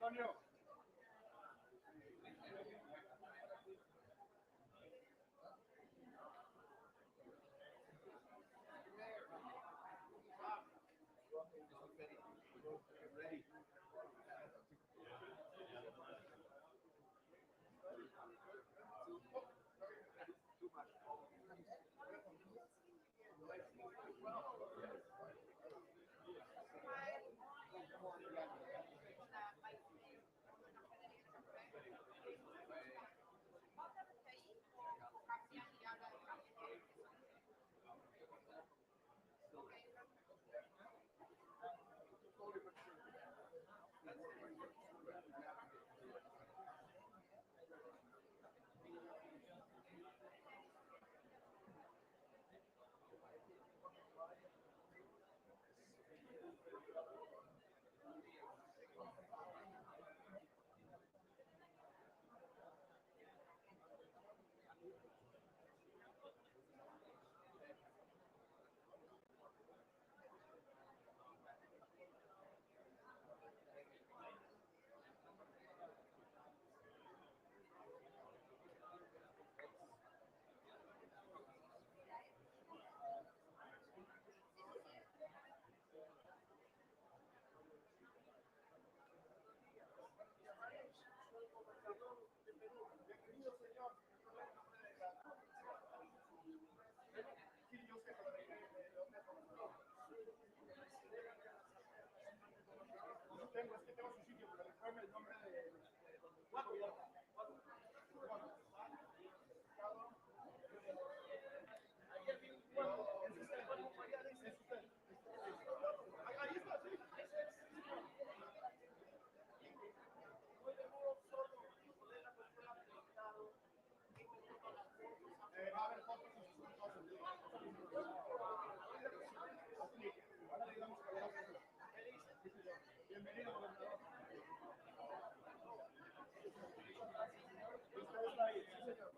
Antonio. Tengo, es que tengo su sitio, pero le pongo el nombre de cuatro. Ayer vi un cuadro, es usted, es usted. Ahí está, sí. Va a haber fotos y sus cosas. Ahora digamos que bienvenido, gobernador. Usted está ahí, sí, señor.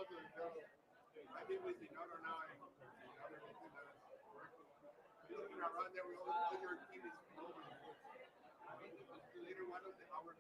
I've been with Dinoro now, and looking around there, all your team is over. Later, one of our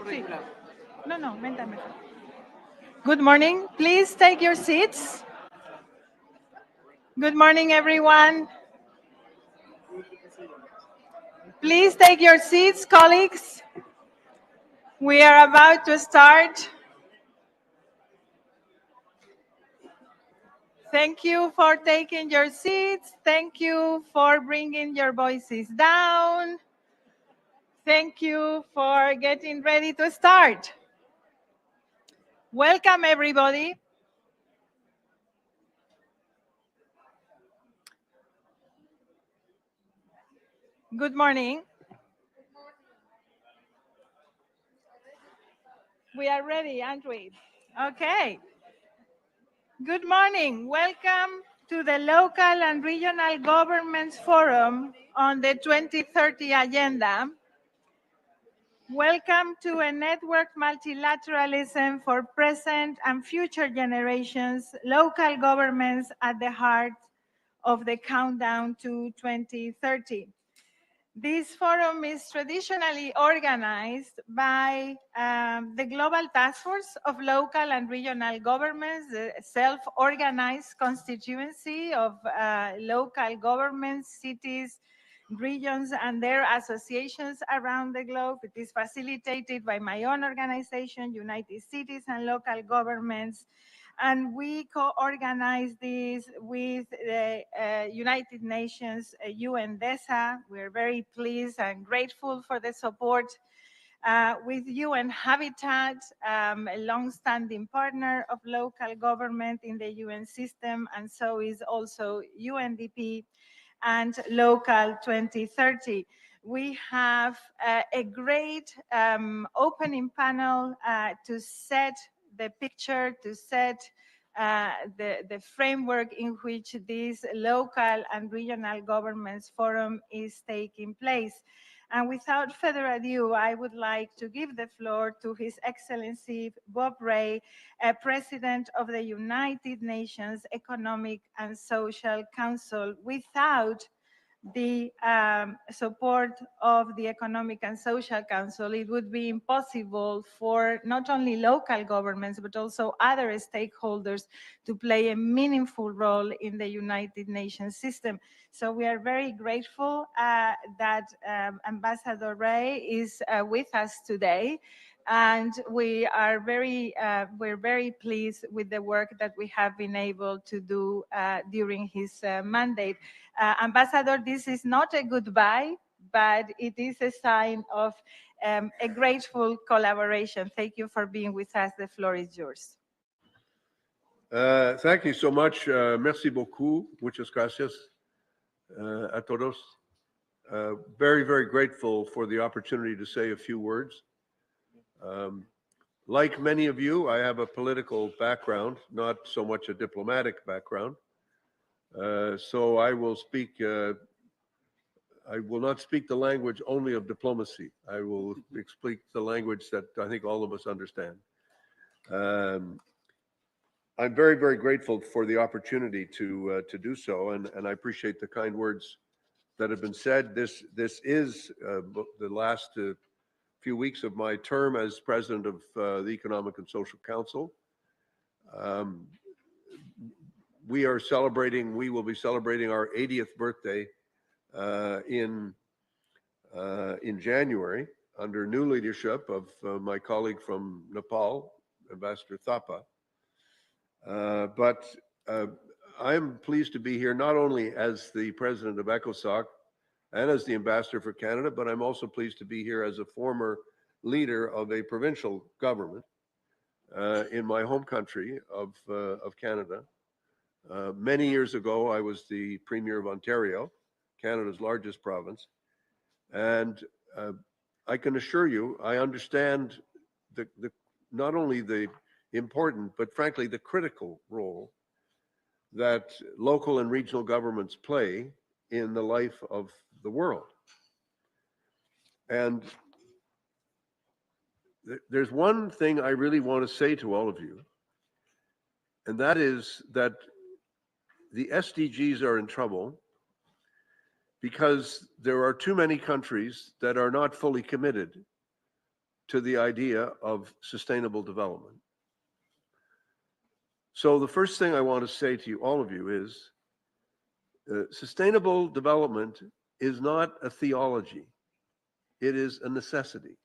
Sí. No, no, vente mejor. Good morning. Please take your seats. Good morning, everyone. Please take your seats, colleagues. We are about to start. Thank you for taking your seats. Thank you for bringing your voices down. Thank you for getting ready to start. Welcome, everybody. Good morning. We are ready, aren't we? Okay. Good morning. Welcome to the Local and Regional Governments Forum on the 2030 Agenda. Welcome to a network multilateralism for present and future generations, local governments at the heart of the countdown to 2030. This forum is traditionally organized by the Global Task Force of Local and Regional Governments, the self-organized constituency of local governments, cities, regions, and their associations around the globe. It is facilitated by my own organization, United Cities and Local Governments, and we co-organize this with the United Nations, UNDESA. We're very pleased and grateful for the support with UN Habitat, a long-standing partner of local government in the UN system, and so is also UNDP and Local 2030. We have a great opening panel to set the picture, to set the framework in which this local and regional governments forum is taking place. And without further ado, I would like to give the floor to His Excellency Bob Rae, President of the United Nations Economic and Social Council. Without the support of the Economic and Social Council, it would be impossible for not only local governments, but also other stakeholders to play a meaningful role in the United Nations system. So we are very grateful that Ambassador Rae is with us today. And we're very pleased with the work that we have been able to do during his mandate. Ambassador, this is not a goodbye, but it is a sign of a grateful collaboration. Thank you for being with us. The floor is yours. Thank you so much. Merci beaucoup. Muchas gracias a todos. Very, very grateful for the opportunity to say a few words. Like many of you, I have a political background, not so much a diplomatic background. So I will not speak the language only of diplomacy. I will speak the language that I think all of us understand. I'm very, very grateful for the opportunity to do so, and I appreciate the kind words that have been said. This is the last few weeks of my term as president of the Economic and Social Council. We will be celebrating our 80th birthday in January under new leadership of my colleague from Nepal, Ambassador Thapa. But I'm pleased to be here not only as the president of ECOSOC and as the ambassador for Canada, but I'm also pleased to be here as a former leader of a provincial government in my home country of Canada. Many years ago, I was the Premier of Ontario, Canada's largest province. And I can assure you, I understand not only the important, but frankly, the critical role that local and regional governments play in the life of the world. And there's one thing I really want to say to all of you, and that is that the SDGs are in trouble because there are too many countries that are not fully committed to the idea of sustainable development. So the first thing I want to say to you, all of you, is sustainable development is not a theology. It is a necessity.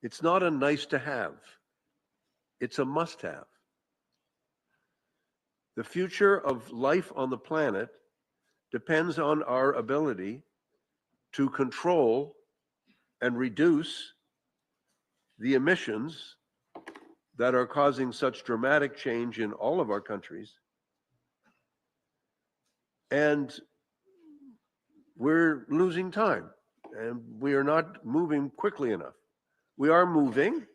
It's not a nice to have. It's a must have. The future of life on the planet depends on our ability to control and reduce the emissions that are causing such dramatic change in all of our countries. And we're losing time, and we are not moving quickly enough. We are moving,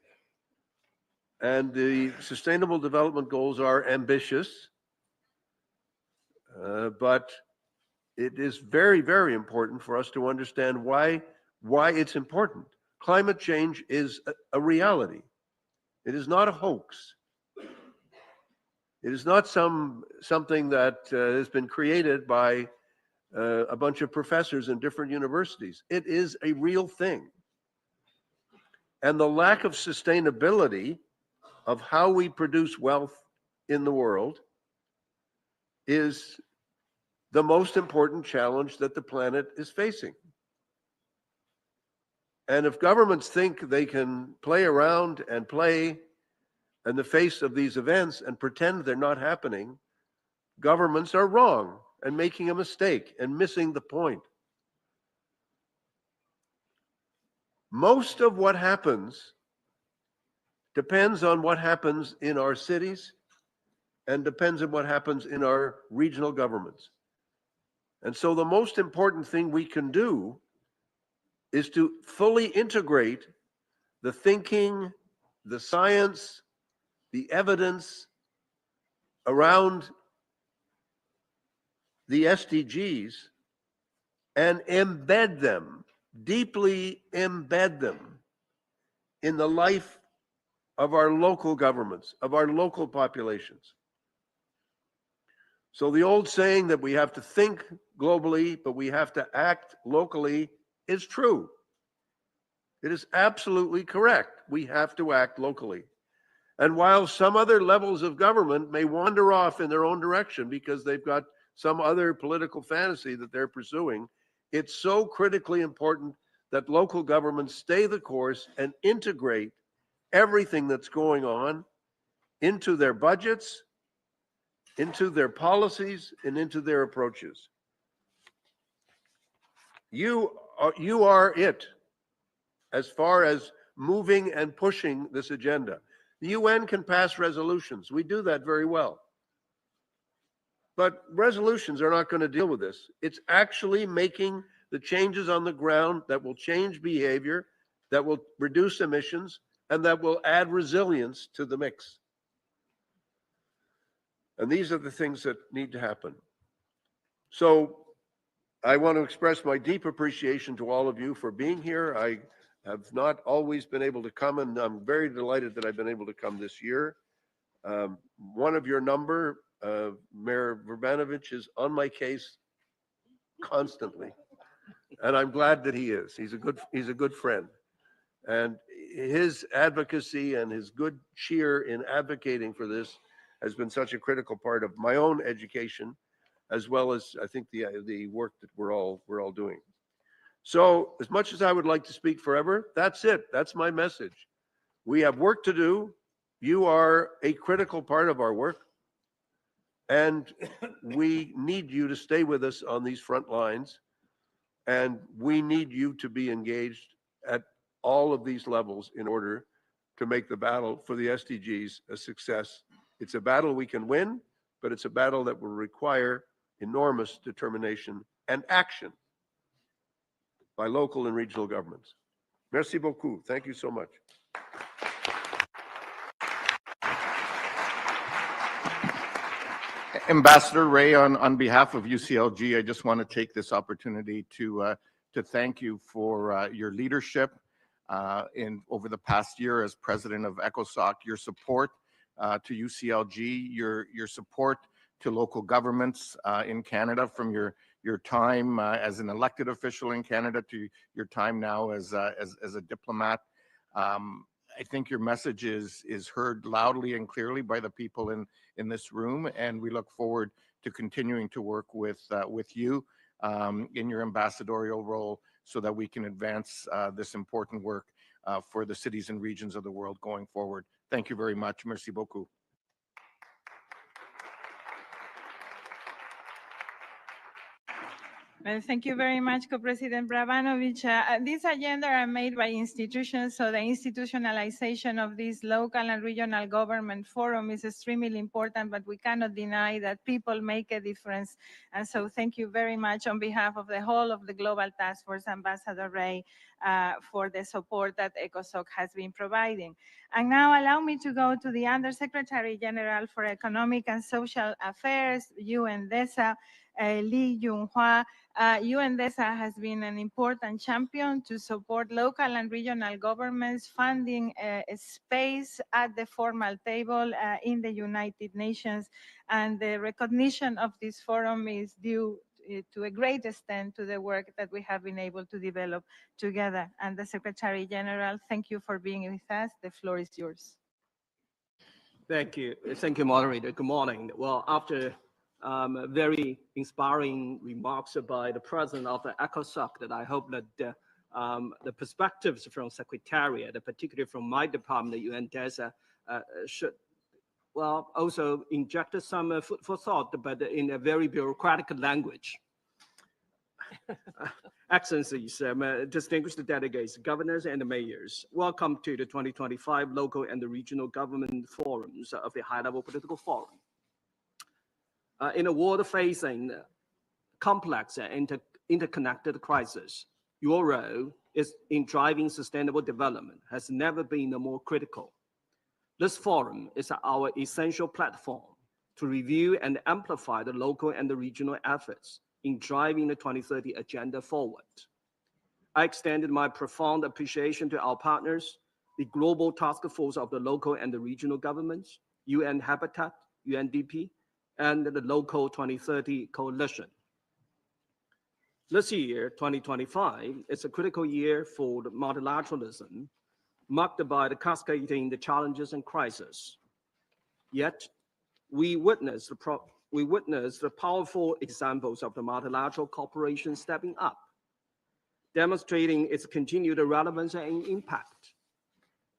and the Sustainable Development Goals are ambitious, but it is very, very important for us to understand why it's important. Climate change is a reality. It is not a hoax. It is not something that has been created by a bunch of professors in different universities. It is a real thing. And the lack of sustainability of how we produce wealth in the world is the most important challenge that the planet is facing. And if governments think they can play around and play in the face of these events and pretend they're not happening, governments are wrong and making a mistake and missing the point. Most of what happens depends on what happens in our cities and depends on what happens in our regional governments. And so the most important thing we can do is to fully integrate the thinking, the science, the evidence around the SDGs and embed them, deeply embed them in the life of our local governments, of our local populations. So the old saying that we have to think globally, but we have to act locally is true. It is absolutely correct. We have to act locally. And while some other levels of government may wander off in their own direction because they've got some other political fantasy that they're pursuing, it's so critically important that local governments stay the course and integrate everything that's going on into their budgets, into their policies, and into their approaches. You are it as far as moving and pushing this agenda. The UN can pass resolutions. We do that very well. But resolutions are not going to deal with this. It's actually making the changes on the ground that will change behavior, that will reduce emissions, and that will add resilience to the mix. And these are the things that need to happen. So I want to express my deep appreciation to all of you for being here. I have not always been able to come, and I'm very delighted that I've been able to come this year. One of your number, Mayor Vrbanovich, is on my case constantly, and I'm glad that he is. He's a good friend, and his advocacy and his good cheer in advocating for this has been such a critical part of my own education, as well as I think the work that we're all doing. So as much as I would like to speak forever, that's it. That's my message. We have work to do. You are a critical part of our work. And we need you to stay with us on these front lines. And we need you to be engaged at all of these levels in order to make the battle for the SDGs a success. It's a battle we can win, but it's a battle that will require enormous determination and action by local and regional governments. Merci beaucoup. Thank you so much. Ambassador Ray, on behalf of UCLG, I just want to take this opportunity to thank you for your leadership over the past year as president of ECOSOC, your support to UCLG, your support to local governments in Canada, from your time as an elected official in Canada to your time now as a diplomat. I think your message is heard loudly and clearly by the people in this room, and we look forward to continuing to work with you in your ambassadorial role so that we can advance this important work for the cities and regions of the world going forward. Thank you very much. Merci beaucoup. Well, thank you very much, Co-President Vrbanovich. These agendas are made by institutions, so the institutionalization of this local and regional government forum is extremely important, but we cannot deny that people make a difference. And so thank you very much on behalf of the whole of the Global Task Force, Ambassador Ray, for the support that ECOSOC has been providing. And now allow me to go to the Undersecretary General for Economic and Social Affairs, UNDESA, Lee Junhua. UNDESA has been an important champion to support local and regional governments funding a space at the formal table in the United Nations, and the recognition of this forum is due to a great extent to the work that we have been able to develop together. And the Secretary General, thank you for being with us. The floor is yours. Thank you, moderator. Good morning. Well, after very inspiring remarks by the president of the ECOSOC, that I hope that the perspectives from Secretariat, particularly from my department, UNDESA, should, well, also inject some food for thought, but in a very bureaucratic language. Excellencies, distinguished delegates, governors, and mayors, welcome to the 2025 Local and Regional Government Forums of the High-Level Political Forum. In a world facing complex and interconnected crisis, your role in driving sustainable development has never been more critical. This forum is our essential platform to review and amplify the local and the regional efforts in driving the 2030 agenda forward. I extended my profound appreciation to our partners, the Global Task Force of the local and the regional governments, UN Habitat, UNDP, and the Local 2030 Coalition. This year, 2025, is a critical year for the multilateralism, marked by the cascading the challenges and crises. Yet, we witness the powerful examples of the multilateral cooperation stepping up, demonstrating its continued relevance and impact.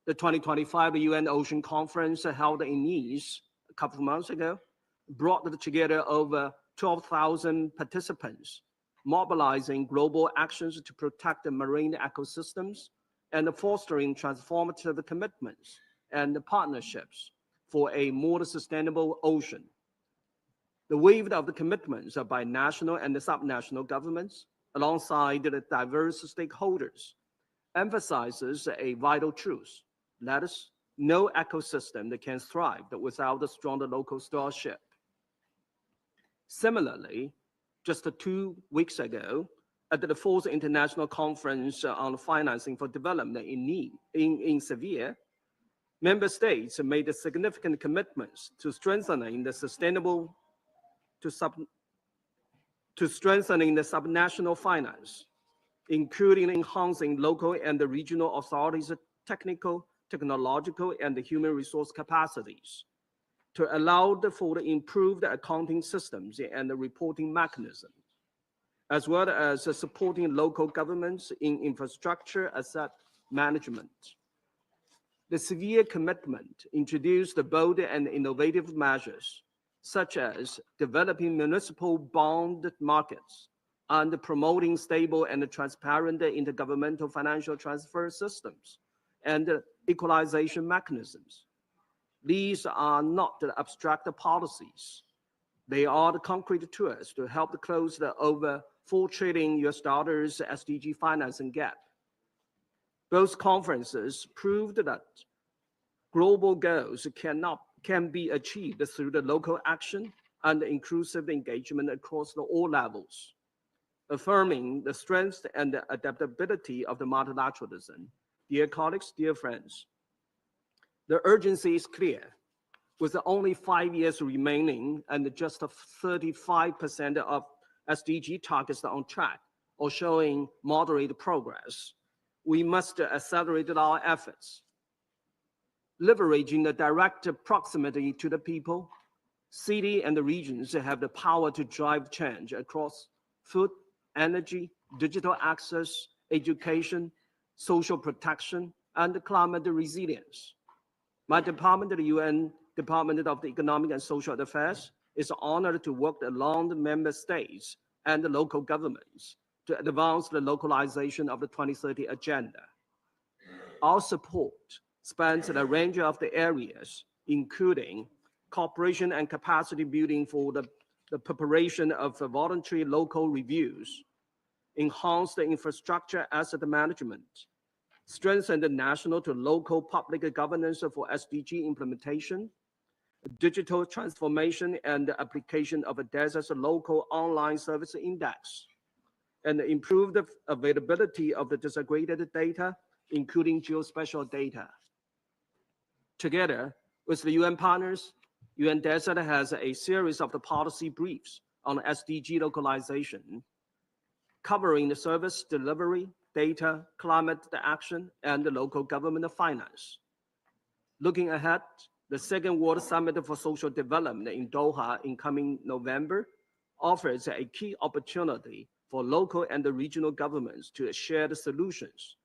The 2025 UN Ocean Conference held in Nice a couple of months ago brought together over 12,000 participants, mobilizing global actions to protect the marine ecosystems and fostering transformative commitments and partnerships for a more sustainable ocean. The wave of the commitments by national and subnational governments, alongside the diverse stakeholders, emphasizes a vital truth. That is, no ecosystem that can thrive without a stronger local stewardship. Similarly, just 2 weeks ago, at the fourth International Conference on Financing for Development in Seville, member states made significant commitments to strengthening the subnational finance, including enhancing local and regional authorities' technical, technological, and human resource capacities to allow for the improved accounting systems and the reporting mechanism, as well as supporting local governments in infrastructure asset management. The severe commitment introduced bold and innovative measures, such as developing municipal bond markets and promoting stable and transparent intergovernmental financial transfer systems and equalization mechanisms. These are not the abstract policies. They are the concrete tools to help close the over $4 trillion SDG financing gap. Both conferences proved that global goals can be achieved through the local action and inclusive engagement across all levels, affirming the strength and the adaptability of the multilateralism. Dear colleagues, dear friends, the urgency is clear. With only 5 years remaining and just 35% of SDG targets on track or showing moderate progress, we must accelerate our efforts. Leveraging the direct proximity to the people, cities and the regions have the power to drive change across food, energy, digital access, education, social protection, and climate resilience. My department, the UN Department of the Economic and Social Affairs, is honored to work along the member states and the local governments to advance the localization of the 2030 agenda. Our support spans a range of the areas, including cooperation and capacity building for the preparation of voluntary local reviews, enhance the infrastructure asset management, strengthen the national to local public governance for SDG implementation, digital transformation and the application of a DESA's local online service index, and improve the availability of the disaggregated data, including geospatial data. Together with the UN partners, UN DESA has a series of the policy briefs on SDG localization, covering the service delivery, data, climate action, and the local government finance. Looking ahead, the Second World Summit for Social Development in Doha in coming November offers a key opportunity for local and the regional governments to share the solutions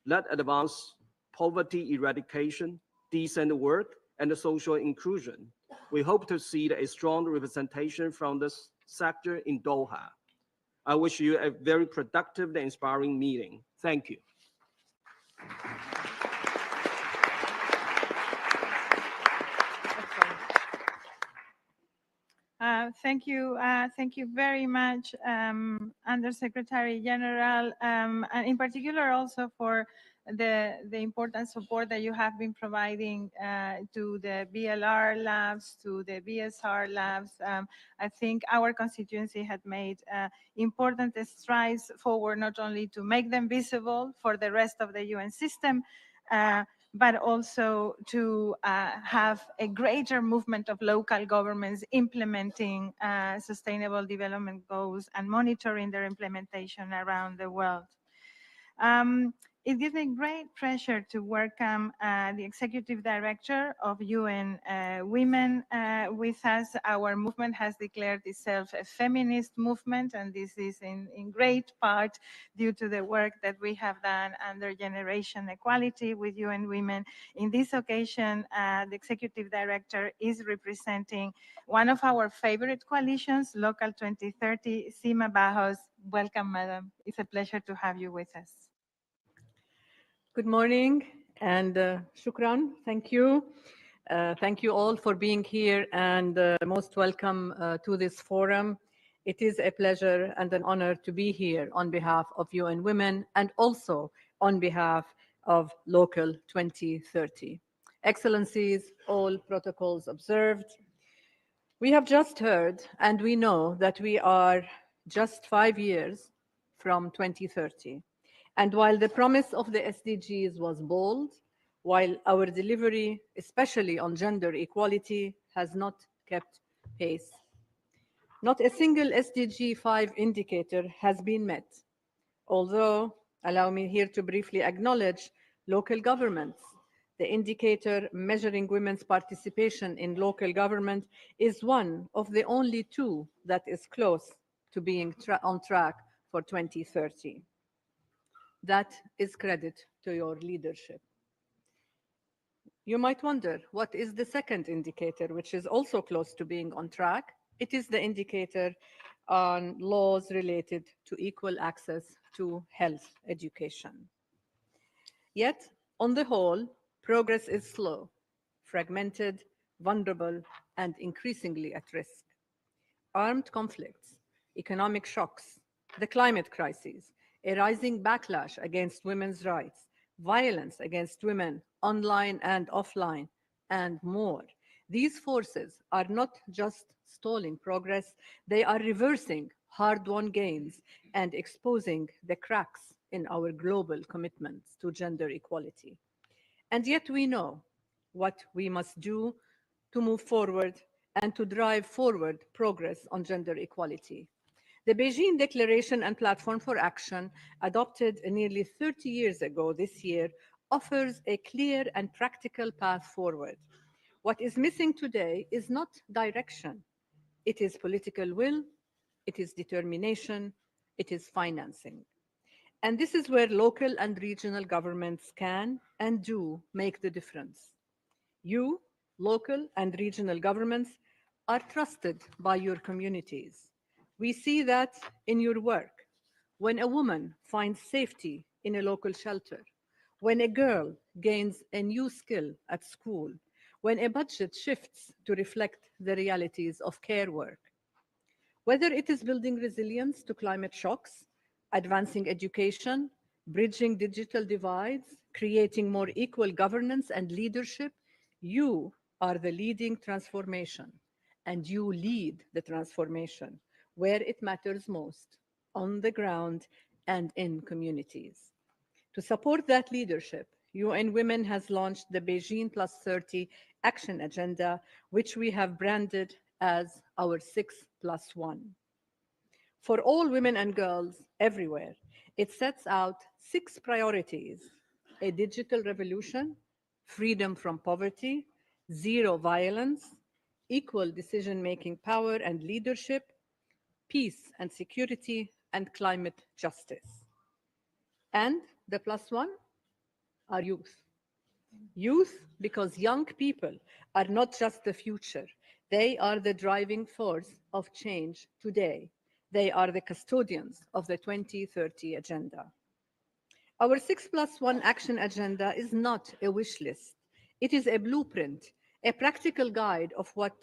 that advance poverty eradication, decent work, and social inclusion. We hope to see a strong representation from this sector in Doha. I wish you a very productive and inspiring meeting. Thank you. Thank you very much, Undersecretary General, and in particular also for the important support that you have been providing to the BLR labs, to the BSR labs. I think our constituency had made important strides forward, not only to make them visible for the rest of the UN system, but also to have a greater movement of local governments implementing sustainable development goals and monitoring their implementation around the world. It gives me great pleasure to welcome the Executive Director of UN Women with us. Our movement has declared itself a feminist movement, and this is in great part due to the work that we have done under Generation Equality with UN Women. In this occasion, the Executive Director is representing one of our favorite coalitions, Local 2030, Sima Bajos. Welcome, Madam. It's a pleasure to have you with us. Good morning and shukran. Thank you. Thank you all for being here and most welcome to this forum. It is a pleasure and an honor to be here on behalf of UN Women and also on behalf of Local 2030. Excellencies, all protocols observed. We have just heard and we know that we are just 5 years from 2030. And while the promise of the SDGs was bold, while our delivery, especially on gender equality, has not kept pace. Not a single SDG 5 indicator has been met, although, allow me here to briefly acknowledge local governments. The indicator measuring women's participation in local government is one of the only two that is close to being on track for 2030. That is credit to your leadership. You might wonder, what is the second indicator, which is also close to being on track? It is the indicator on laws related to equal access to health education. Yet, on the whole, progress is slow, fragmented, vulnerable, and increasingly at risk. Armed conflicts, economic shocks, the climate crisis, a rising backlash against women's rights, violence against women online and offline, and more. These forces are not just stalling progress, they are reversing hard-won gains and exposing the cracks in our global commitments to gender equality. And yet we know what we must do to move forward and to drive forward progress on gender equality. The Beijing Declaration and Platform for Action, adopted nearly 30 years ago this year, offers a clear and practical path forward. What is missing today is not direction. It is political will, it is determination, it is financing. And this is where local and regional governments can and do make the difference. You, local and regional governments, are trusted by your communities. We see that in your work. When a woman finds safety in a local shelter, when a girl gains a new skill at school, when a budget shifts to reflect the realities of care work. Whether it is building resilience to climate shocks, advancing education, bridging digital divides, creating more equal governance and leadership, you are the leading transformation, and you lead the transformation where it matters most, on the ground and in communities. To support that leadership, UN Women has launched the Beijing Plus 30 Action Agenda, which we have branded as our 6+1. For all women and girls everywhere, it sets out 6 priorities: a digital revolution, freedom from poverty, zero violence, equal decision-making power and leadership, peace and security, and climate justice. And the +1 are youth. Youth, because young people are not just the future. They are the driving force of change today. They are the custodians of the 2030 agenda. Our 6+1 action agenda is not a wish list. It is a blueprint, a practical guide of what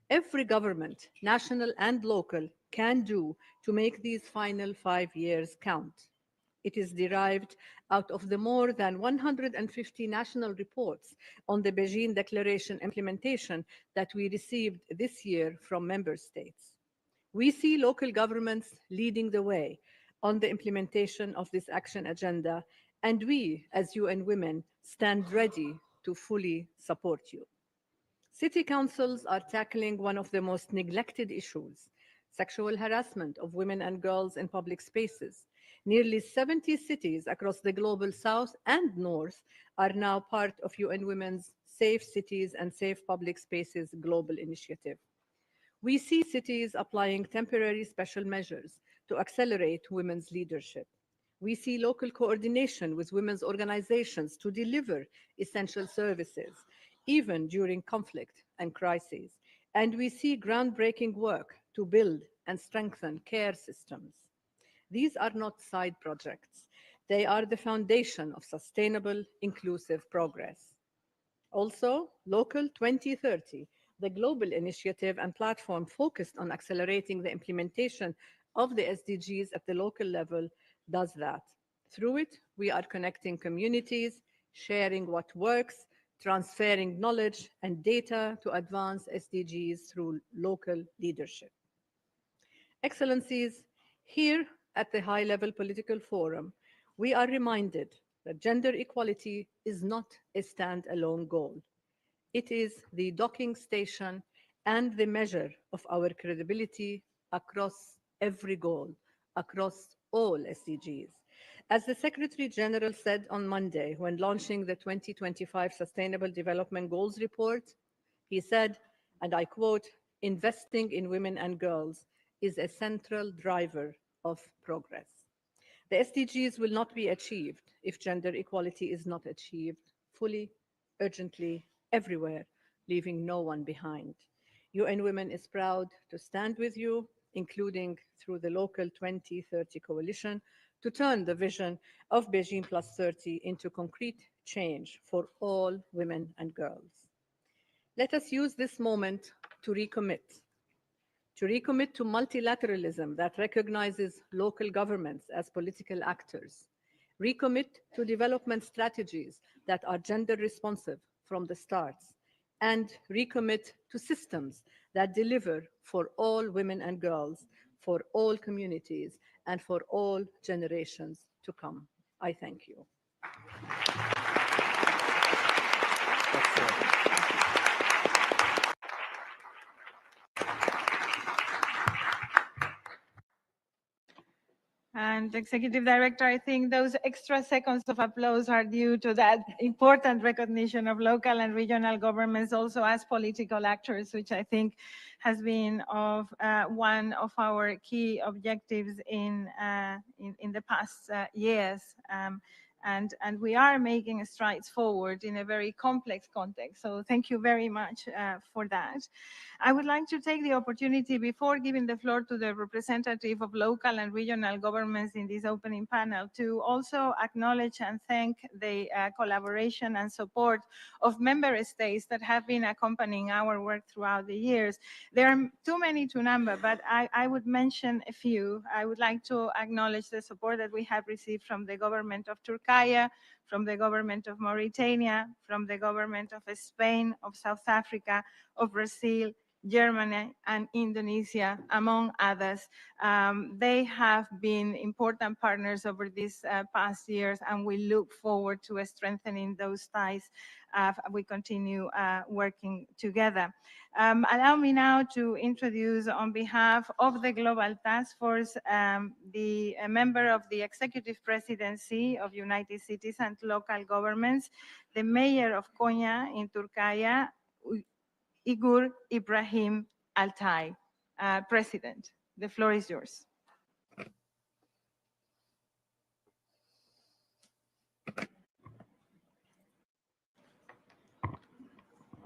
every government, national and local, can do to make these final 5 years count. It is derived out of the more than 150 national reports on the Beijing Declaration implementation that we received this year from member states. We see local governments leading the way on the implementation of this action agenda, and we, as UN Women, stand ready to fully support you. City councils are tackling one of the most neglected issues, sexual harassment of women and girls in public spaces. Nearly 70 cities across the global south and north are now part of UN Women's Safe Cities and Safe Public Spaces global initiative. We see cities applying temporary special measures to accelerate women's leadership. We see local coordination with women's organizations to deliver essential services, even during conflict and crises. And we see groundbreaking work to build and strengthen care systems. These are not side projects. They are the foundation of sustainable, inclusive progress. Also, Local 2030, the global initiative and platform focused on accelerating the implementation of the SDGs at the local level, does that. Through it, we are connecting communities, sharing what works, transferring knowledge and data to advance SDGs through local leadership. Excellencies, here at the high-level political forum, we are reminded that gender equality is not a standalone goal. It is the docking station and the measure of our credibility across every goal, across all SDGs. As the Secretary General said on Monday when launching the 2025 Sustainable Development Goals report, he said, and I quote, "Investing in women and girls is a central driver of progress." The SDGs will not be achieved if gender equality is not achieved fully, urgently, everywhere, leaving no one behind. UN Women is proud to stand with you, including through the local 2030 coalition, to turn the vision of Beijing Plus 30 into concrete change for all women and girls. Let us use this moment to recommit to multilateralism that recognizes local governments as political actors, recommit to development strategies that are gender responsive from the start, and recommit to systems that deliver for all women and girls, for all communities, and for all generations to come. I thank you. And Executive Director, I think those extra seconds of applause are due to that important recognition of local and regional governments also as political actors, which I think has been one of our key objectives in the past years. And we are making strides forward in a very complex context. So thank you very much for that. I would like to take the opportunity before giving the floor to the representative of local and regional governments in this opening panel to also acknowledge and thank the collaboration and support of member states that have been accompanying our work throughout the years. There are too many to number, but I would mention a few. I would like to acknowledge the support that we have received from the government of Turkey, from the government of Mauritania, from the government of Spain, of South Africa, of Brazil, Germany, and Indonesia, among others. They have been important partners over these past years, and we look forward to strengthening those ties as we continue working together. Allow me now to introduce on behalf of the Global Task Force, the member of the Executive Presidency of United Cities and Local Governments, the Mayor of Konya in Turkey, Igur Ibrahim Altay. President, the floor is yours.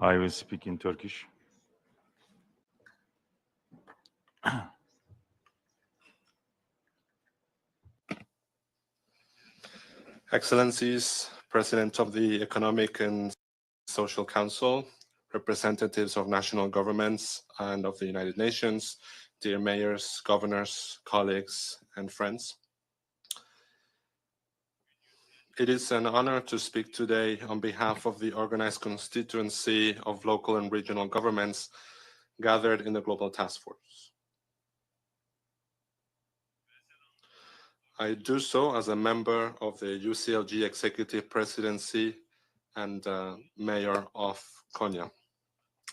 I will speak in Turkish. Excellencies, President of the Economic and Social Council, representatives of national governments and of the United Nations, dear mayors, governors, colleagues, and friends. It is an honor to speak today on behalf of the organized constituency of local and regional governments gathered in the Global Task Force. I do so as a member of the UCLG Executive Presidency and Mayor of Konya.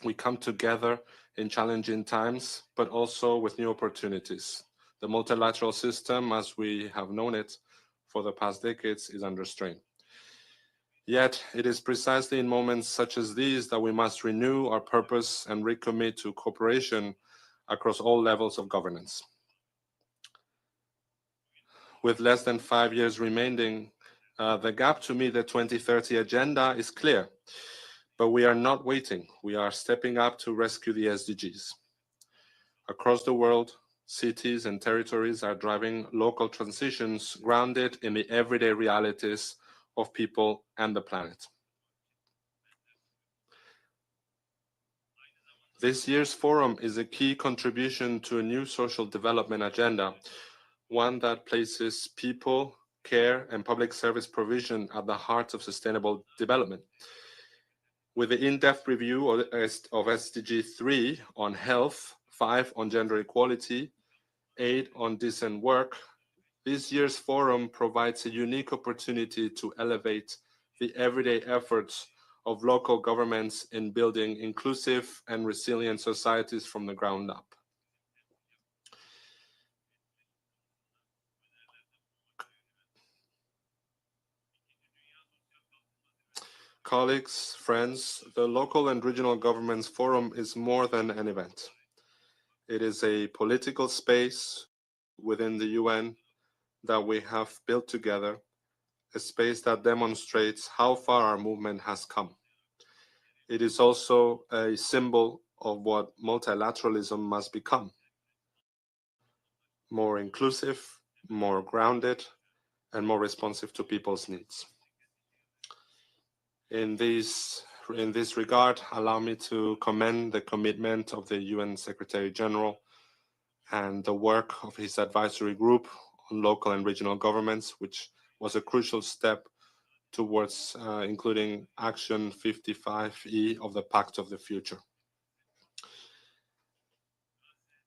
We come together in challenging times, but also with new opportunities. The multilateral system, as we have known it for the past decades, is under strain. Yet, it is precisely in moments such as these that we must renew our purpose and recommit to cooperation across all levels of governance. With less than 5 years remaining, the gap to meet the 2030 agenda is clear, but we are not waiting. We are stepping up to rescue the SDGs. Across the world, cities and territories are driving local transitions grounded in the everyday realities of people and the planet. This year's forum is a key contribution to a new social development agenda, one that places people, care, and public service provision at the heart of sustainable development. With the in-depth review of SDG 3 on health, 5 on gender equality, 8 on decent work, this year's forum provides a unique opportunity to elevate the everyday efforts of local governments in building inclusive and resilient societies from the ground up. Colleagues, friends, the Local and Regional Governments Forum is more than an event. It is a political space within the UN that we have built together, a space that demonstrates how far our movement has come. It is also a symbol of what multilateralism must become: more inclusive, more grounded, and more responsive to people's needs. In this regard, allow me to commend the commitment of the UN Secretary General and the work of his advisory group on local and regional governments, which was a crucial step towards including Action 55E of the Pact of the Future.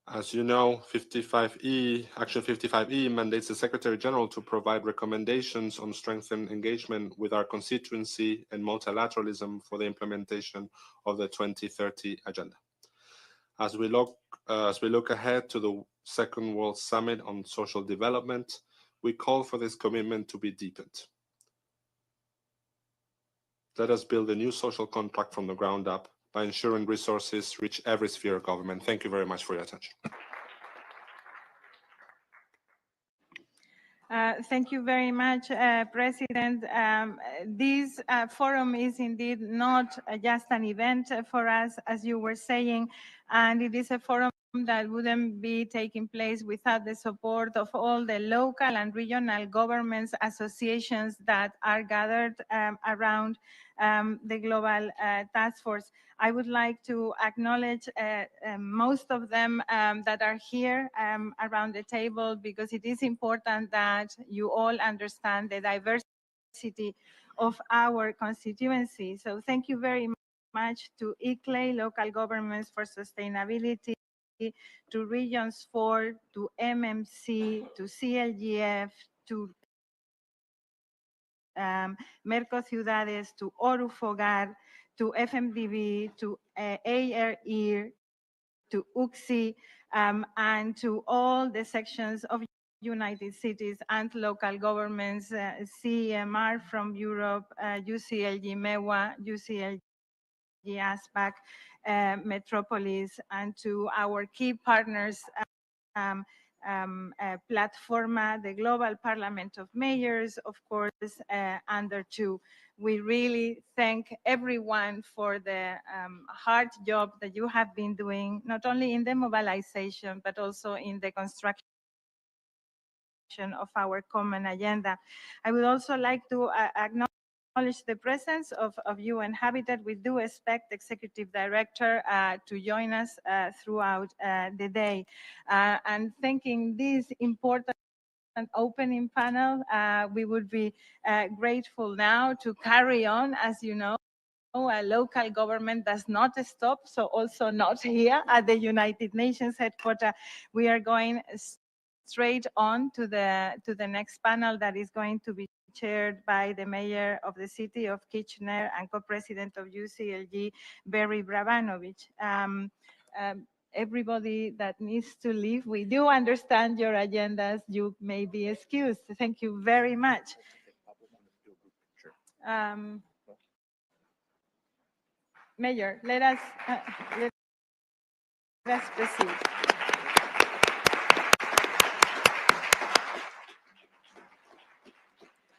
As you know, Action 55E mandates the Secretary General to provide recommendations on strengthened engagement with our constituency and multilateralism for the implementation of the 2030 Agenda. As we look ahead to the Second World Summit on Social Development, we call for this commitment to be deepened. Let us build a new social contract from the ground up by ensuring resources reach every sphere of government. Thank you very much for your attention. Thank you very much, President. This forum is indeed not just an event for us, as you were saying, and it is a forum that wouldn't be taking place without the support of all the local and regional governments associations that are gathered around the Global Task Force. I would like to acknowledge most of them that are here around the table, because it is important that you all understand the diversity of our constituency. So thank you very much to ICLEI, Local Governments for Sustainability, to Regions 4, to MMC, to CLGF, to Mercociudades, to Orufogar, to FMDB, to ARE, to UCSI, and to all the sections of United Cities and local governments, CEMR from Europe, UCLG MEWA, UCLG ASPAC, Metropolis, and to our key partners, Platforma, the Global Parliament of Mayors, of course, under 2. We really thank everyone for the hard job that you have been doing, not only in the mobilization, but also in the construction of our common agenda. I would also like to acknowledge the presence of UN Habitat. We do expect the Executive Director to join us throughout the day. And thanking this important an opening panel. We would be grateful now to carry on. As you know, a local government does not stop, so also not here at the United Nations headquarters. We are going straight on to the next panel that is going to be chaired by the mayor of the city of Kitchener and co-president of UCLG, Barry Brabanovic. Everybody that needs to leave, we do understand your agendas. You may be excused. Thank you very much. Mayor, let us proceed.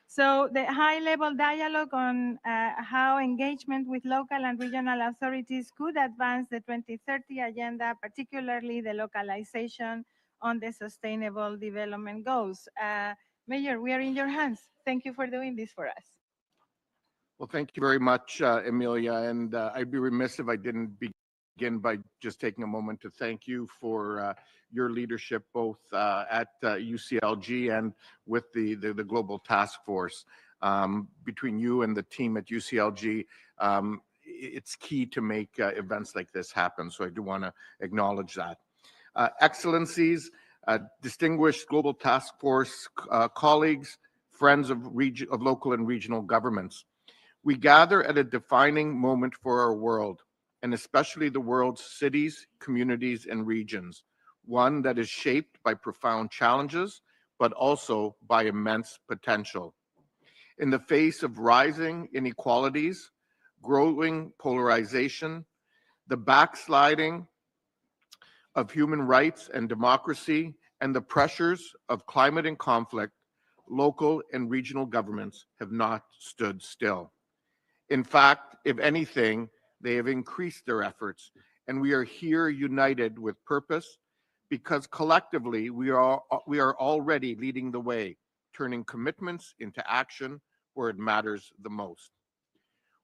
So the high-level dialogue on how engagement with local and regional authorities could advance the 2030 agenda, particularly the localization on the sustainable development goals. Mayor, we are in your hands. Thank you for doing this for us. Well, thank you very much, Emilia, and I'd be remiss if I didn't begin by just taking a moment to thank you for your leadership, both at UCLG and with the Global Task Force. Between you and the team at UCLG, it's key to make events like this happen, so I do want to acknowledge that. Excellencies, distinguished Global Task Force colleagues, friends of local and regional governments. We gather at a defining moment for our world, and especially the world's cities, communities, and regions, one that is shaped by profound challenges, but also by immense potential. In the face of rising inequalities, growing polarization, the backsliding of human rights and democracy, and the pressures of climate and conflict, local and regional governments have not stood still. In fact, if anything, they have increased their efforts, and we are here united with purpose because collectively we are already leading the way, turning commitments into action where it matters the most.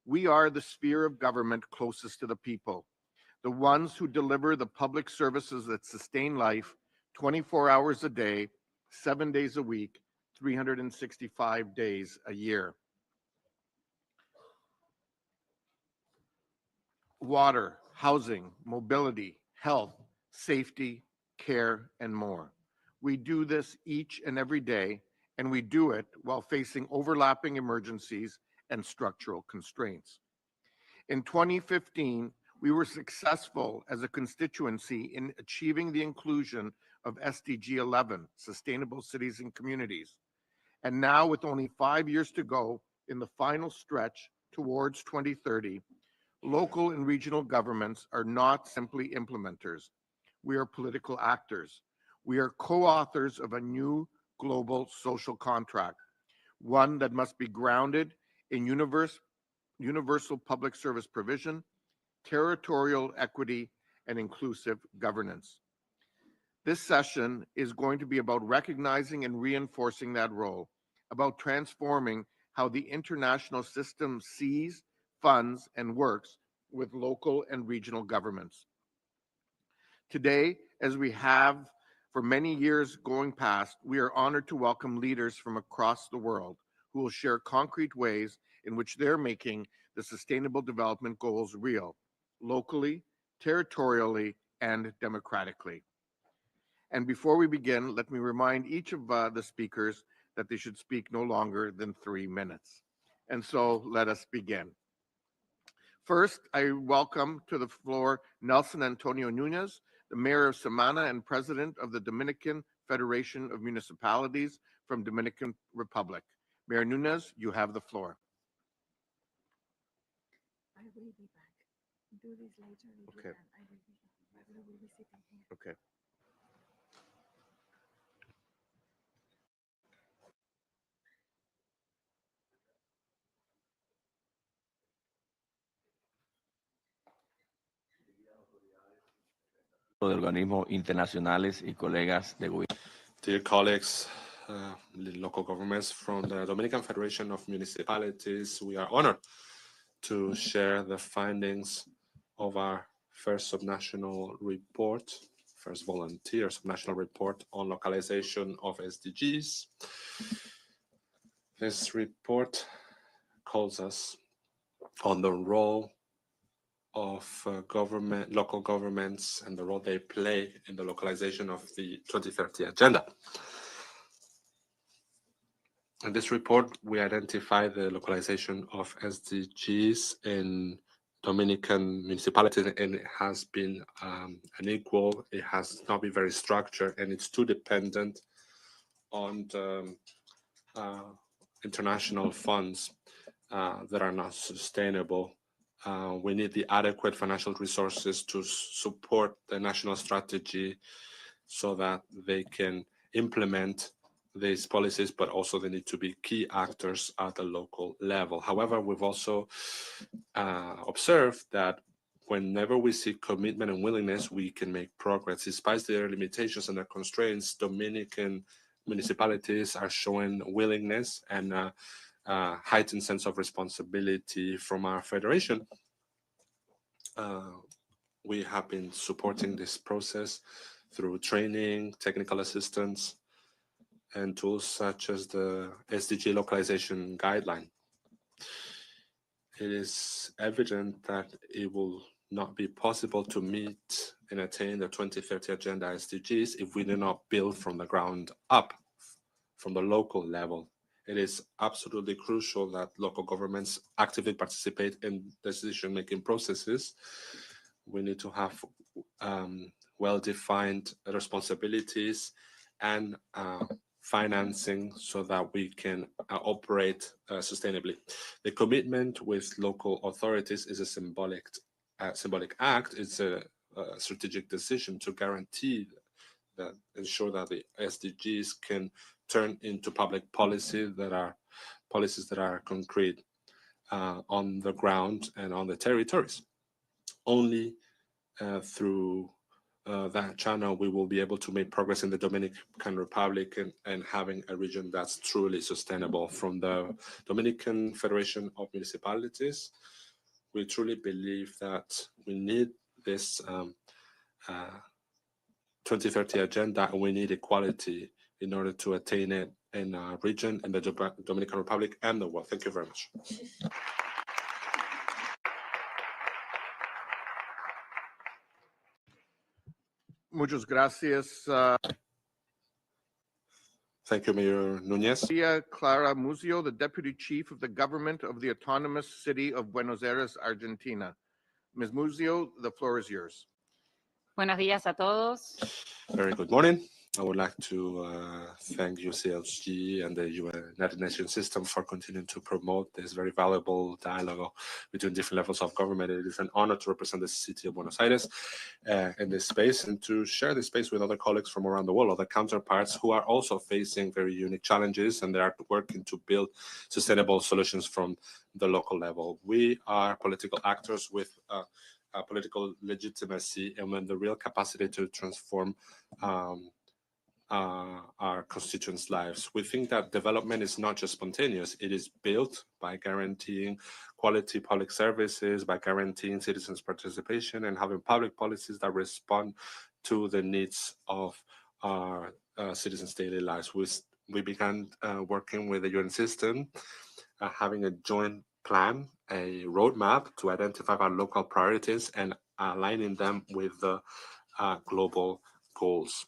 We are the sphere of government closest to the people, the ones who deliver the public services that sustain life 24 hours a day, 7 days a week, 365 days a year. Water, housing, mobility, health, safety, care, and more. We do this each and every day, and we do it while facing overlapping emergencies and structural constraints. In 2015, we were successful as a constituency in achieving the inclusion of SDG 11, Sustainable Cities and Communities. And now, with only 5 years to go in the final stretch towards 2030, local and regional governments are not simply implementers. We are political actors. We are co-authors of a new global social contract, one that must be grounded in universal public service provision, territorial equity, and inclusive governance. This session is going to be about recognizing and reinforcing that role, about transforming how the international system sees, funds, and works with local and regional governments. Today, as we have for many years going past, we are honored to welcome leaders from across the world who will share concrete ways in which they're making the Sustainable Development Goals real, locally, territorially, and democratically. And before we begin, let me remind each of the speakers that they should speak no longer than 3 minutes. And so let us begin. First, I welcome to the floor Nelson Antonio Nunez, the Mayor of Samana and President of the Dominican Federation of Municipalities from Dominican Republic. Mayor Nunez, you have the floor. I will be back. Do this later. Okay. I will be sitting here. Okay. De organismos internacionales y colegas de gobierno. Dear colleagues, local governments from the Dominican Federation of Municipalities, we are honored to share the findings of our first subnational report first volunteers of National Report on Localization of SDGs. This report calls us on the role of local governments and the role they play in the localization of the 2030 agenda. In this report, we identify the localization of SDGs in Dominican municipalities, and it has been unequal. It has not been very structured, and it's too dependent on the international funds that are not sustainable. We need the adequate financial resources to support the national strategy so that they can implement these policies, but also they need to be key actors at the local level. However, we've also observed that whenever we see commitment and willingness, we can make progress. Despite their limitations and their constraints, Dominican municipalities are showing willingness and heightened sense of responsibility from our federation. We have been supporting this process through training, technical assistance, and tools such as the SDG localization guideline. It is evident that it will not be possible to meet and attain the 2030 Agenda SDGs if we do not build from the ground up, from the local level. It is absolutely crucial that local governments actively participate in decision-making processes. We need to have well-defined responsibilities and financing so that we can operate sustainably. The commitment with local authorities is a symbolic act. It's a strategic decision to guarantee that, ensure that the SDGs can turn into public policies that are concrete on the ground and on the territories. Only through that channel, we will be able to make progress in the Dominican Republic and having a region that's truly sustainable. From the Dominican Federation of Municipalities, we truly believe that we need this 2030 agenda, and we need equality in order to attain it in our region, in the Dominican Republic, and the world. Thank you very much. Muchas gracias. Thank you, Mayor Núñez. Maria Clara Muzio, the Deputy Chief of the Government of the Autonomous City of Buenos Aires, Argentina. Ms. Muzio, the floor is yours. Buenos días a todos. Very good morning. I would like to thank UCLG and the United Nations system for continuing to promote this very valuable dialogue between different levels of government. It is an honor to represent the city of Buenos Aires in this space and to share this space with other colleagues from around the world, other counterparts who are also facing very unique challenges, and they are working to build sustainable solutions from the local level. We are political actors with political legitimacy and with the real capacity to transform our constituents' lives. We think that development is not just spontaneous. It is built by guaranteeing quality public services, by guaranteeing citizens' participation, and having public policies that respond to the needs of our citizens' daily lives. We began working with the UN system, having a joint plan, a roadmap to identify our local priorities and aligning them with the global goals.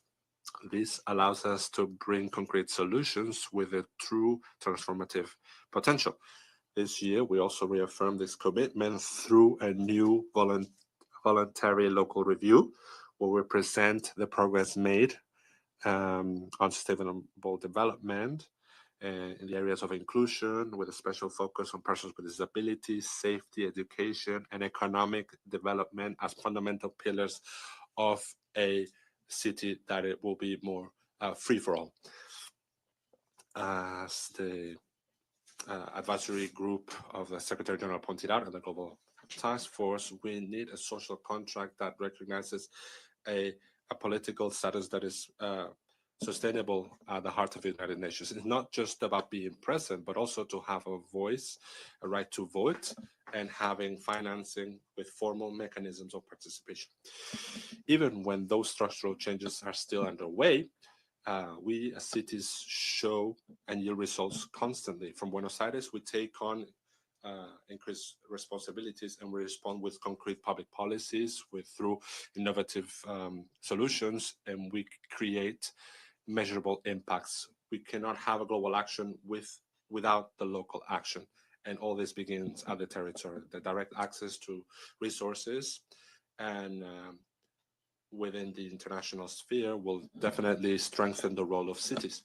This allows us to bring concrete solutions with a true transformative potential. This year, we also reaffirmed this commitment through a new voluntary local review, where we present the progress made on sustainable development in the areas of inclusion, with a special focus on persons with disabilities, safety, education, and economic development as fundamental pillars of a city that it will be more free for all. As the advisory group of the Secretary General pointed out, and the Global Task Force, we need a social contract that recognizes a political status that is sustainable at the heart of the United Nations. It's not just about being present, but also to have a voice, a right to vote, and having financing with formal mechanisms of participation. Even when those structural changes are still underway, we as cities show and yield results constantly. From Buenos Aires, we take on increased responsibilities and we respond with concrete public policies, through innovative solutions, and we create measurable impacts. We cannot have a global action without the local action. And all this begins at the territory, the direct access to resources, and within the international sphere will definitely strengthen the role of cities.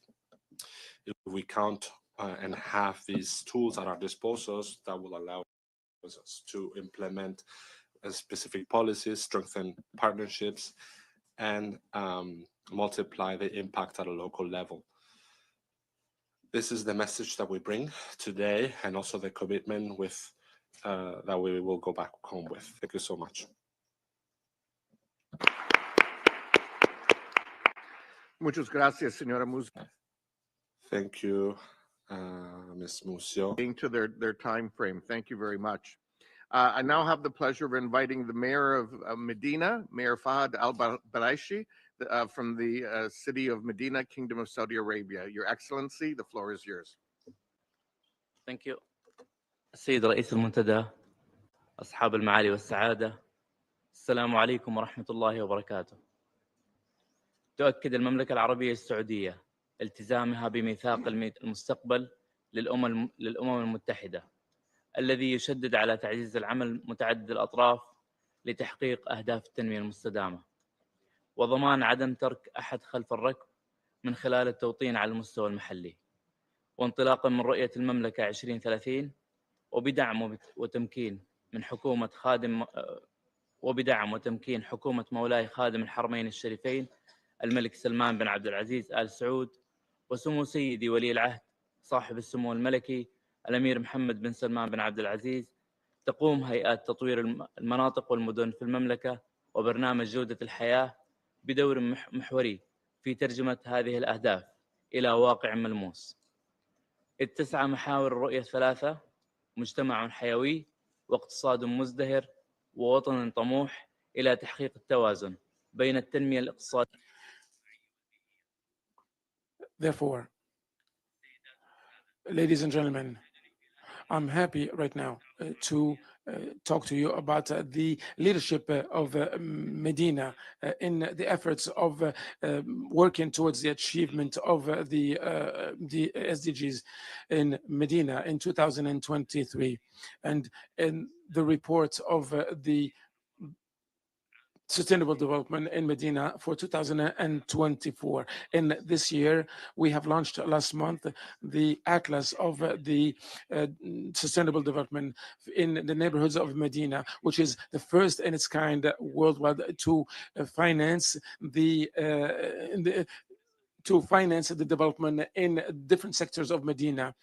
If we count and have these tools at our disposal, that will allow us to implement specific policies, strengthen partnerships, and multiply the impact at a local level. This is the message that we bring today, and also the commitment that we will go back home with. Thank you so much. Muchas gracias, Señora Mucio. Thank you, Ms. Mucio. To their time frame. Thank you very much. I now have the pleasure of inviting the Mayor of Medina, Mayor Fahad Al-Balaishi, from the city of Medina, Kingdom of Saudi Arabia. Your Excellency, the floor is yours. Thank you. السيد رئيس المنتدى، أصحاب المعالي والسعادة، السلام عليكم ورحمة الله وبركاته. تؤكد المملكة العربية السعودية التزامها بميثاق المستقبل للأمم المتحدة الذي يشدد على تعزيز العمل متعدد الأطراف لتحقيق أهداف التنمية المستدامة وضمان عدم ترك أحد خلف الركب من خلال التوطين على المستوى المحلي، وانطلاقا من رؤية المملكة 2030 وبدعم وتمكين حكومة مولاي خادم الحرمين الشريفين الملك سلمان بن عبد العزيز آل سعود وسمو سيدي ولي العهد صاحب السمو الملكي الأمير محمد بن سلمان بن عبد العزيز، تقوم هيئات تطوير المناطق والمدن في المملكة وبرنامج جودة الحياة بدور محوري في ترجمة هذه الأهداف إلى واقع ملموس. إذ تسعى محاور الرؤية الثلاثة: مجتمع حيوي واقتصاد مزدهر ووطن طموح إلى تحقيق التوازن بين التنمية الاقتصادية. Therefore, ladies and gentlemen, I'm happy right now to talk to you about the leadership of Medina in the efforts of working towards the achievement of the SDGs in Medina in 2023, and in the report of the Sustainable Development in Medina for 2024. In this year, we have launched last month the Atlas of the Sustainable Development in the neighborhoods of Medina, which is the first in its kind worldwide to finance the development in different sectors of Medina.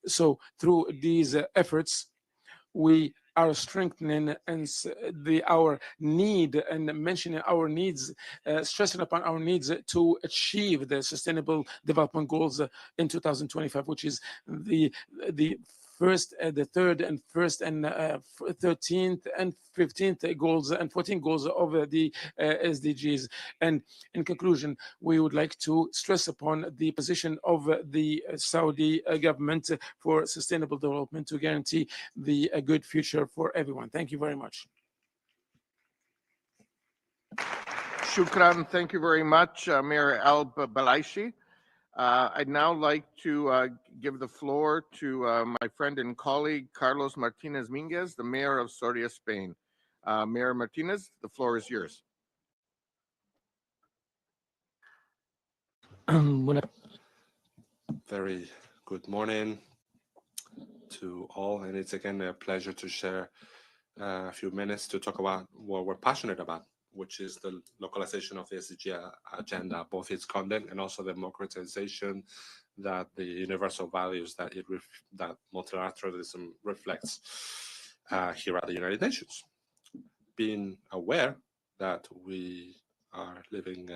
So through these efforts, we are strengthening and our need and mentioning our needs, stressing upon our needs to achieve the Sustainable Development Goals in 2025, which is the first, the third and first and 13th and 15th goals and 14 goals of the SDGs. And in conclusion, we would like to stress upon the position of the Saudi government for sustainable development to guarantee a good future for everyone. Thank you very much. Shukran. Thank you very much, Mayor Al-Balaishi. I'd now like to give the floor to my friend and colleague, Carlos Martinez Minguez, the Mayor of Soria, Spain. Mayor Martinez, the floor is yours. Very good morning to all, and it's again a pleasure to share a few minutes to talk about what we're passionate about, which is the localization of the SDG agenda, both its content and also the democratization, that the universal values that that multilateralism reflects here at the United Nations. Being aware that we are living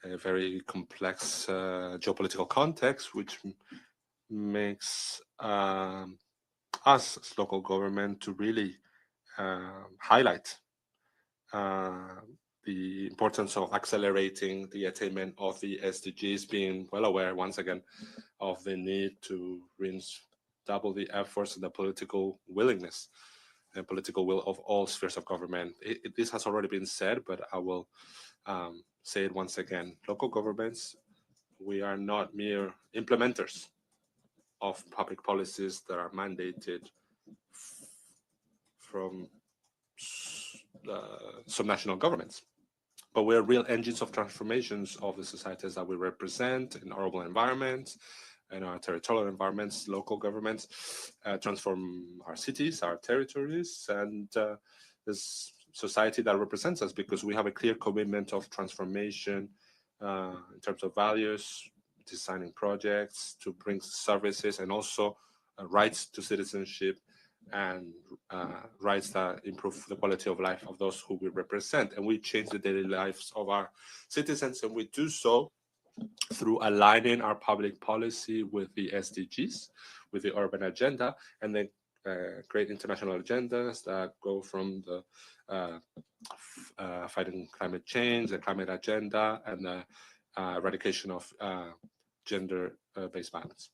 a very complex geopolitical context, which makes us as local government to really highlight the importance of accelerating the attainment of the SDGs, being well aware once again of the need to double the efforts and the political willingness and political will of all spheres of government. This has already been said, but I will say it once again. Local governments, we are not mere implementers of public policies that are mandated from some national governments, but we're real engines of transformations of the societies that we represent in our urban environments and our territorial environments. Local governments transform our cities, our territories, and this society that represents us, because we have a clear commitment of transformation in terms of values, designing projects to bring services, and also rights to citizenship and rights that improve the quality of life of those who we represent. And we change the daily lives of our citizens, and we do so through aligning our public policy with the SDGs, with the urban agenda, and then create international agendas that go from the fighting climate change, the climate agenda, and the eradication of gender-based violence.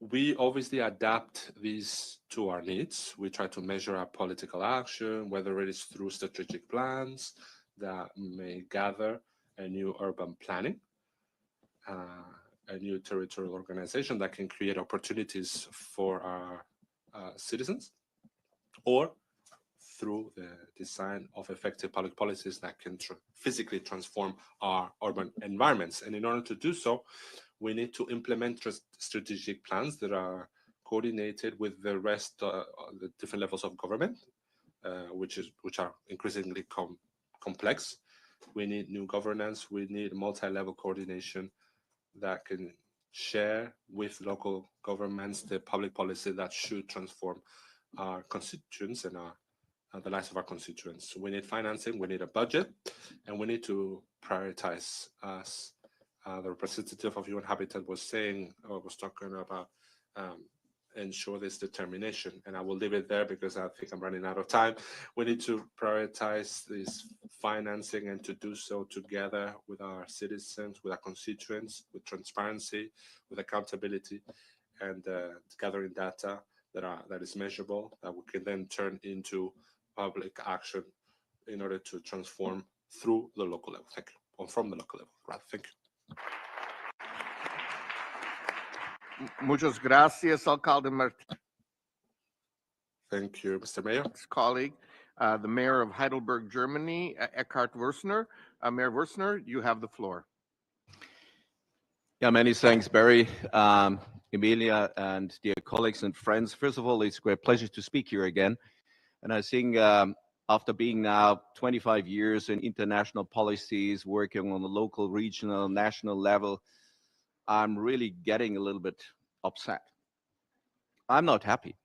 We obviously adapt these to our needs. We try to measure our political action, whether it is through strategic plans that may gather a new urban planning, a new territorial organization that can create opportunities for our citizens, or through the design of effective public policies that can physically transform our urban environments. And in order to do so, we need to implement strategic plans that are coordinated with the rest of the different levels of government, which are increasingly complex. We need new governance. We need multi-level coordination that can share with local governments the public policy that should transform our constituents and the lives of our constituents. We need financing, we need a budget, and we need to prioritize. As the representative of UN Habitat was saying, or was talking about, ensure this determination. And I will leave it there because I think I'm running out of time. We need to prioritize this financing, and to do so together with our citizens, with our constituents, with transparency, with accountability, and gathering data that is measurable, that we can then turn into public action in order to transform through the local level. Thank you. Or from the local level, rather. Thank you. Muchas gracias, Alcalde Martin. Thank you, Mr. Mayor. Next colleague, the Mayor of Heidelberg, Germany, Eckhard Würzner. Mayor Würzner, you have the floor. Yeah, many thanks, Barry, Emilia, and dear colleagues and friends. First of all, it's a great pleasure to speak here again. And I think after being now 25 years in international policies, working on the local, regional, national level, I'm really getting a little bit upset. I'm not happy.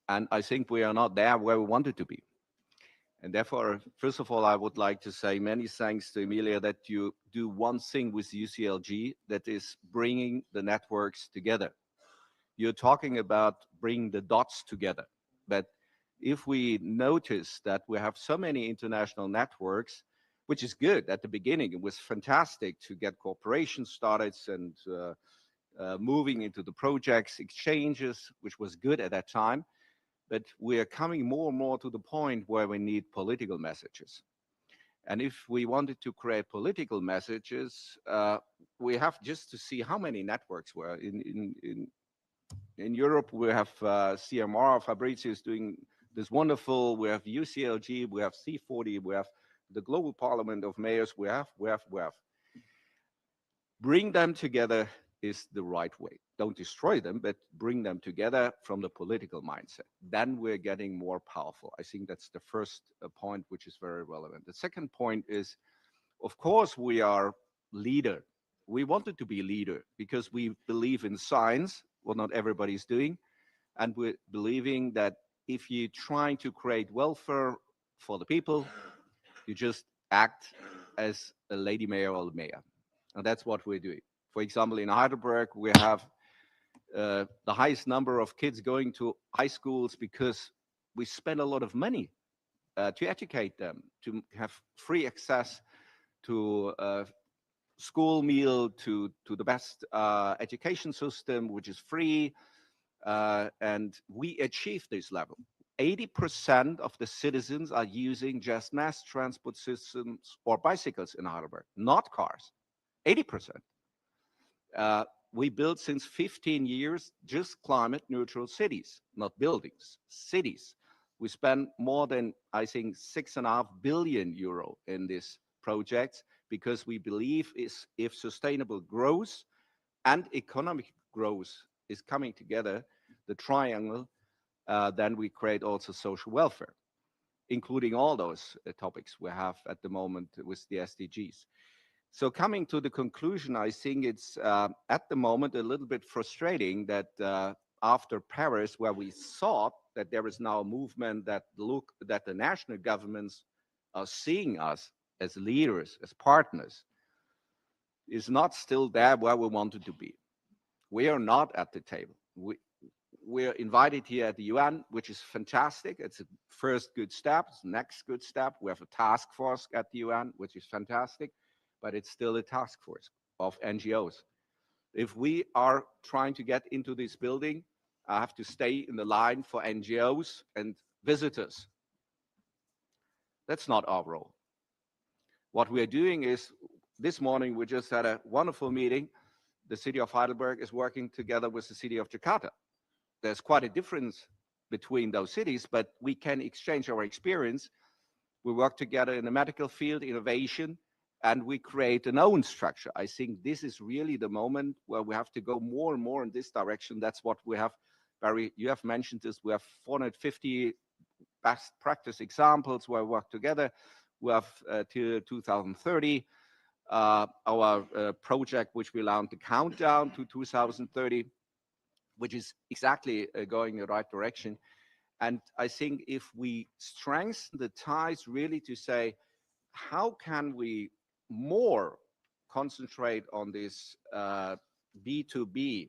And I think we are not there where we wanted to be. And therefore, first of all, I would like to say many thanks to Emilia that you do one thing with UCLG, that is bringing the networks together. You're talking about bringing the dots together. But if we notice that we have so many international networks, which is good at the beginning, it was fantastic to get cooperation started and moving into the projects, exchanges, which was good at that time. But we are coming more and more to the point where we need political messages. And if we wanted to create political messages, we have just to see how many networks were. In Europe, we have CMR, Fabrizio is doing this wonderful, we have UCLG, we have C40, we have the Global Parliament of Mayors, we have. Bring them together is the right way. Don't destroy them, but bring them together from the political mindset. Then we're getting more powerful. I think that's the first point, which is very relevant. The second point is, of course, we are leader. We wanted to be leader because we believe in science, what not everybody's doing, and we're believing that if you're trying to create welfare for the people, you just act as a lady mayor or mayor. And that's what we're doing. For example, in Heidelberg, we have the highest number of kids going to high schools because we spend a lot of money to educate them, to have free access to school meal, to the best education system, which is free. And we achieved this level. 80% of the citizens are using just mass transport systems or bicycles in Heidelberg, not cars. 80%. We built since 15 years just climate neutral cities, not buildings, cities. We spend more than, I think, 6.5 billion euro in this project because we believe if sustainable growth and economic growth is coming together, the triangle, then we create also social welfare, including all those topics we have at the moment with the SDGs. So coming to the conclusion, I think it's at the moment a little bit frustrating that after Paris, where we thought that there is now a movement that the national governments are seeing us as leaders, as partners, is not still there where we wanted to be. We are not at the table. We're invited here at the UN, which is fantastic. It's a first good step. It's the next good step. We have a task force at the UN, which is fantastic, but it's still a task force of NGOs. If we are trying to get into this building, I have to stay in the line for NGOs and visitors. That's not our role. What we are doing is, this morning we just had a wonderful meeting. The city of Heidelberg is working together with the city of Jakarta. There's quite a difference between those cities, but we can exchange our experience. We work together in the medical field, innovation, and we create an own structure. I think this is really the moment where we have to go more and more in this direction. That's what we have, Barry, you have mentioned this. We have 450 best practice examples where we work together. We have till 2030, our project, which we launched, the countdown to 2030, which is exactly going in the right direction. And I think if we strengthen the ties really to say, how can we more concentrate on this B2B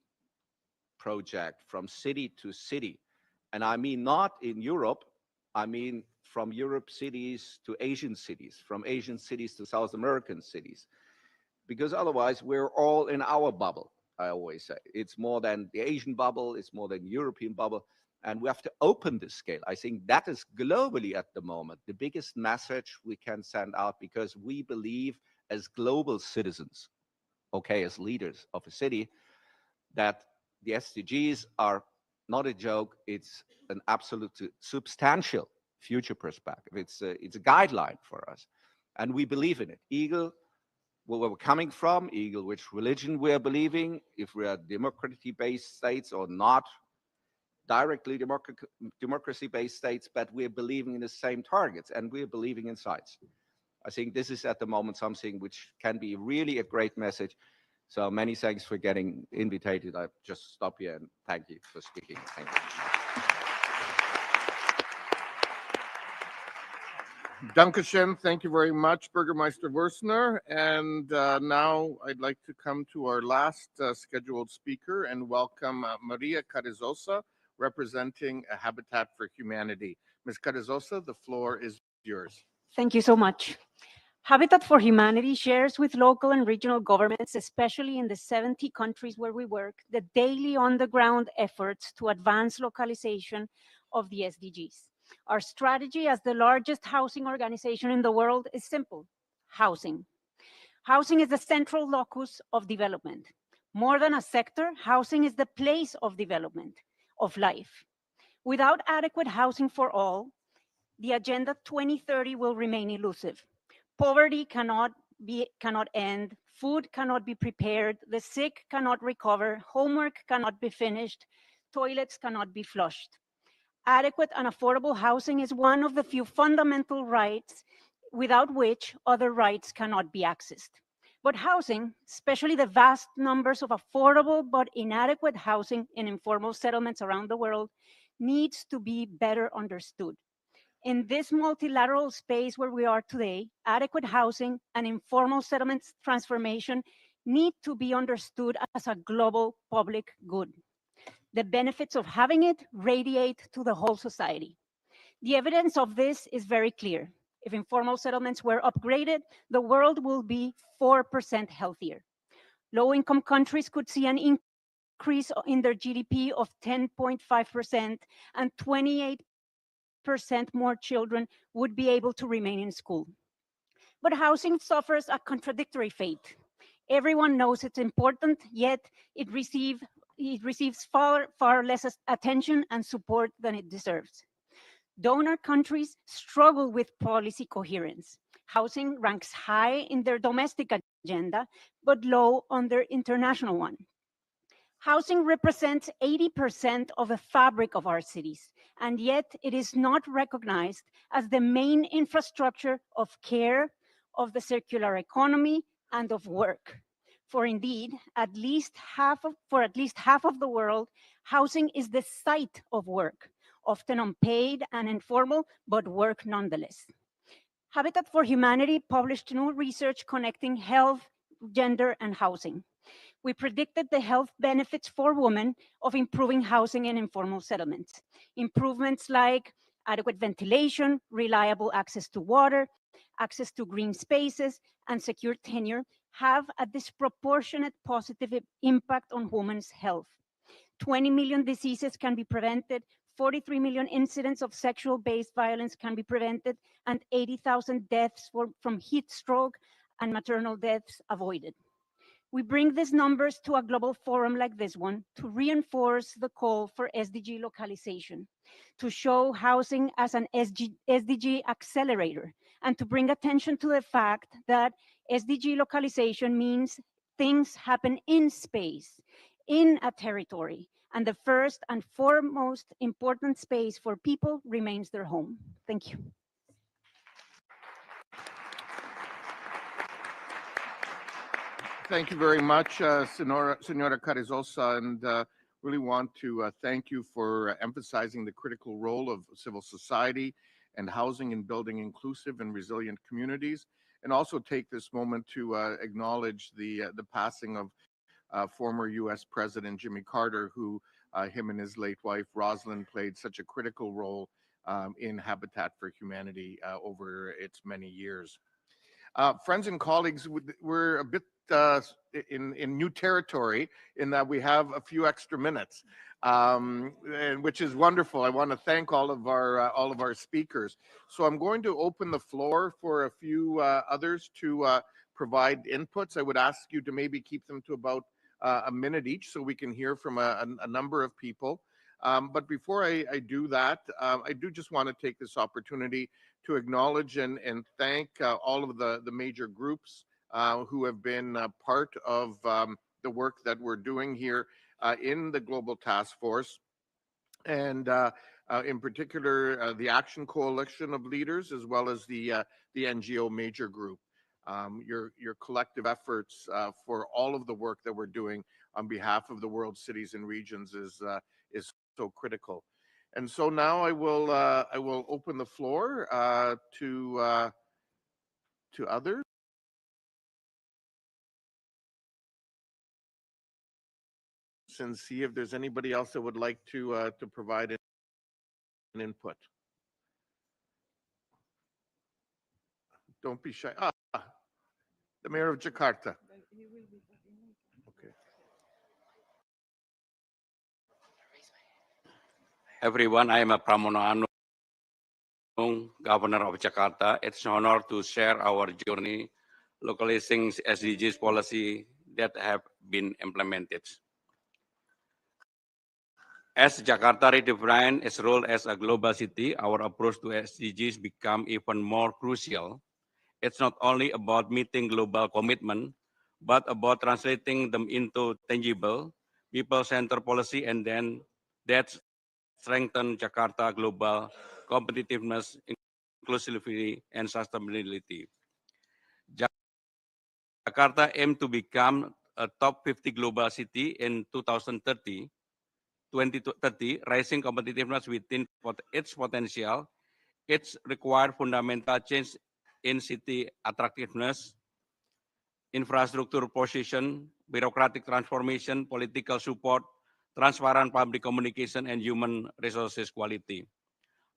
project from city to city? And I mean not in Europe, I mean from Europe cities to Asian cities, from Asian cities to South American cities. Because otherwise we're all in our bubble, I always say. It's more than the Asian bubble, it's more than European bubble. And we have to open the scale. I think that is globally at the moment the biggest message we can send out, because we believe as global citizens, okay, as leaders of a city, that the SDGs are not a joke. It's an absolute substantial future perspective. It's a guideline for us. And we believe in it. Eagle, where we're coming from, Eagle, which religion we are believing, if we are democracy-based states or not, directly democracy-based states, but we're believing in the same targets and we're believing in science. I think this is at the moment something which can be really a great message. So many thanks for getting invited. I just stop here and thank you for speaking. Thank you. Dankeschön. Thank you very much, Bürgermeister Würzner. And now I'd like to come to our last scheduled speaker and welcome Maria Carrizosa, representing Habitat for Humanity. Ms. Carrizosa, the floor is yours. Thank you so much. Habitat for Humanity shares with local and regional governments, especially in the 70 countries where we work, the daily on-the-ground efforts to advance localization of the SDGs. Our strategy as the largest housing organization in the world is simple: housing. Housing is the central locus of development. More than a sector, housing is the place of development, of life. Without adequate housing for all, the Agenda 2030 will remain elusive. Poverty cannot end, food cannot be prepared, the sick cannot recover, homework cannot be finished, toilets cannot be flushed. Adequate and affordable housing is one of the few fundamental rights without which other rights cannot be accessed. But housing, especially the vast numbers of affordable but inadequate housing in informal settlements around the world, needs to be better understood. In this multilateral space where we are today, adequate housing and informal settlements transformation need to be understood as a global public good. The benefits of having it radiate to the whole society. The evidence of this is very clear. If informal settlements were upgraded, the world will be 4% healthier. Low-income countries could see an increase in their GDP of 10.5%, and 28% more children would be able to remain in school. But housing suffers a contradictory fate. Everyone knows it's important, yet it receives far less attention and support than it deserves. Donor countries struggle with policy coherence. Housing ranks high in their domestic agenda, but low on their international one. Housing represents 80% of the fabric of our cities, and yet it is not recognized as the main infrastructure of care, of the circular economy, and of work. For indeed, at least half of the world, housing is the site of work, often unpaid and informal, but work nonetheless. Habitat for Humanity published new research connecting health, gender, and housing. We predicted the health benefits for women of improving housing in informal settlements. Improvements like adequate ventilation, reliable access to water, access to green spaces, and secure tenure have a disproportionate positive impact on women's health. 20 million diseases can be prevented, 43 million incidents of sexual-based violence can be prevented, and 80,000 deaths from heat stroke and maternal deaths avoided. We bring these numbers to a global forum like this one to reinforce the call for SDG localization, to show housing as an SDG accelerator, and to bring attention to the fact that SDG localization means things happen in space, in a territory, and the first and foremost important space for people remains their home. Thank you. Thank you very much, Senora Carrizosa, and really want to thank you for emphasizing the critical role of civil society and housing in building inclusive and resilient communities, and also take this moment to acknowledge the passing of former U.S. President Jimmy Carter, who him and his late wife Rosalind played such a critical role in Habitat for Humanity over its many years. Friends and colleagues, we're a bit in new territory in that we have a few extra minutes, and which is wonderful. I want to thank all of our speakers. So I'm going to open the floor for a few others to provide inputs. I would ask you to maybe keep them to about a minute each, so we can hear from a number of people. But before I do that, I do just want to take this opportunity to acknowledge and thank all of the major groups who have been part of the work that we're doing here in the Global Task Force. And in particular, the Action Coalition of Leaders, as well as the NGO Major Group. Your collective efforts for all of the work that we're doing on behalf of the world cities and regions is so critical. And so now I will open the floor to others. And see if there's anybody else that would like to provide an input. Don't be shy. The mayor of Jakarta. Okay. Everyone, I am a Pramono Anung, Governor of Jakarta. It's an honor to share our journey localizing SDGs policy that have been implemented. As Jakarta redefined its role as a global city, our approach to SDGs become even more crucial. It's not only about meeting global commitment, but about translating them into tangible, people-centered policy, and then that strengthen Jakarta global competitiveness, inclusivity, and sustainability. Jakarta aims to become a top 50 global city in 2030, raising competitiveness within its potential It's required fundamental change in city attractiveness, infrastructure position, bureaucratic transformation, political support, transparent public communication, and human resources quality.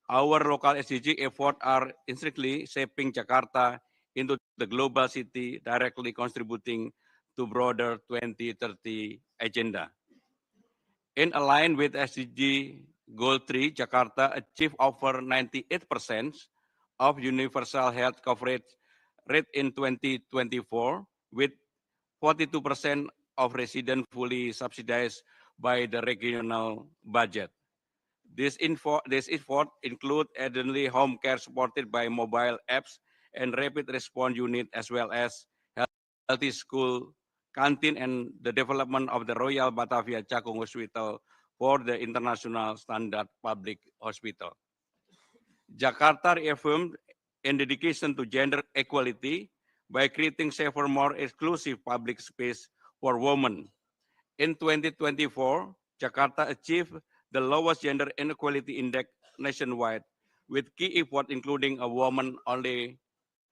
Our local SDG efforts are intrinsically shaping Jakarta into the global city, directly contributing to broader 2030 agenda. In align with SDG Goal 3, Jakarta achieved over 98% of universal health coverage rate in 2024, with 42% of residents fully subsidized by the regional budget. This effort include elderly home care supported by mobile apps and rapid response unit, as well as healthy school canteen and the development of the Royal Batavia Cakung Hospital for the international standard public hospital. Jakarta reaffirmed in dedication to gender equality by creating safer, more exclusive public space for women. In 2024, Jakarta achieved the lowest gender inequality index nationwide, with key efforts including a woman-only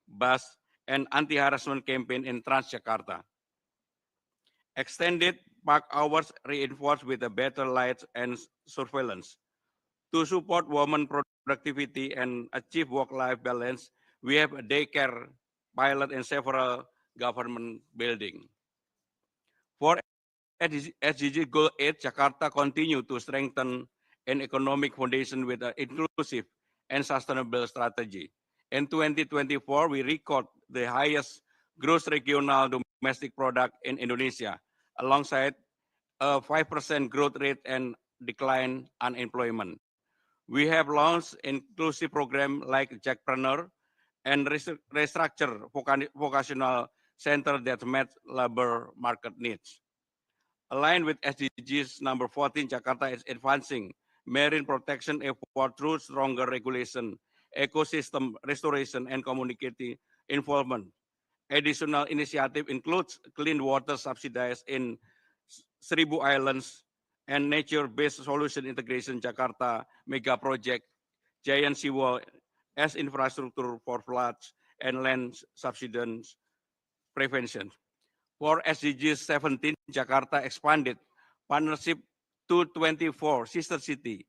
bus and anti-harassment campaign in Transjakarta. Extended park hours reinforced with a better lights and surveillance. To support women productivity and achieve work-life balance, we have a daycare pilot in several government buildings. For SDG Goal 8, Jakarta continue to strengthen an economic foundation with an inclusive and sustainable strategy. In 2024, we record the highest gross regional domestic product in Indonesia, alongside a 5% growth rate and decline unemployment. We have launched inclusive programs like Jackpreneur and restructure vocational center that met labor market needs. Aligned with SDGs number 14, Jakarta is advancing marine protection effort through stronger regulation, ecosystem restoration, and community involvement. Additional initiative includes clean water subsidized in Seribu Islands and nature-based solution integration Jakarta mega project, giant seawall as infrastructure for floods and land subsidence prevention. For SDGs 17, Jakarta expanded partnership to 24 sister city.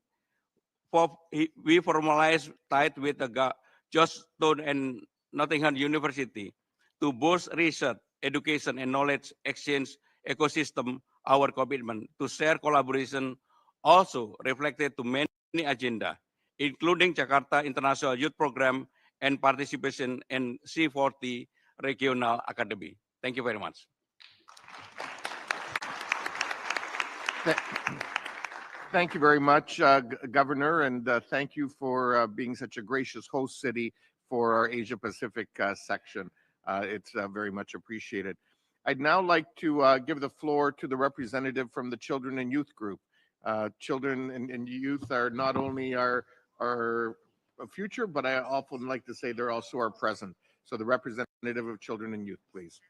We formalized ties with the Georgetown and Nottingham University to boost research, education, and knowledge exchange ecosystem. Our commitment to share collaboration also reflected to many agenda, including Jakarta International Youth Program and participation in C40 Regional Academy. Thank you very much. Thank you very much, Governor, and thank you for being such a gracious host city for our Asia Pacific section. It's very much appreciated. I'd now like to give the floor to the representative from the Children and Youth Group. Children and youth are not only our future, but I often like to say they're also our present. So the representative of Children and Youth, please.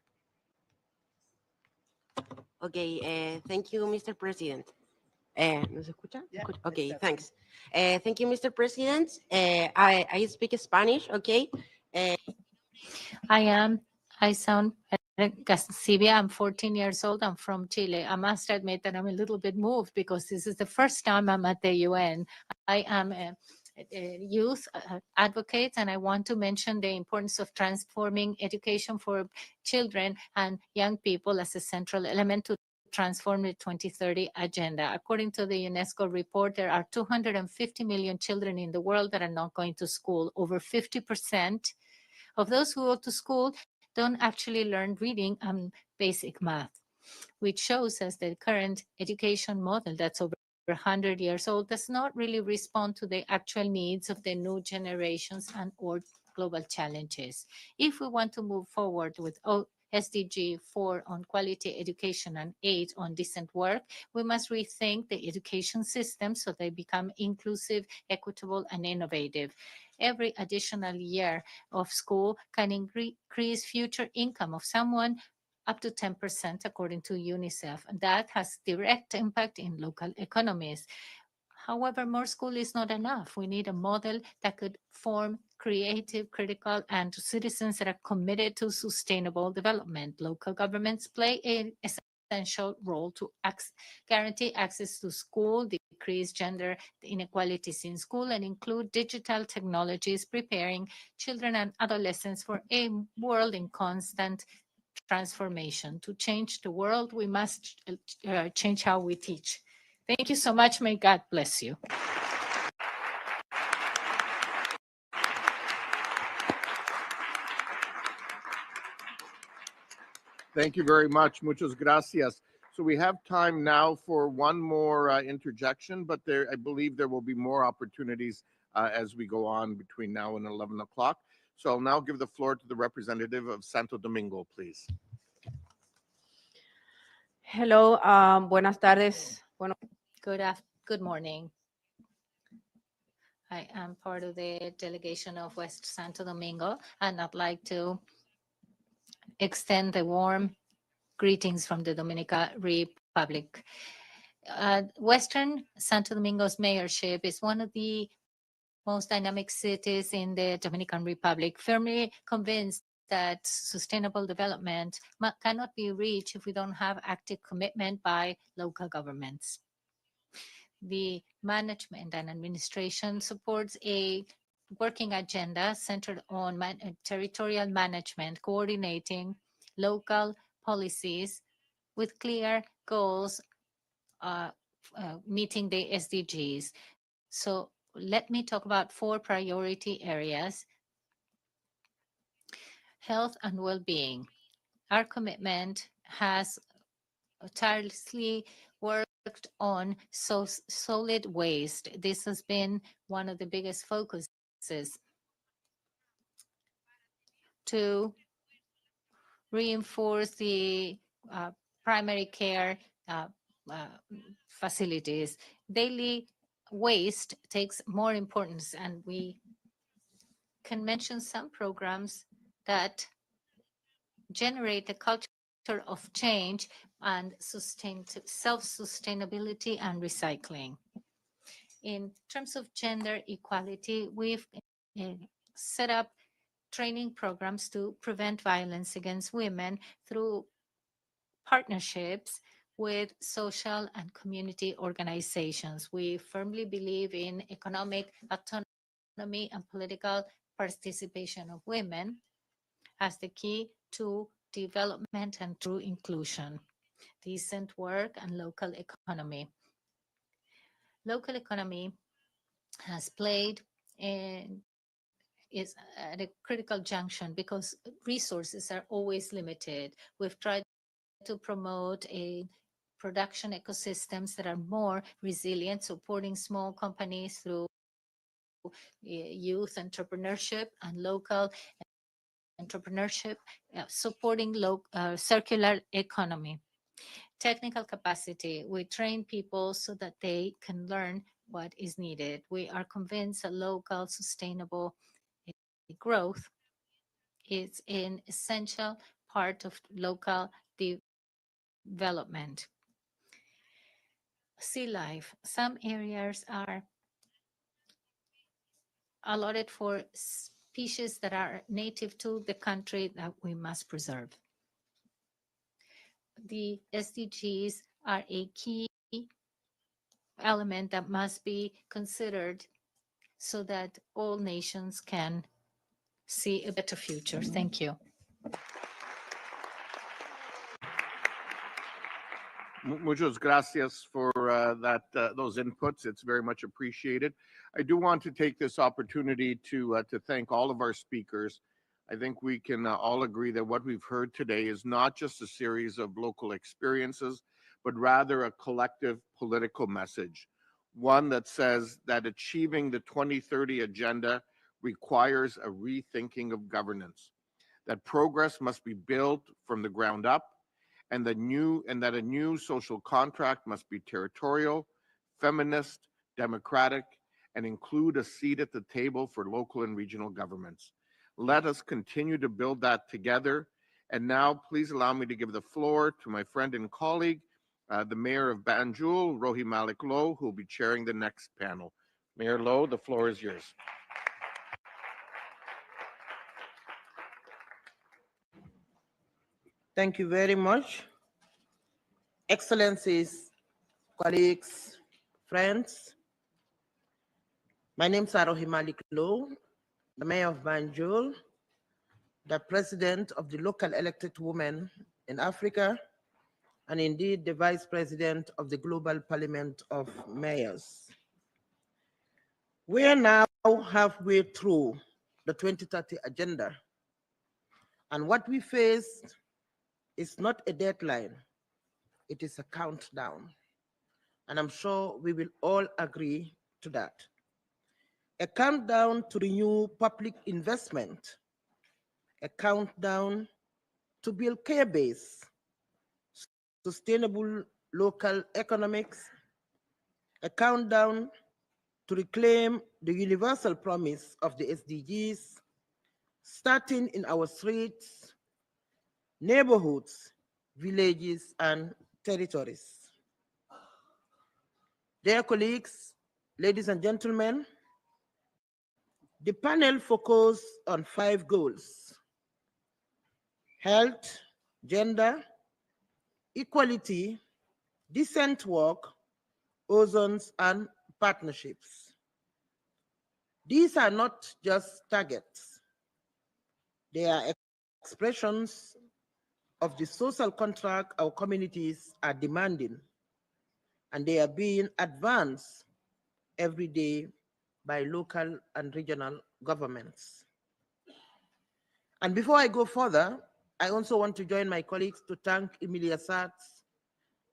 Okay, thank you, Mr. President. ¿Nos escucha? Okay, thanks. Thank you, Mr. President. I speak Spanish, okay? I sound Casibia. I'm 14 years old. I'm from Chile. I must admit that I'm a little bit moved because this is the first time I'm at the UN. I am a youth advocate, and I want to mention the importance of transforming education for children and young people as a central element to transform the 2030 agenda. According to the UNESCO report, there are 250 million children in the world that are not going to school. Over 50% of those who go to school don't actually learn reading and basic math, which shows us the current education model that's over 100 years old does not really respond to the actual needs of the new generations and or global challenges. If we want to move forward with SDG 4 on quality education and 8 on decent work, we must rethink the education system so they become inclusive, equitable, and innovative. Every additional year of school can increase future income of someone up to 10%, according to UNICEF. And that has direct impact in local economies. However, more school is not enough. We need a model that could form creative, critical, and citizens that are committed to sustainable development. Local governments play an essential role to guarantee access to school, decrease gender inequalities in school, and include digital technologies, preparing children and adolescents for a world in constant transformation. To change the world, we must change how we teach. Thank you so much. May God bless you. Thank you very much. Muchas gracias. So we have time now for one more interjection, but I believe there will be more opportunities as we go on between now and 11 o'clock. So I'll now give the floor to the representative of Santo Domingo, please. Hello, buenas tardes. Bueno, Good morning. I am part of the delegation of West Santo Domingo, and I'd like to extend the warm greetings from the Dominican Republic. Western Santo Domingo's mayorship is one of the most dynamic cities in the Dominican Republic, firmly convinced that sustainable development cannot be reached if we don't have active commitment by local governments. The management and administration supports a working agenda centered on territorial management, coordinating local policies with clear goals, meeting the SDGs. So let me talk about 4 priority areas. Health and well-being. Our commitment has tirelessly worked on solid waste. This has been one of the biggest focuses to reinforce the primary care facilities. Daily waste takes more importance, and we can mention some programs that generate a culture of change and self-sustainability and recycling. In terms of gender equality, we've set up training programs to prevent violence against women through partnerships with social and community organizations. We firmly believe in economic autonomy and political participation of women as the key to development and true inclusion, decent work, and local economy. Local economy has played is at a critical junction because resources are always limited. We've tried to promote a production ecosystems that are more resilient, supporting small companies through youth entrepreneurship and local entrepreneurship, supporting circular economy. Technical capacity. We train people so that they can learn what is needed. We are convinced that local sustainable growth is an essential part of local development. Sea life. Some areas are allotted for species that are native to the country that we must preserve. The SDGs are a key element that must be considered so that all nations can see a better future. Thank you. Muchas gracias for those inputs. It's very much appreciated. I do want to take this opportunity to thank all of our speakers. I think we can all agree that what we've heard today is not just a series of local experiences, but rather a collective political message, one that says that achieving the 2030 agenda requires a rethinking of governance, that progress must be built from the ground up, and that a new social contract must be territorial, feminist, democratic, and include a seat at the table for local and regional governments. Let us continue to build that together. And now, please allow me to give the floor to my friend and colleague, the Mayor of Banjul, Rohi Malik Low, who will be chairing the next panel. Mayor Low, the floor is yours. Thank you very much. Excellencies, colleagues, friends, my name is Rohi Malik Low, the Mayor of Banjul, the President of the local elected women in Africa, and indeed the Vice President of the Global Parliament of Mayors. We are now halfway through the 2030 agenda, and what we face is not a deadline, it is a countdown. And I'm sure we will all agree to that. A countdown to renew public investment, a countdown to build care-based, sustainable local economics, a countdown to reclaim the universal promise of the SDGs, starting in our streets, neighborhoods, villages, and territories. Dear colleagues, ladies and gentlemen, the panel focused on 5 goals: health, gender, equality, decent work, ozones, and partnerships. These are not just targets. They are expressions of the social contract our communities are demanding, and they are being advanced every day by local and regional governments. And before I go further, I also want to join my colleagues to thank Emilia Sachs,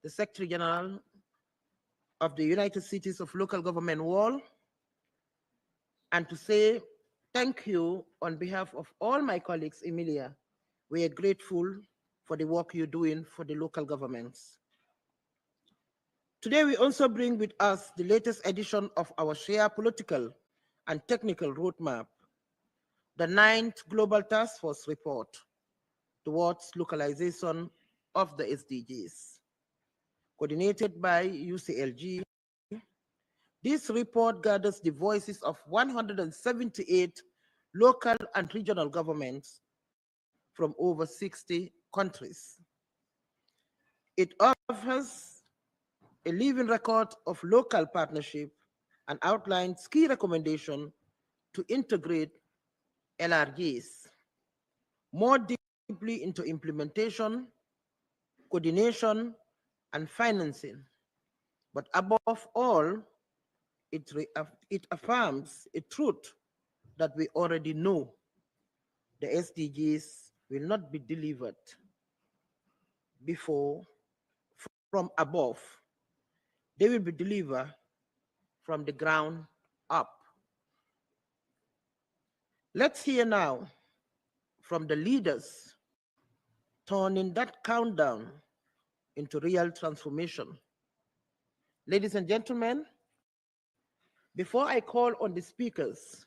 the Secretary General of the United Cities of Local Government Wall, and to say thank you on behalf of all my colleagues, Emilia. We are grateful for the work you're doing for the local governments. Today, we also bring with us the latest edition of our shared political and technical roadmap, the 9th Global Task Force report towards localization of the SDGs. Coordinated by UCLG, this report gathers the voices of 178 local and regional governments from over 60 countries. It offers a living record of local partnership and outlines key recommendations to integrate LRGs more deeply into implementation, coordination, and financing. But above all, it affirms a truth that we already know: the SDGs will not be delivered from above. They will be delivered from the ground up. Let's hear now from the leaders turning that countdown into real transformation. Ladies and gentlemen, before I call on the speakers,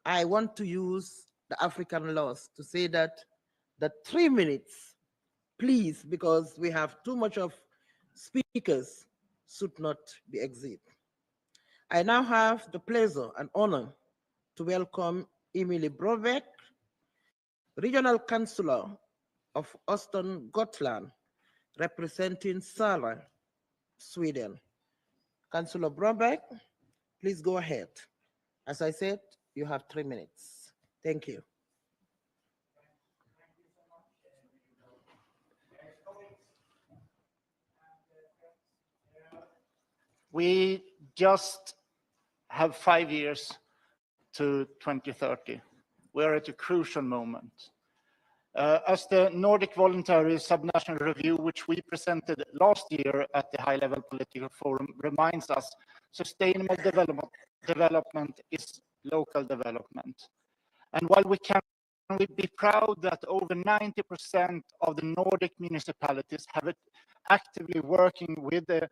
I want to use the African laws to say that the 3 minutes, please, because we have too much of speakers, should not be exceeded. I now have the pleasure and honor to welcome Emily Brobeck, Regional Councillor of Östergötland, Gotland, representing Sala, Sweden. Councillor Brobeck, please go ahead. As I said, you have 3 minutes. Thank you. We just have 5 years to 2030. We're at a crucial moment. As the Nordic Voluntary Subnational Review, which we presented last year at the High-Level Political Forum, reminds us, sustainable development is local development. And while we can be proud that over 90% of the Nordic municipalities have it actively working with the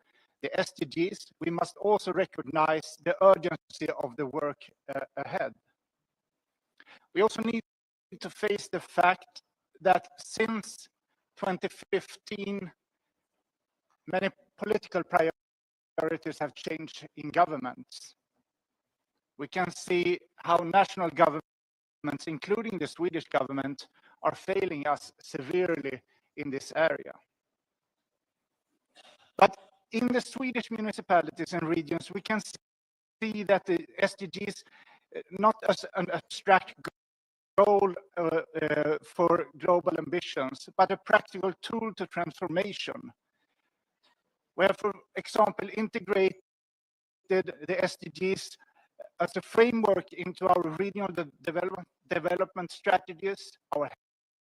SDGs, we must also recognize the urgency of the work ahead. We also need to face the fact that since 2015, many political priorities have changed in governments. We can see how national governments, including the Swedish government, are failing us severely in this area. But in the Swedish municipalities and regions, we can see that the SDGs, not as an abstract goal for global ambitions, but a practical tool to transformation. We have, for example, integrated the SDGs as a framework into our regional development strategies, our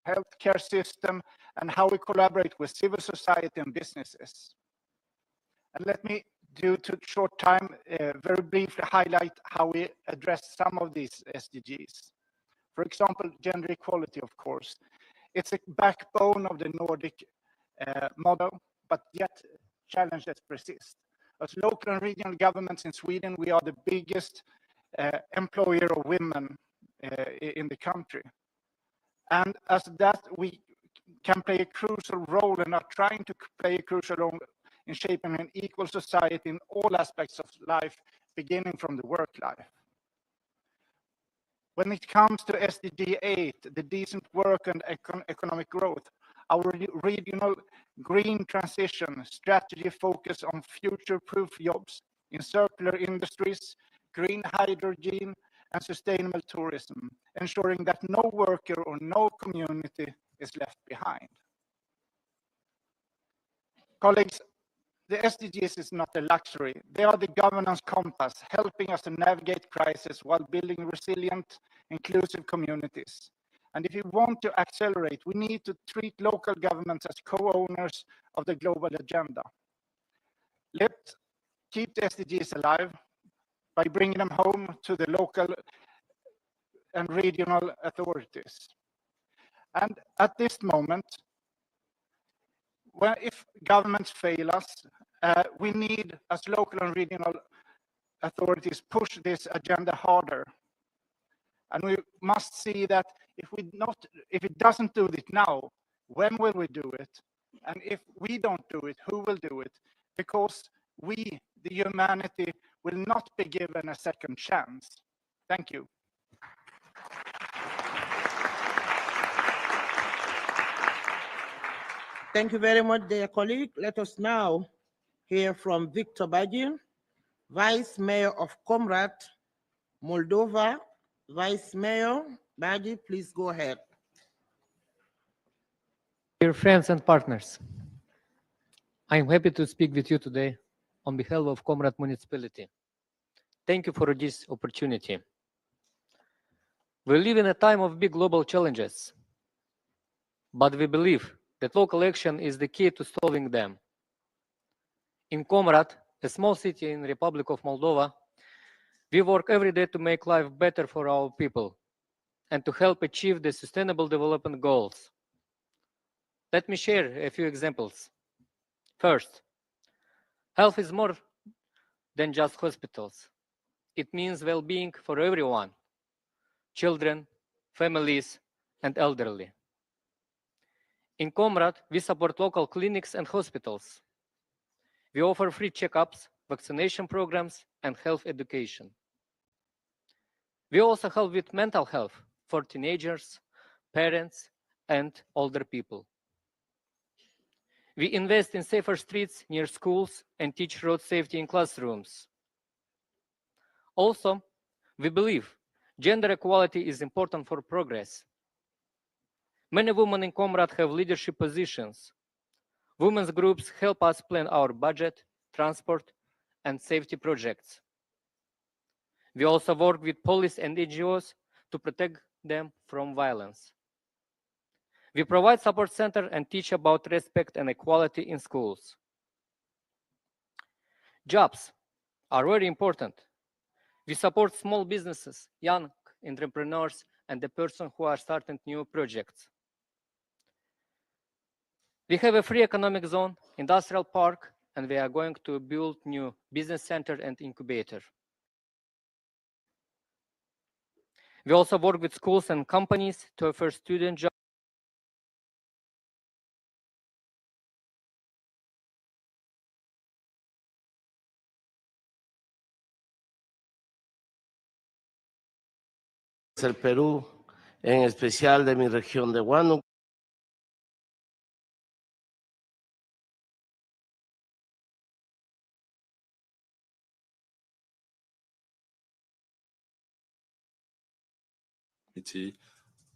healthcare system, and how we collaborate with civil society and businesses. And let me, due to short time, very briefly highlight how we address some of these SDGs. For example, gender equality, of course. It's a backbone of the Nordic model, but yet challenges persist. As local and regional governments in Sweden, we are the biggest employer of women in the country. And as that, we can play a crucial role and are trying to play a crucial role in shaping an equal society in all aspects of life, beginning from the work life. When it comes to SDG 8, the decent work and economic growth, our regional green transition strategy focus on future-proof jobs in circular industries, green hydrogen, and sustainable tourism, ensuring that no worker or no community is left behind. Colleagues, the SDGs is not a luxury. They are the governance compass, helping us to navigate crisis while building resilient, inclusive communities. And if you want to accelerate, we need to treat local governments as co-owners of the global agenda. Let's keep the SDGs alive by bringing them home to the local and regional authorities. And at this moment, if governments fail us, we need, as local and regional authorities, push this agenda harder. And we must see that if it doesn't do it now, when will we do it? And if we don't do it, who will do it? Because we, the humanity, will not be given a second chance. Thank you. Thank you very much, dear colleague. Let us now hear from Victor Bajin, Vice Mayor of Comrat, Moldova. Vice Mayor Baji, please go ahead. Dear friends and partners, I am happy to speak with you today on behalf of Comrat Municipality. Thank you for this opportunity. We live in a time of big global challenges, but we believe that local action is the key to solving them. In Comrat, a small city in the Republic of Moldova, we work every day to make life better for our people and to help achieve the Sustainable Development Goals. Let me share a few examples. First, health is more than just hospitals. It means well-being for everyone, children, families, and elderly. In Comrat, we support local clinics and hospitals. We offer free checkups, vaccination programs, and health education. We also help with mental health for teenagers, parents, and older people. We invest in safer streets near schools and teach road safety in classrooms. Also, we believe gender equality is important for progress. Many women in Comrat have leadership positions. Women's groups help us plan our budget, transport, and safety projects. We also work with police and NGOs to protect them from violence. We provide support center and teach about respect and equality in schools. Jobs are very important. We support small businesses, young entrepreneurs, and the person who are starting new projects. We have a free economic zone, industrial park, and we are going to build new business center and incubator. We also work with schools and companies to offer student jobs. el Perú, en especial de mi región de Huánuco.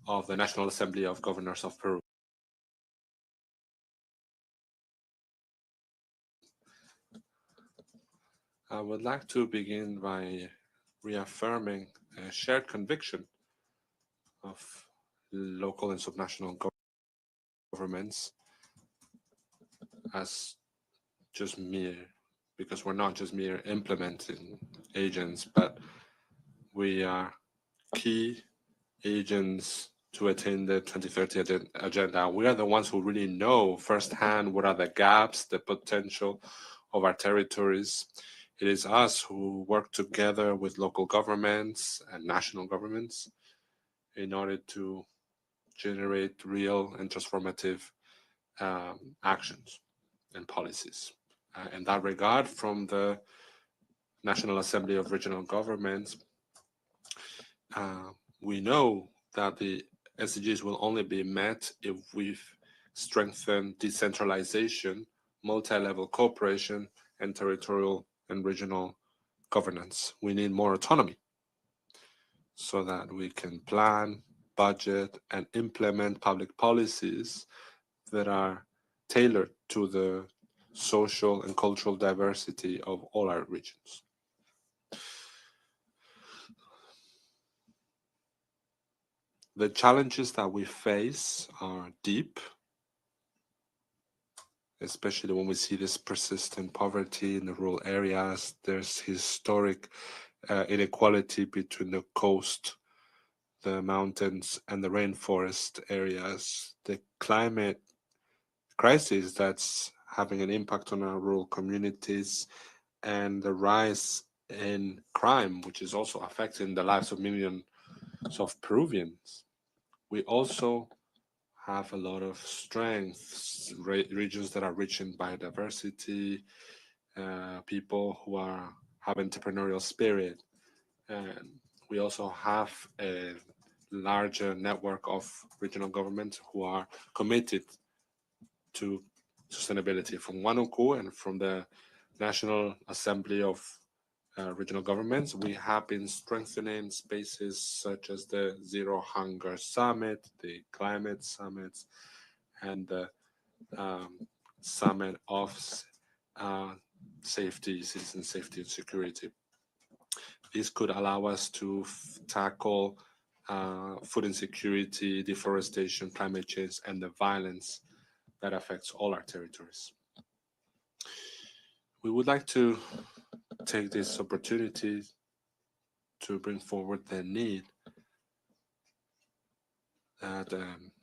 Of the National Assembly of Governors of Peru. I would like to begin by reaffirming a shared conviction of local and subnational governments as just mere, because we're not just mere implementing agents, but we are key agents to attain the 2030 agenda. We are the ones who really know firsthand what are the gaps, the potential of our territories. It is us who work together with local governments and national governments in order to generate real and transformative actions and policies. In that regard, from the National Assembly of Regional Governments, we know that the SDGs will only be met if we strengthen decentralization, multi-level cooperation, and territorial and regional governance. We need more autonomy so that we can plan, budget, and implement public policies that are tailored to the social and cultural diversity of all our regions. The challenges that we face are deep, especially when we see this persistent poverty in the rural areas. There's historic inequality between the coast, the mountains, and the rainforest areas. The climate crisis that's having an impact on our rural communities, and the rise in crime, which is also affecting the lives of millions of Peruvians. We also have a lot of strengths, regions that are rich in biodiversity, people who have entrepreneurial spirit. And we also have a larger network of regional governments who are committed to sustainability. From Huánuco and from the National Assembly of Regional Governments, we have been strengthening spaces such as the Zero Hunger Summit, the Climate Summits, and the Summit of Safety, Citizen Safety and Security. This could allow us to tackle food insecurity, deforestation, climate change, and the violence that affects all our territories. We would like to take this opportunity to bring forward the need that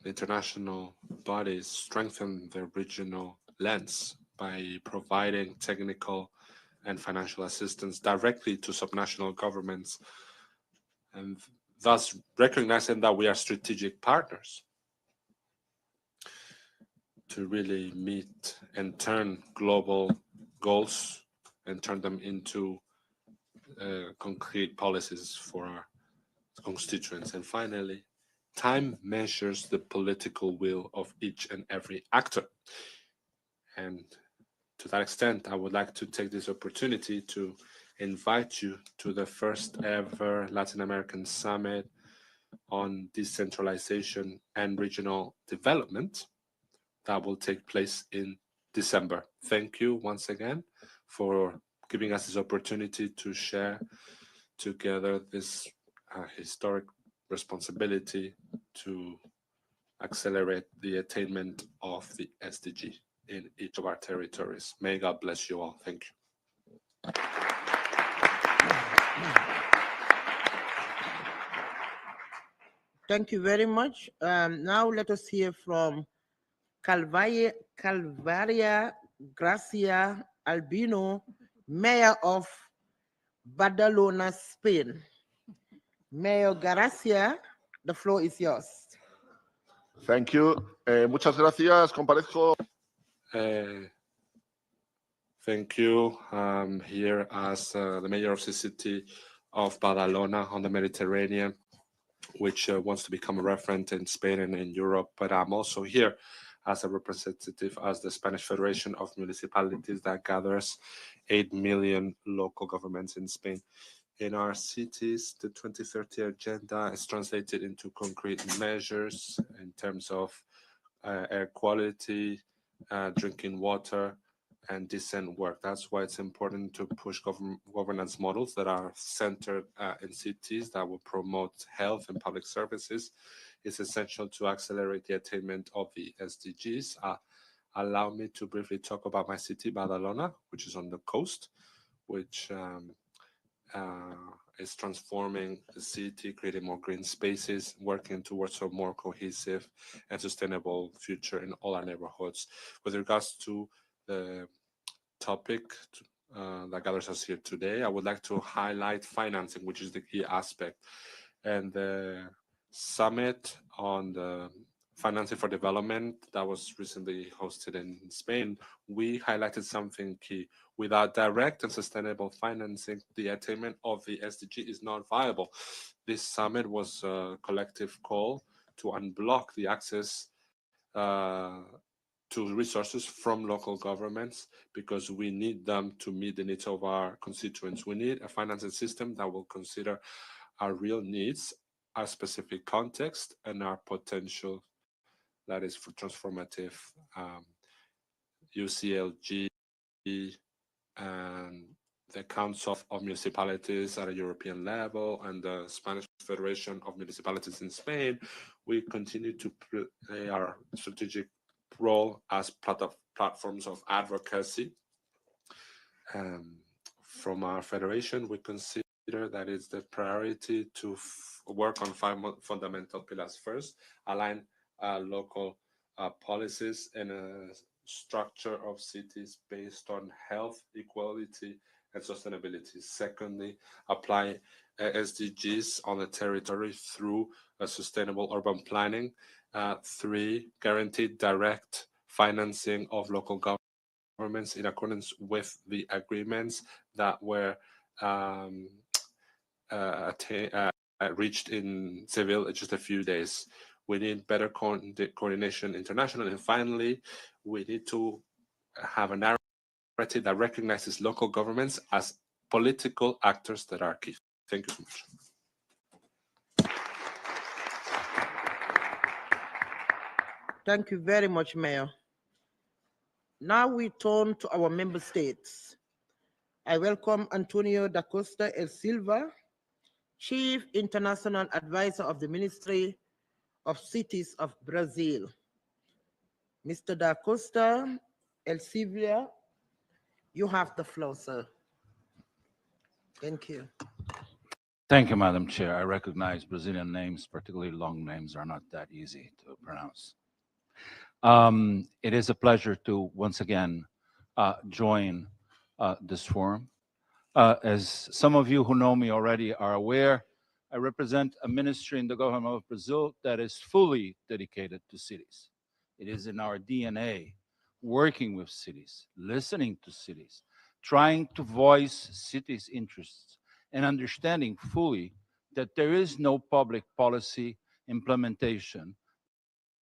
international bodies strengthen their regional lens by providing technical and financial assistance directly to subnational governments, and thus recognizing that we are strategic partners to really meet and turn global goals and turn them into concrete policies for our constituents. And finally, time measures the political will of each and every actor. And to that extent, I would like to take this opportunity to invite you to the first ever Latin American Summit on Decentralization and Regional Development that will take place in December. Thank you once again for giving us this opportunity to share together this historic responsibility to accelerate the attainment of the SDG in each of our territories. May God bless you all. Thank you. Thank you very much. Now let us hear from Calvaria Gracia Albino, Mayor of Badalona, Spain. Mayor Gracia, the floor is yours. Thank you. Muchas gracias. Comparezco. Thank you. I'm here as the mayor of the city of Badalona on the Mediterranean. which wants to become a referent in Spain and in Europe. But I'm also here as a representative as the Spanish Federation of Municipalities that gathers 8 million local governments in Spain. In our cities, the 2030 agenda is translated into concrete measures in terms of air quality, drinking water, and decent work. That's why it's important to push governance models that are centered in cities that will promote health and public services. It's essential to accelerate the attainment of the SDGs. Allow me to briefly talk about my city, Badalona, which is on the coast, which is transforming the city, creating more green spaces, working towards a more cohesive and sustainable future in all our neighborhoods. With regards to the topic that gathers us here today, I would like to highlight financing, which is the key aspect. And the summit on the financing for development that was recently hosted in Spain, we highlighted something key. Without direct and sustainable financing, the attainment of the SDG is not viable. This summit was a collective call to unblock the access to resources from local governments because we need them to meet the needs of our constituents. We need a financing system that will consider our real needs, our specific context, and our potential that is for transformative UCLG and the Council of Municipalities at a European level and the Spanish Federation of Municipalities in Spain. We continue to play our strategic role as platforms of advocacy. From our federation, we consider that it's the priority to work on 5 fundamental pillars. First, align local policies and a structure of cities based on health, equality, and sustainability. Secondly, apply SDGs on the territory through a sustainable urban planning. 3, guarantee direct financing of local governments in accordance with the agreements that were reached in Seville just a few days. We need better coordination internationally. And finally, we need to have a narrative that recognizes local governments as political actors that are key. Thank you so much. Thank you very much, Mayor. Now we turn to our member states. I welcome Antonio da Costa El Silva, Chief International Advisor of the Ministry of Cities of Brazil. Mr. da Costa El Silva, you have the floor, sir. Thank you. Thank you, Madam Chair. I recognize Brazilian names, particularly long names, are not that easy to pronounce. It is a pleasure to once again join this forum. As some of you who know me already are aware, I represent a ministry in the government of Brazil that is fully dedicated to cities. It is in our DNA, working with cities, listening to cities, trying to voice cities' interests, and understanding fully that there is no public policy implementation.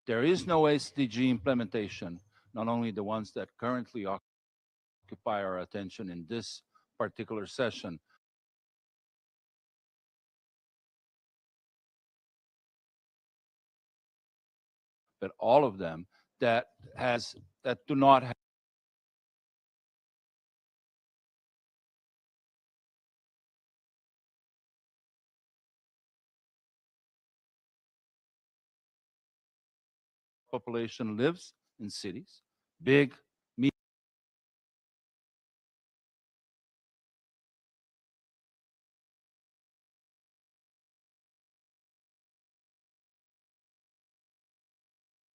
There is no SDG implementation, not only the ones that currently occupy our attention in this particular session, but all of them that do not have population lives in cities, big, medium,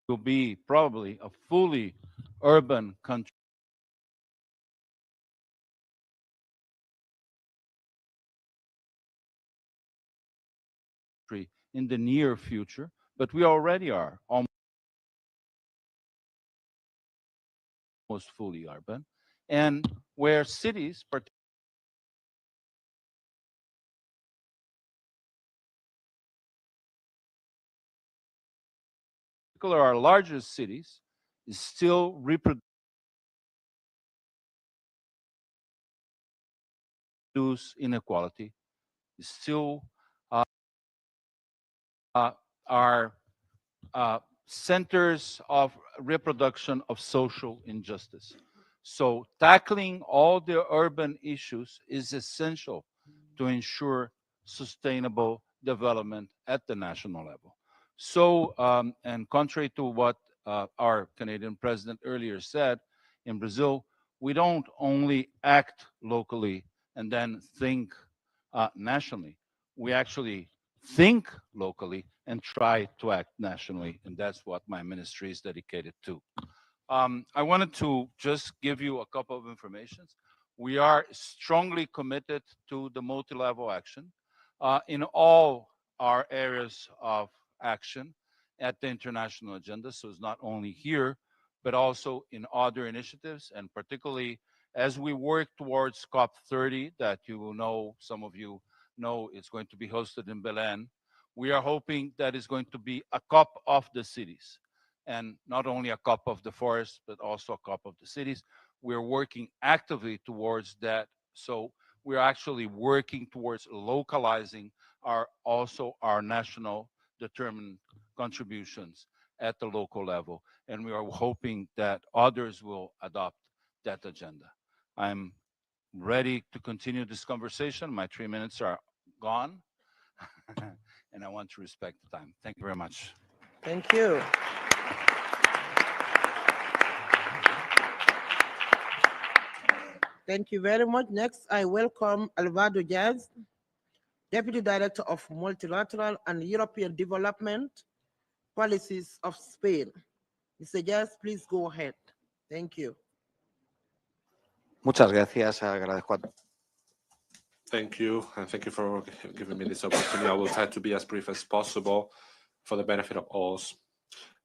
will be probably a fully urban country in the near future, but we already are almost fully urban, and where cities, our largest cities, is still reproduce inequality, is still are centers of reproduction of social injustice. So tackling all the urban issues is essential to ensure sustainable development at the national level. So, and contrary to what our Canadian president earlier said, in Brazil, we don't only act locally and then think nationally. We actually think locally and try to act nationally, and that's what my ministry is dedicated to. I wanted to just give you a couple of informations. We are strongly committed to the multi-level action in all our areas of action at the international agenda. So it's not only here, but also in other initiatives, and particularly as we work towards COP30, that you will know, some of you know, it's going to be hosted in Belen. We are hoping that it's going to be a COP of the cities, and not only a COP of the forest, but also a COP of the cities. We're working actively towards that. So we're actually working towards localizing our national determined contributions at the local level. And we are hoping that others will adopt that agenda. I'm ready to continue this conversation. My 3 minutes are gone, and I want to respect the time. Thank you very much. Thank you. Thank you very much. Next, I welcome Alvaro Jazz, Deputy Director of Multilateral and European Development Policies of Spain. Mr. Jazz, please go ahead. Thank you. Muchas gracias. Agradezco a Thank you, and thank you for giving me this opportunity. I will try to be as brief as possible for the benefit of all.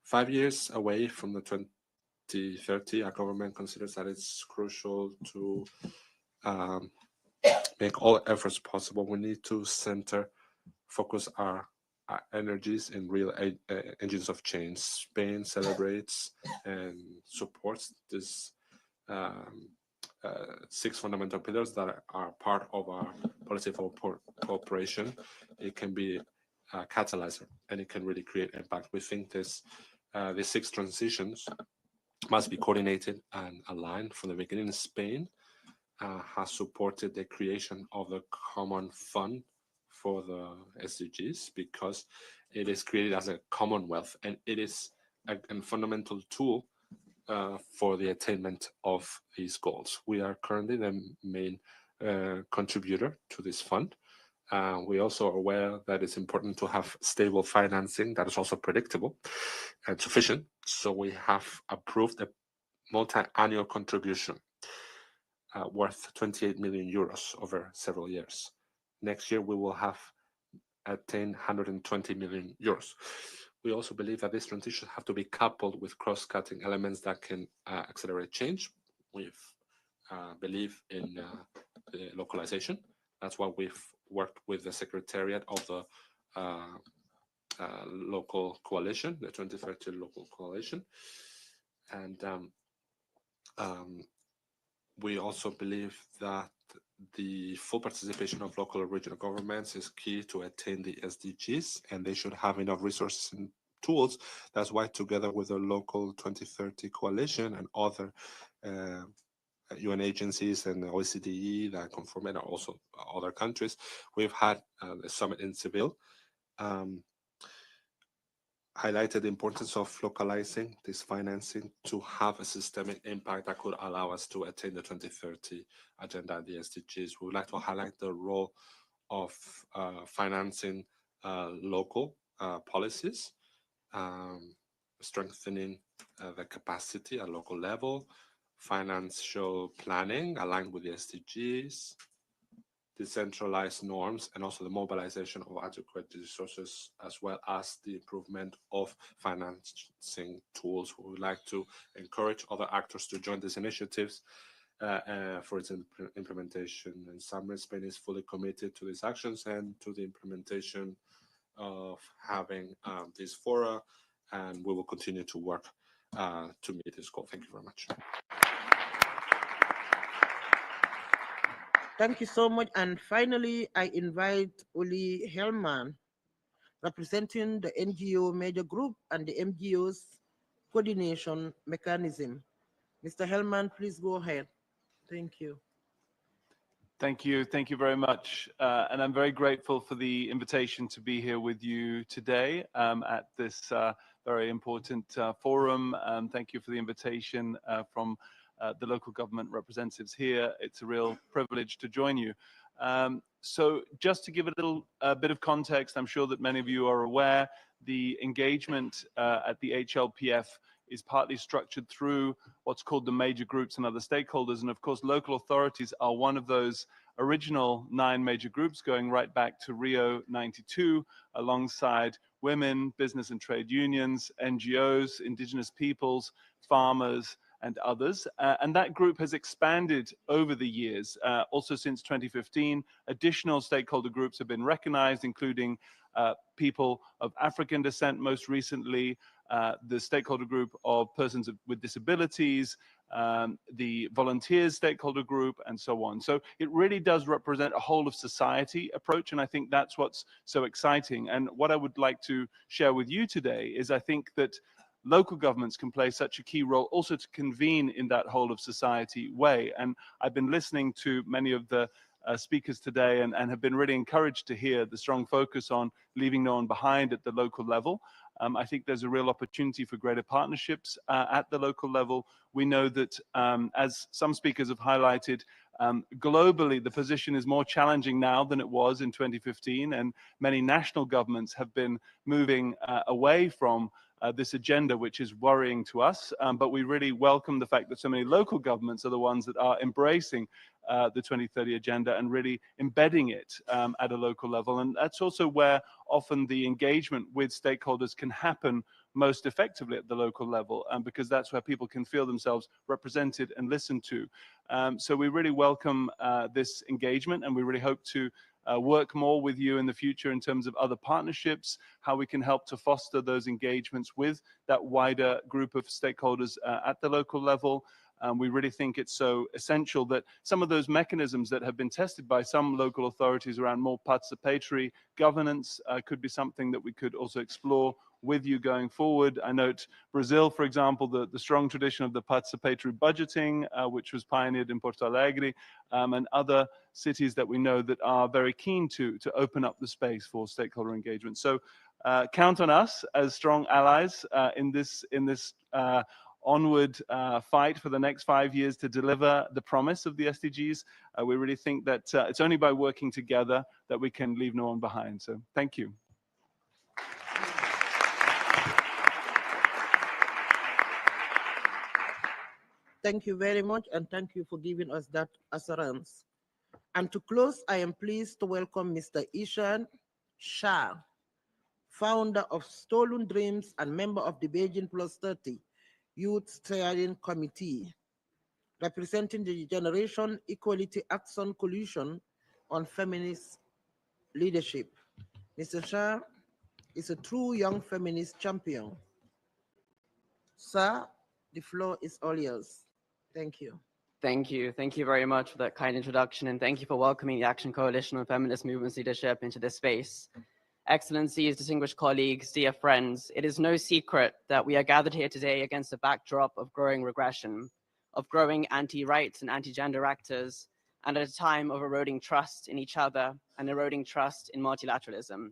5 years away from the 2030, our government considers that it's crucial to make all efforts possible. We need to focus our energies in real engines of change. Spain celebrates and supports this 6 fundamental pillars that are part of our policy for cooperation. It can be a catalyzer, and it can really create impact. We think these 6 transitions must be coordinated and aligned from the beginning. Spain has supported the creation of the common fund for the SDGs because it is created as a commonwealth, and it is a fundamental tool for the attainment of these goals. We are currently the main contributor to this fund. We also are aware that it's important to have stable financing that is also predictable and sufficient. So we have approved a multi-annual contribution worth 28 million euros over several years. Next year, we will have attained 120 million euros. We also believe that this transition have to be coupled with cross-cutting elements that can accelerate change. We believe in localization. That's why we've worked with the Secretariat of the local coalition, the 2030 local coalition. And we also believe that the full participation of local and regional governments is key to attain the SDGs, and they should have enough resources and tools. That's why, together with the local 2030 coalition and other UN agencies and the OECD that conform it, and also other countries, we've had a summit in Seville, highlighted the importance of localizing this financing to have a systemic impact that could allow us to attain the 2030 agenda and the SDGs. We would like to highlight the role of financing local policies, strengthening the capacity at local level, financial planning aligned with the SDGs, decentralized norms, and also the mobilization of adequate resources, as well as the improvement of financing tools. We would like to encourage other actors to join these initiatives for its implementation. In summary, Spain is fully committed to these actions and to the implementation of having these fora and we will continue to work to meet this goal. Thank you very much. Thank you so much. And finally, I invite Uli Hellman, representing the NGO major group and the MGO's coordination mechanism. Mr. Hellman, please go ahead. Thank you. Thank you. Thank you very much. And I'm very grateful for the invitation to be here with you today at this very important forum. Thank you for the invitation from the local government representatives here. It's a real privilege to join you. So just to give a little bit of context, I'm sure that many of you are aware, the engagement at the HLPF is partly structured through what's called the major groups and other stakeholders. And of course, local authorities are one of those original 9 major groups going right back to Rio 92, alongside women, business and trade unions, NGOs, indigenous peoples, farmers, and others. And that group has expanded over the years. Also since 2015, additional stakeholder groups have been recognized, including people of African descent, most recently, the stakeholder group of persons with disabilities, the volunteers stakeholder group, and so on. So it really does represent a whole of society approach, and I think that's what's so exciting. And what I would like to share with you today is I think that local governments can play such a key role also to convene in that whole of society way. And I've been listening to many of the speakers today and have been really encouraged to hear the strong focus on leaving no one behind at the local level. I think there's a real opportunity for greater partnerships at the local level. We know that, as some speakers have highlighted, globally, the position is more challenging now than it was in 2015, and many national governments have been moving away from this agenda, which is worrying to us. But we really welcome the fact that so many local governments are the ones that are embracing the 2030 agenda and really embedding it at a local level. And that's also where often the engagement with stakeholders can happen most effectively at the local level, because that's where people can feel themselves represented and listened to. So we really welcome this engagement, and we really hope to work more with you in the future in terms of other partnerships, how we can help to foster those engagements with that wider group of stakeholders at the local level. We really think it's so essential that some of those mechanisms that have been tested by some local authorities around more participatory governance could be something that we could also explore with you going forward. I note Brazil, for example, the strong tradition of the participatory budgeting, which was pioneered in Porto Alegre, and other cities that we know that are very keen to open up the space for stakeholder engagement. So count on us as strong allies in this onward fight for the next 5 years to deliver the promise of the SDGs. We really think that it's only by working together that we can leave no one behind. So thank you. Thank you very much, and thank you for giving us that assurance. And to close, I am pleased to welcome Mr. Ishan Shah, founder of Stolen Dreams and member of the Beijing Plus 30 Youth Steering Committee, representing the Generation Equality Action Coalition on Feminist Leadership. Mr. Shah is a true young feminist champion. Sir, the floor is all yours. Thank you. Thank you. Thank you very much for that kind introduction, and thank you for welcoming the Action Coalition on Feminist Movements Leadership into this space. Excellencies, distinguished colleagues, dear friends, it is no secret that we are gathered here today against a backdrop of growing regression, of growing anti-rights and anti-gender actors, and at a time of eroding trust in each other and eroding trust in multilateralism.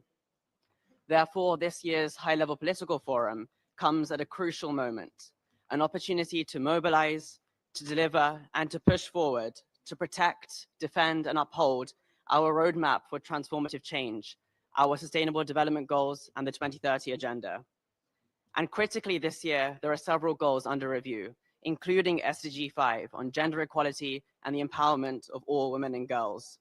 Therefore, this year's high-level political forum comes at a crucial moment, an opportunity to mobilize, to deliver, and to push forward, to protect, defend, and uphold our roadmap for transformative change, our Sustainable Development Goals, and the 2030 Agenda. And critically this year, there are several goals under review, including SDG 5 on gender equality and the empowerment of all women and girls.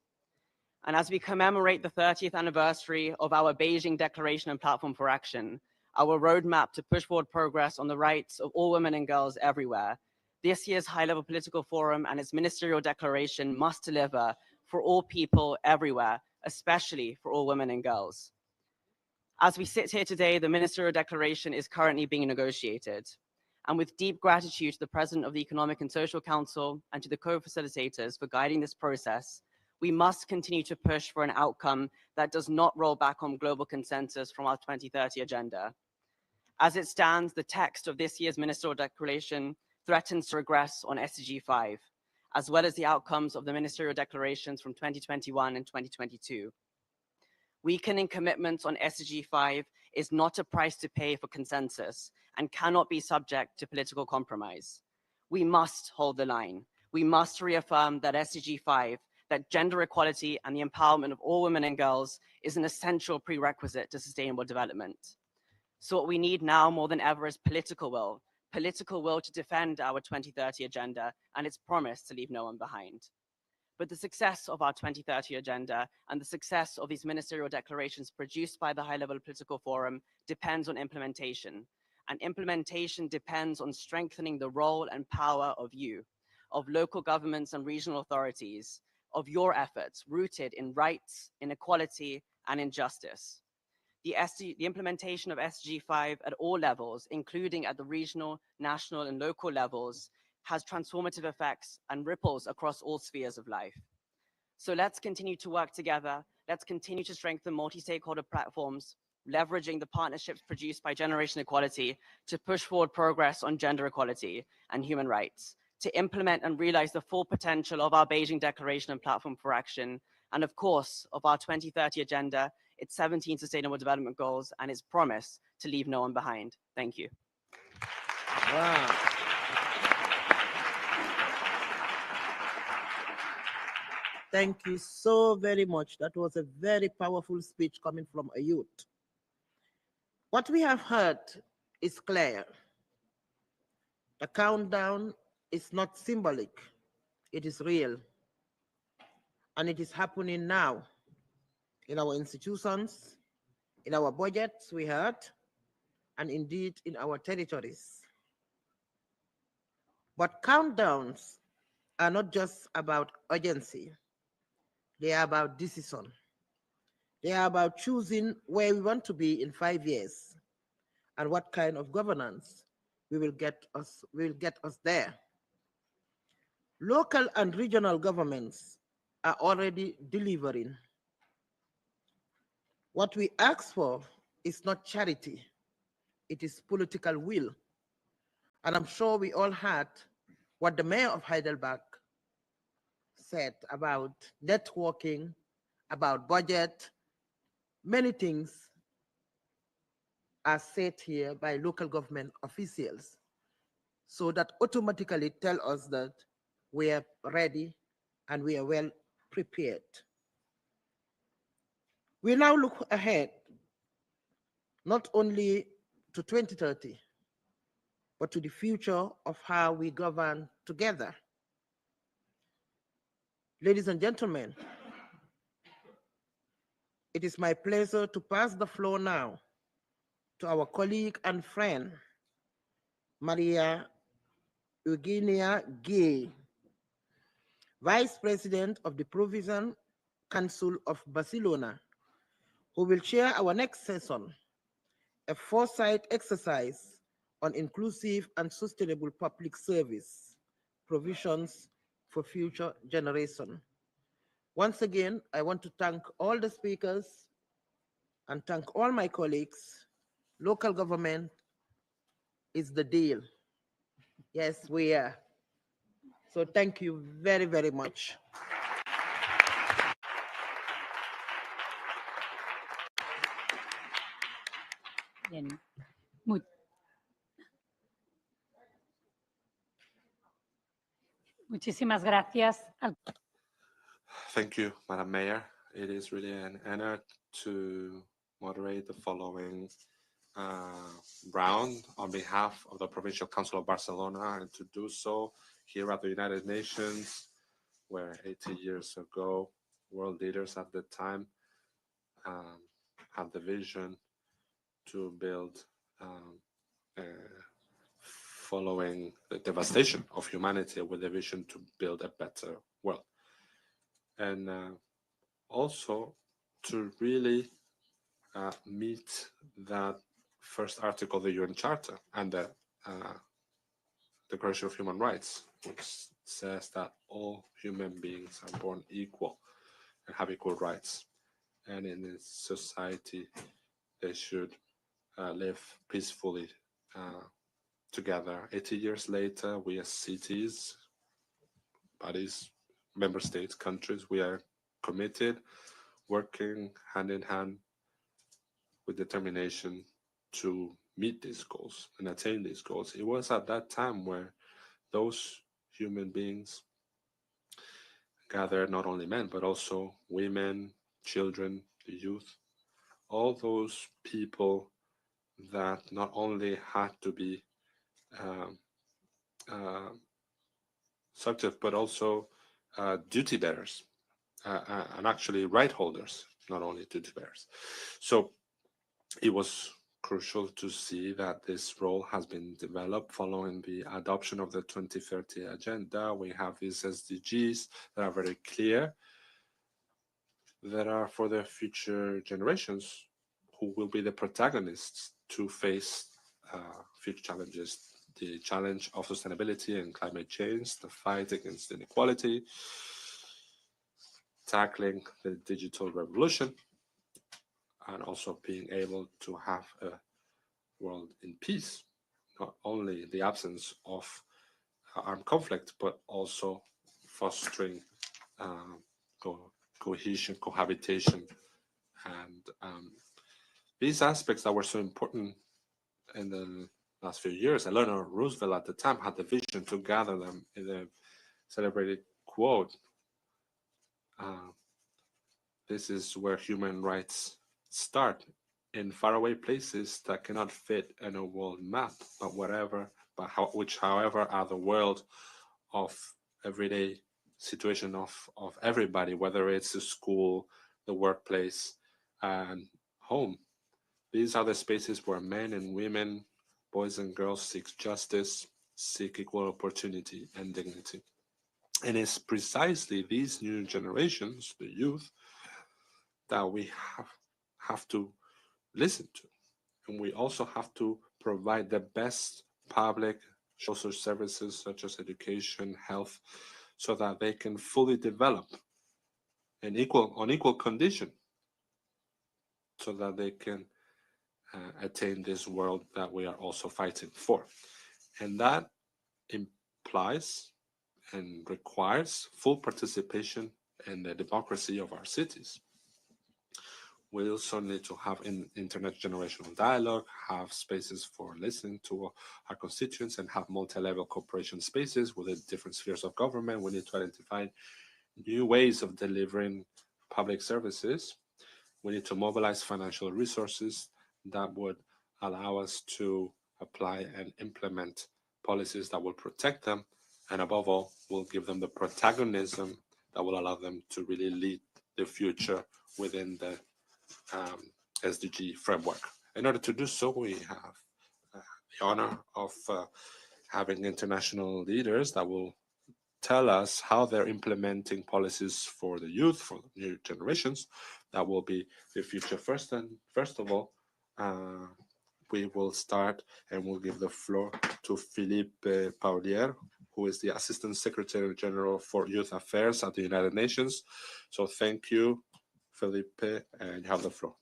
And as we commemorate the 30th anniversary of our Beijing Declaration and Platform for Action, our roadmap to push forward progress on the rights of all women and girls everywhere, this year's high-level political forum and its ministerial declaration must deliver for all people everywhere, especially for all women and girls. As we sit here today, the ministerial declaration is currently being negotiated. And with deep gratitude to the President of the Economic and Social Council and to the co-facilitators for guiding this process, we must continue to push for an outcome that does not roll back on global consensus from our 2030 agenda. As it stands, the text of this year's ministerial declaration threatens to regress on SDG 5, as well as the outcomes of the ministerial declarations from 2021 and 2022. Weakening commitments on SDG 5 is not a price to pay for consensus and cannot be subject to political compromise. We must hold the line. We must reaffirm that SDG 5, that gender equality and the empowerment of all women and girls is an essential prerequisite to sustainable development. So what we need now more than ever is political will to defend our 2030 agenda and its promise to leave no one behind. But the success of our 2030 agenda and the success of these ministerial declarations produced by the high-level political forum depends on implementation. And implementation depends on strengthening the role and power of you, of local governments and regional authorities, of your efforts rooted in rights, in equality, and in justice. The implementation of SDG 5 at all levels, including at the regional, national, and local levels, has transformative effects and ripples across all spheres of life. So let's continue to work together. Let's continue to strengthen multi-stakeholder platforms, leveraging the partnerships produced by Generation Equality to push forward progress on gender equality and human rights, to implement and realize the full potential of our Beijing Declaration and Platform for Action, and of course, of our 2030 agenda, its 17 Sustainable Development Goals, and its promise to leave no one behind. Thank you. Wow. Thank you so very much. That was a very powerful speech coming from a youth. What we have heard is clear. The countdown is not symbolic, it is real. And it is happening now in our institutions, in our budgets, we heard, and indeed in our territories. But countdowns are not just about urgency. They are about decision. They are about choosing where we want to be in 5 years and what kind of governance will get us there. Local and regional governments are already delivering. What we ask for is not charity, it is political will. And I'm sure we all heard what the mayor of Heidelberg said about networking, about budget. Many things are said here by local government officials. So that automatically tell us that we are ready and we are well prepared. We now look ahead, not only to 2030, but to the future of how we govern together. Ladies and gentlemen, it is my pleasure to pass the floor now to our colleague and friend, Maria Eugenia Gay, Vice President of the Provincial Council of Barcelona, who will chair our next session, a foresight exercise on inclusive and sustainable public service provisions for future generations. Once again, I want to thank all the speakers and thank all my colleagues. Local government is the deal. Yes, we are. So thank you very, very much. Bien. Muchísimas gracias. Thank you, Madam Mayor. It is really an honor to moderate the following round on behalf of the Provincial Council of Barcelona, and to do so here at the United Nations, where 80 years ago, world leaders at the time had the vision to build following the devastation of humanity with a vision to build a better world. And also to really meet that first article of the UN Charter and the Declaration of Human Rights, which says that all human beings are born equal and have equal rights. And in a society, they should live peacefully together. 80 years later, we as cities, bodies, member states, countries, we are committed, working hand in hand with determination to meet these goals and attain these goals. It was at that time where those human beings gathered, not only men, but also women, children, the youth, all those people that not only had to be subject, but also duty bearers and actually right holders, not only duty bearers. So it was crucial to see that this role has been developed following the adoption of the 2030 agenda. We have these SDGs that are very clear, that are for the future generations who will be the protagonists to face future challenges. The challenge of sustainability and climate change, the fight against inequality, tackling the digital revolution, and also being able to have a world in peace, not only the absence of armed conflict, but also fostering cohesion, cohabitation, and these aspects that were so important in the last few years. Eleanor Roosevelt at the time had the vision to gather them in the celebrated quote, this is where human rights start, in faraway places that cannot fit in a world map, which however are the world of everyday situation of everybody, whether it's the school, the workplace, and home. These are the spaces where men and women, boys and girls seek justice, seek equal opportunity and dignity. And it's precisely these new generations, the youth, that we have to listen to. And we also have to provide the best public social services such as education, health, so that they can fully develop on equal condition, so that they can attain this world that we are also fighting for. And that implies and requires full participation in the democracy of our cities. We also need to have an intergenerational dialogue, have spaces for listening to our constituents, and have multi-level cooperation spaces within different spheres of government. We need to identify new ways of delivering public services. We need to mobilize financial resources that would allow us to apply and implement policies that will protect them, and above all, will give them the protagonism that will allow them to really lead the future within the SDG framework. In order to do so, we have the honor of having international leaders that will tell us how they're implementing policies for the youth, for the new generations, that will be the future first. And first of all, we will start and we'll give the floor to Philippe Paulier, who is the Assistant Secretary General for Youth Affairs at the United Nations. So thank you, Felipe, and you have the floor.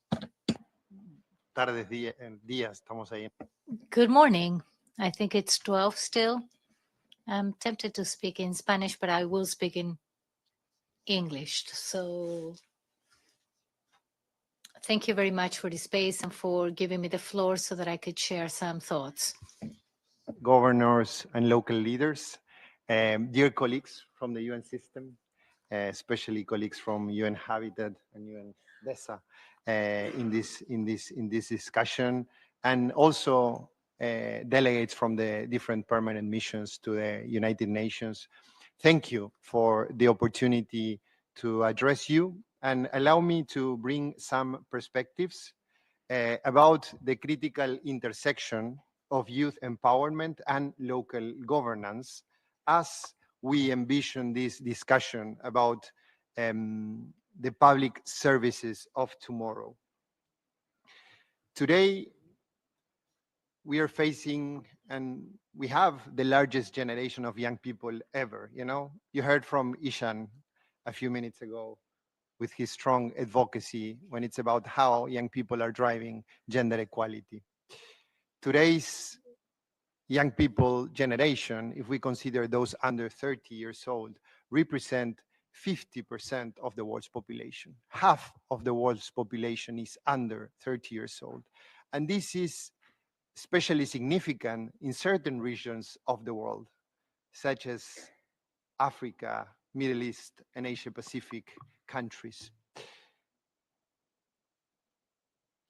Días, estamos ahí. Good morning. I think it's 12 still. I'm tempted to speak in Spanish, but I will speak in English. So thank you very much for the space and for giving me the floor so that I could share some thoughts. Governors and local leaders, dear colleagues from the UN system, especially colleagues from UN Habitat and UN DESA in this discussion, and also delegates from the different permanent missions to the United Nations. Thank you for the opportunity to address you, and allow me to bring some perspectives about the critical intersection of youth empowerment and local governance as we envision this discussion about the public services of tomorrow. Today, we are facing, and we have the largest generation of young people ever. You heard from Ishan a few minutes ago with his strong advocacy when it's about how young people are driving gender equality. Today's young people generation, if we consider those under 30 years old, represent 50% of the world's population. Half of the world's population is under 30 years old. And this is especially significant in certain regions of the world, such as Africa, Middle East, and Asia Pacific countries.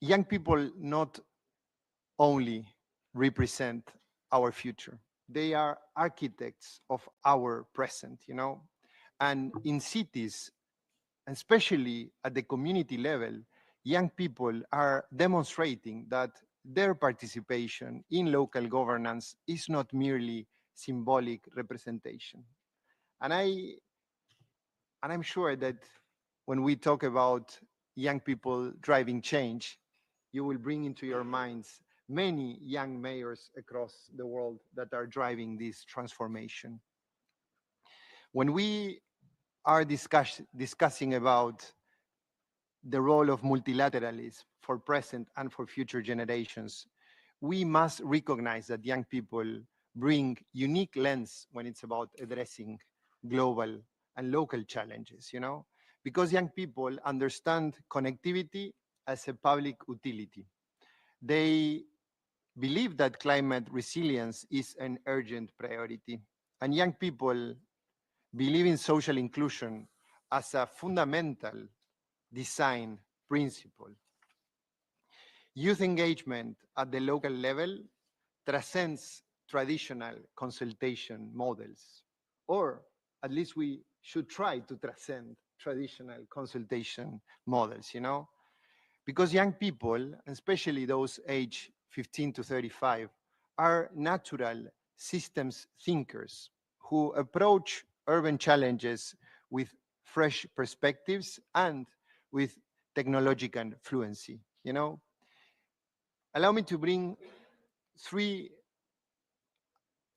Young people not only represent our future, they are architects of our present, And in cities, and especially at the community level, young people are demonstrating that their participation in local governance is not merely symbolic representation. And I'm sure that when we talk about young people driving change, you will bring into your minds many young mayors across the world that are driving this transformation. When we are discussing about the role of multilateralism for present and for future generations, we must recognize that young people bring unique lens when it's about addressing global and local challenges, because young people understand connectivity as a public utility. They believe that climate resilience is an urgent priority, and young people believe in social inclusion as a fundamental design principle. Youth engagement at the local level transcends traditional consultation models, or at least we should try to transcend traditional consultation models, because young people, especially those aged 15 to 35, are natural systems thinkers who approach urban challenges with fresh perspectives and with technological fluency, Allow me to bring three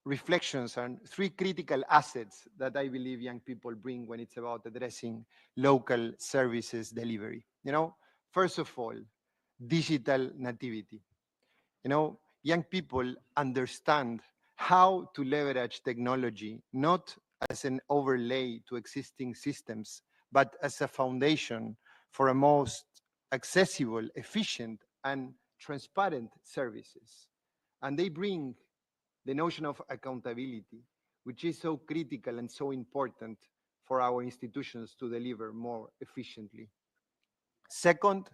reflections and three critical assets that I believe young people bring when it's about addressing local services delivery. First of all, digital nativity. Young people understand how to leverage technology, not as an overlay to existing systems, but as a foundation for a most accessible, efficient, and transparent services. And they bring the notion of accountability, which is so critical and so important for our institutions to deliver more efficiently. Second,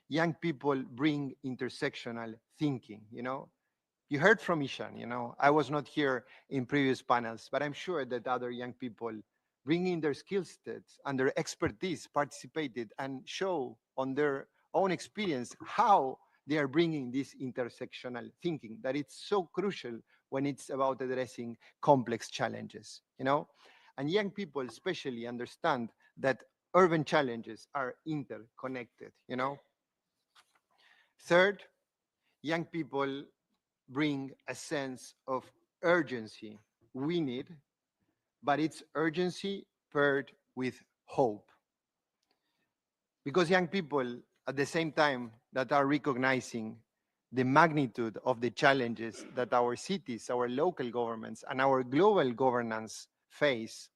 young people bring intersectional thinking. You heard from Ishan, I was not here in previous panels, but I'm sure that other young people bringing their skill sets and their expertise participated and show on their own experience how they are bringing this intersectional thinking, that it's so crucial when it's about addressing complex challenges, And young people especially understand that urban challenges are interconnected, Third, young people bring a sense of urgency we need, but it's urgency paired with hope. Because young people, at the same time that are recognizing the magnitude of the challenges that our cities, our local governments, and our global governance face,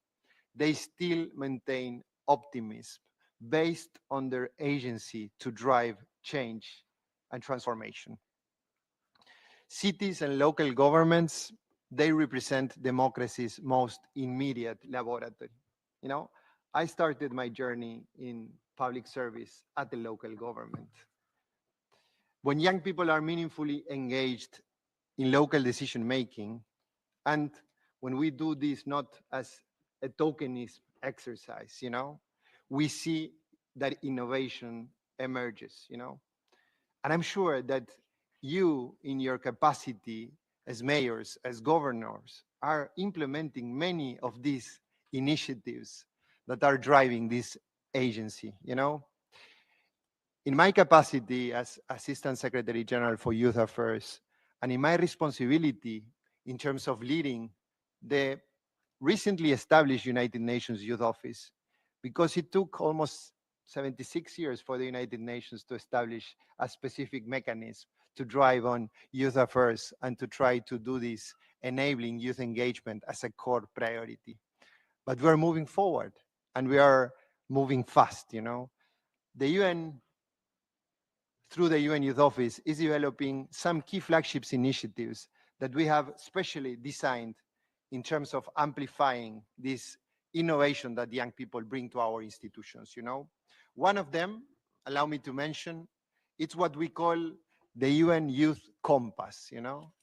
they still maintain optimism based on their agency to drive change and transformation. Cities and local governments, they represent democracy's most immediate laboratory. I started my journey in public service at the local government. When young people are meaningfully engaged in local decision making, and when we do this not as a tokenist exercise, we see that innovation emerges, And I'm sure that you, in your capacity as mayors, as governors, are implementing many of these initiatives that are driving this agency, In my capacity as Assistant Secretary General for Youth Affairs, and in my responsibility in terms of leading the recently established United Nations Youth Office, because it took almost 76 years for the United Nations to establish a specific mechanism to drive on youth affairs and to try to do this, enabling youth engagement as a core priority. But we're moving forward, and we are moving fast, you know. The UN, through the UN Youth Office, is developing some key flagships initiatives that we have specially designed in terms of amplifying this innovation that young people bring to our institutions, you know. One of them, allow me to mention, it's what we call the UN Youth Compass, you know,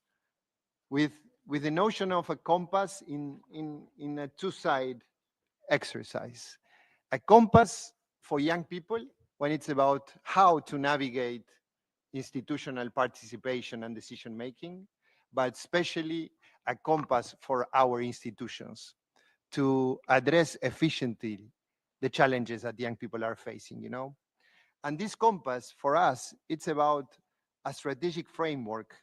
with the notion of a compass in a two-side exercise. A compass for young people when it's about how to navigate institutional participation and decision making, but especially a compass for our institutions to address efficiently the challenges that young people are facing, you know. And this compass for us, it's about a strategic framework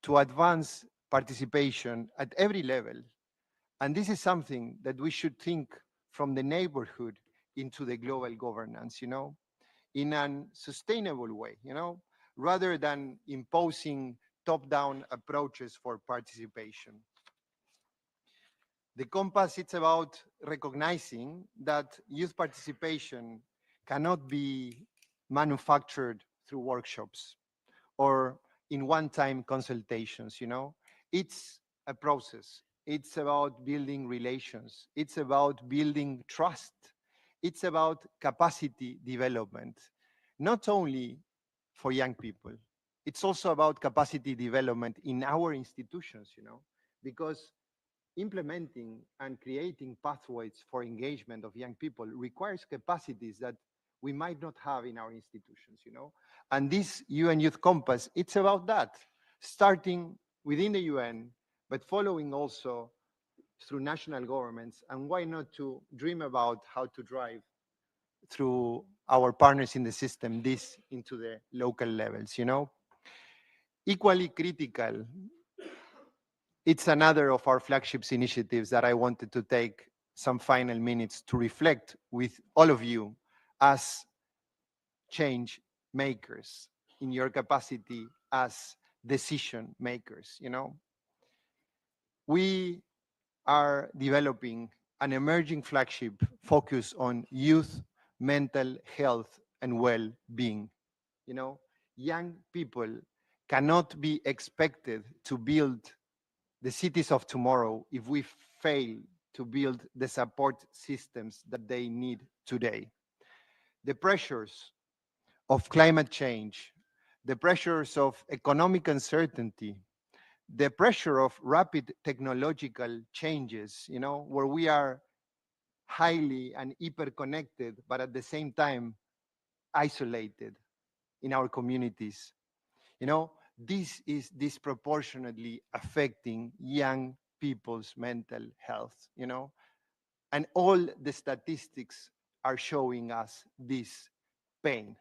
to advance participation at every level. And this is something that we should think from the neighborhood into the global governance, you know, in a sustainable way, you know, rather than imposing top-down approaches for participation. The compass, it's about recognizing that youth participation cannot be manufactured through workshops or in one-time consultations, you know. It's a process. It's about building relations. It's about building trust. It's about capacity development, not only for young people. It's also about capacity development in our institutions, you know, because implementing and creating pathways for engagement of young people requires capacities that we might not have in our institutions, you know. And this UN Youth Compass, it's about that, starting within the UN, but following also through national governments, and why not to dream about how to drive through our partners in the system this into the local levels, you know. Equally critical, it's another of our flagships initiatives that I wanted to take some final minutes to reflect with all of you as change makers in your capacity as decision makers, you know. We are developing an emerging flagship focused on youth, mental health, and well-being. You know, young people cannot be expected to build the cities of tomorrow if we fail to build the support systems that they need today. The pressures of climate change, the pressures of economic uncertainty, the pressure of rapid technological changes, you know, where we are highly and hyper connected, but at the same time isolated in our communities. You know, this is disproportionately affecting young people's mental health, you know, and all the statistics are showing us this pain.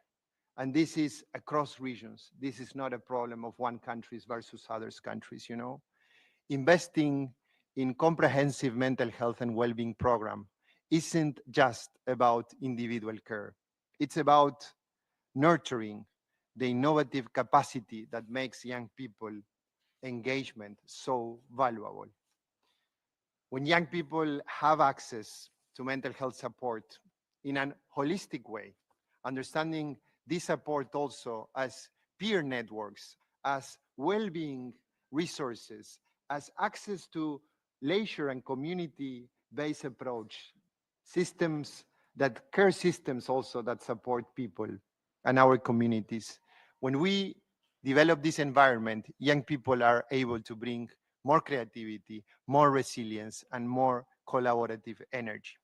And this is across regions. This is not a problem of one country versus other countries, you know. Investing in comprehensive mental health and well-being program isn't just about individual care. It's about nurturing the innovative capacity that makes young people engagement so valuable. When young people have access to mental health support in an holistic way, understanding this support also as peer networks, as well-being resources, as access to leisure and community-based approach, systems that care systems also that support people and our communities. When we develop this environment, young people are able to bring more creativity, more resilience, and more collaborative energy.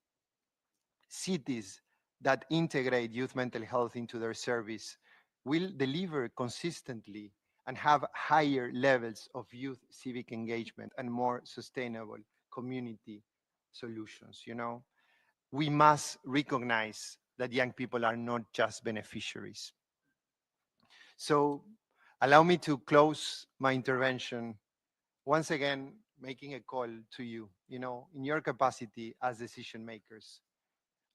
Cities that integrate youth mental health into their service will deliver consistently and have higher levels of youth civic engagement and more sustainable community solutions, you know. We must recognize that young people are not just beneficiaries. So allow me to close my intervention once again, making a call to you, in your capacity as decision makers.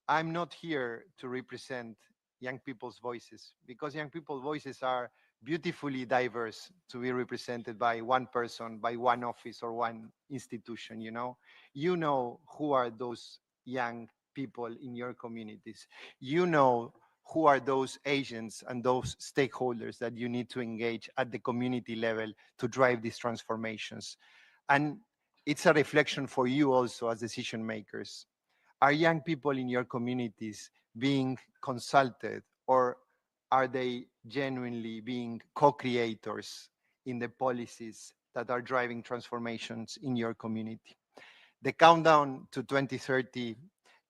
I'm not here to represent young people's voices because young people's voices are beautifully diverse to be represented by one person, by one office or one institution. You know who are those young people in your communities. You know who are those agents and those stakeholders that you need to engage at the community level to drive these transformations. And it's a reflection for you also as decision makers. Are young people in your communities being consulted, or are they genuinely being co-creators in the policies that are driving transformations in your community? The countdown to 2030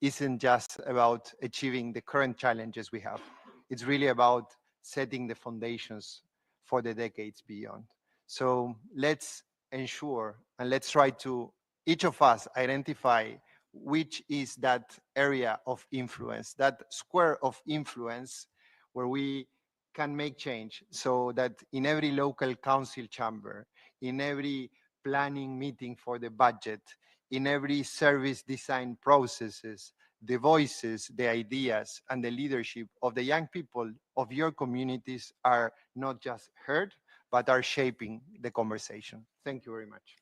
isn't just about achieving the current challenges we have. It's really about setting the foundations for the decades beyond. So let's ensure and let's try to, each of us, identify which is that area of influence, that square of influence where we can make change, so that in every local council chamber, in every planning meeting for the budget, in every service design processes, the voices, the ideas, and the leadership of the young people of your communities are not just heard, but are shaping the conversation. Thank you very much.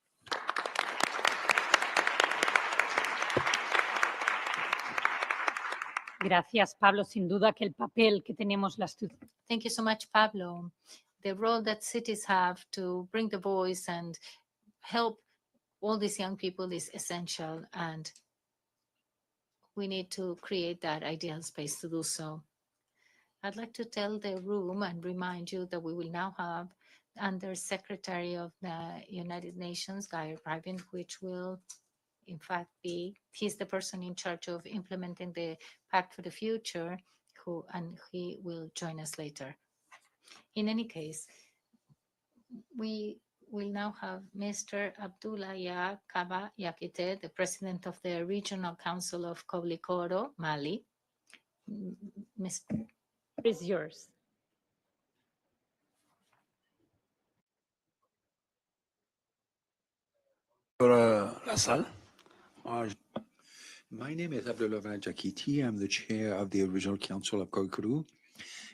Gracias, Pablo. Sin duda que el papel que tenemos las Thank you so much, Pablo. The role that cities have to bring the voice and help all these young people is essential, and we need to create that ideal space to do so. I'd like to tell the room and remind you that we will now have Under Secretary of the United Nations, Guy Ryvin, which will in fact he's the person in charge of implementing the Pact for the Future, and he will join us later. In any case, we will now have Mr. Abdoulaye Kaba Yakite, the President of the Regional Council of Koulikoro, Mali. Mr. is yours. La salle. My name is Abdoulaye Jakiti. I'm the chair of the Regional Council of Koulikoro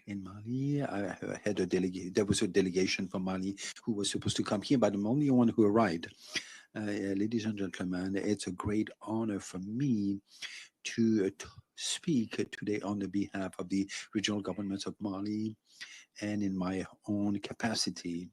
in Mali. I had there was a delegation from Mali who was supposed to come here, but I'm the only one who arrived. Ladies and gentlemen, it's a great honor for me to speak today on the behalf of the regional governments of Mali and in my own capacity.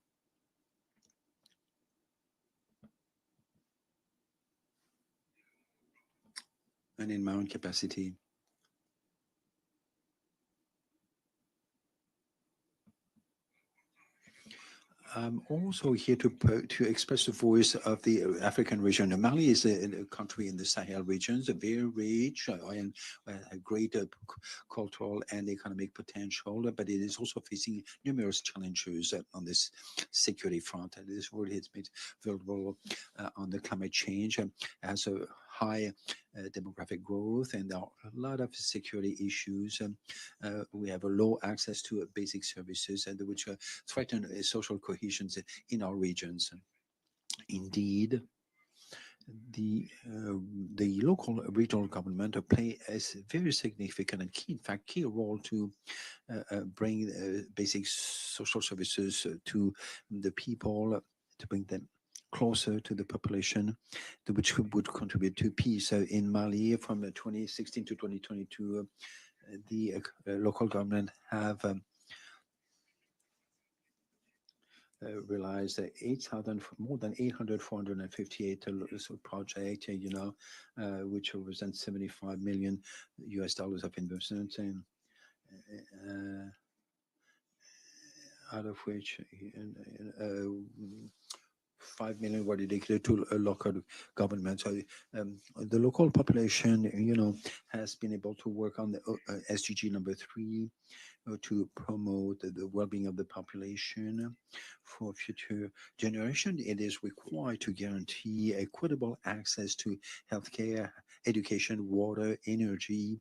I'm also here to express the voice of the African region. Mali is a country in the Sahel region, very rich and a great cultural and economic potential, but it is also facing numerous challenges on this security front. And this world has been vulnerable on the climate change, has a high demographic growth, and there are a lot of security issues. We have a low access to basic services, and which threaten social cohesion in our regions. Indeed, the local regional government play a very significant and key role to bring basic social services to the people, to bring them closer to the population, which would contribute to peace. In Mali, from 2016 to 2022, the local government have realized that more than 458 projects, which represents $75 million of investment, and out of which 5 million were dedicated to local government. So the local population, has been able to work on the SDG number 3 to promote the well-being of the population for future generation. It is required to guarantee equitable access to healthcare, education, water, energy,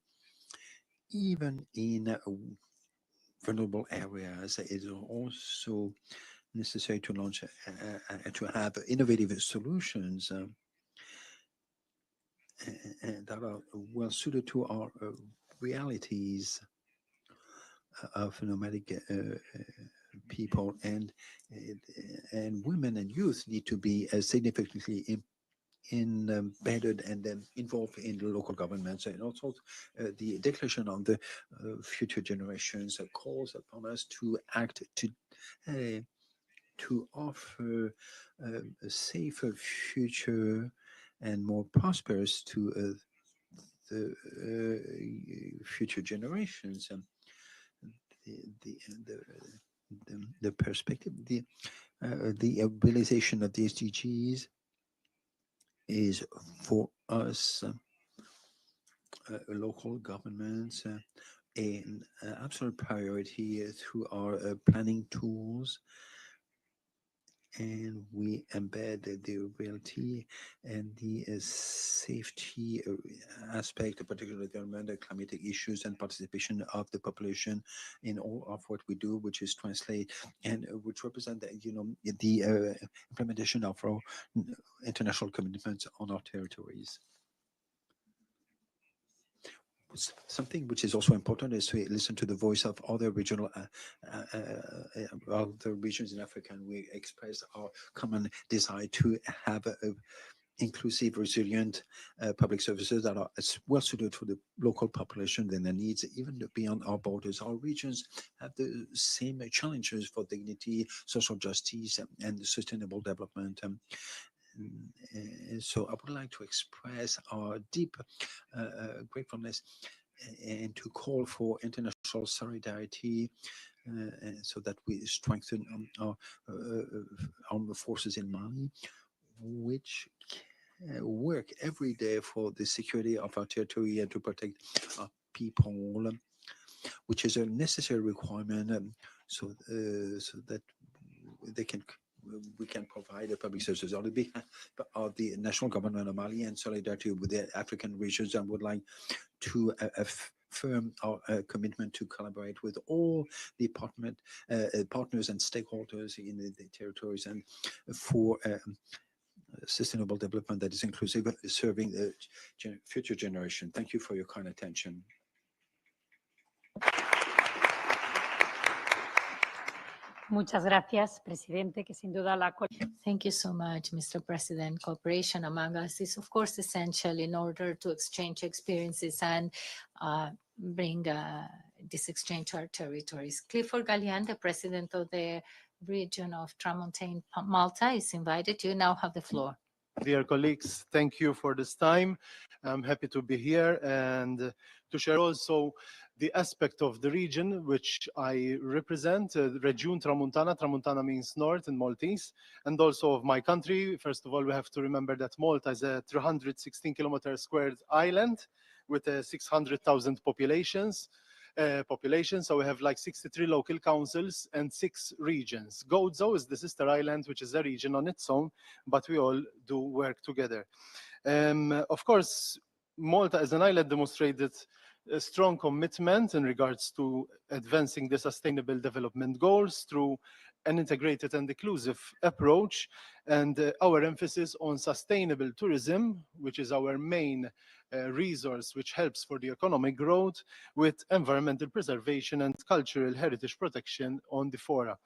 even in vulnerable areas. It is also necessary to launch to have innovative solutions that are well suited to our realities of nomadic people, and women and youth need to be significantly embedded and then involved in the local governments. And also the declaration on the future generations calls upon us to act to offer a safer future and more prosperous to the future generations. The perspective, the realization of the SDGs is for us local governments an absolute priority through our planning tools, and we embed the reality and the safety aspect, particularly environmental climatic issues and participation of the population in all of what we do, which is translate and which represent the implementation of our international commitments on our territories. Something which is also important is to listen to the voice of other regional, other regions in Africa, and we express our common desire to have inclusive, resilient public services that are as well suited for the local population than their needs, even beyond our borders. Our regions have the same challenges for dignity, social justice, and sustainable development. So I would like to express our deep gratefulness and to call for international solidarity so that we strengthen our armed forces in Mali, which work every day for the security of our territory and to protect our people, which is a necessary requirement so that we can provide a public services on the behalf of the national government of Mali and solidarity with the African regions. I would like to affirm our commitment to collaborate with all the partners and stakeholders in the territories and for sustainable development that is inclusive, serving the future generation. Thank you for your kind attention. Muchas gracias, presidente, que sin duda la... Thank you so much, Mr. President. Cooperation among us is, of course, essential in order to exchange experiences and bring this exchange to our territories. Clifford Gallian, the president of the region of Tramontane Malta, is invited. You now have the floor. Dear colleagues, thank you for this time. I'm happy to be here and to share also the aspect of the region which I represent, Region Tramontana. Tramontana means north in Maltese, and also of my country. First of all, we have to remember that Malta is a 316 kilometer squared island with a 600,000 population. So we have like 63 local councils and 6 regions. Gozo is the sister island, which is a region on its own, but we all do work together. Of course, Malta as an island demonstrated a strong commitment in regards to advancing the sustainable development goals through an integrated and inclusive approach, and our emphasis on sustainable tourism, which is our main resource which helps for the economic growth, with environmental preservation and cultural heritage protection on the fora.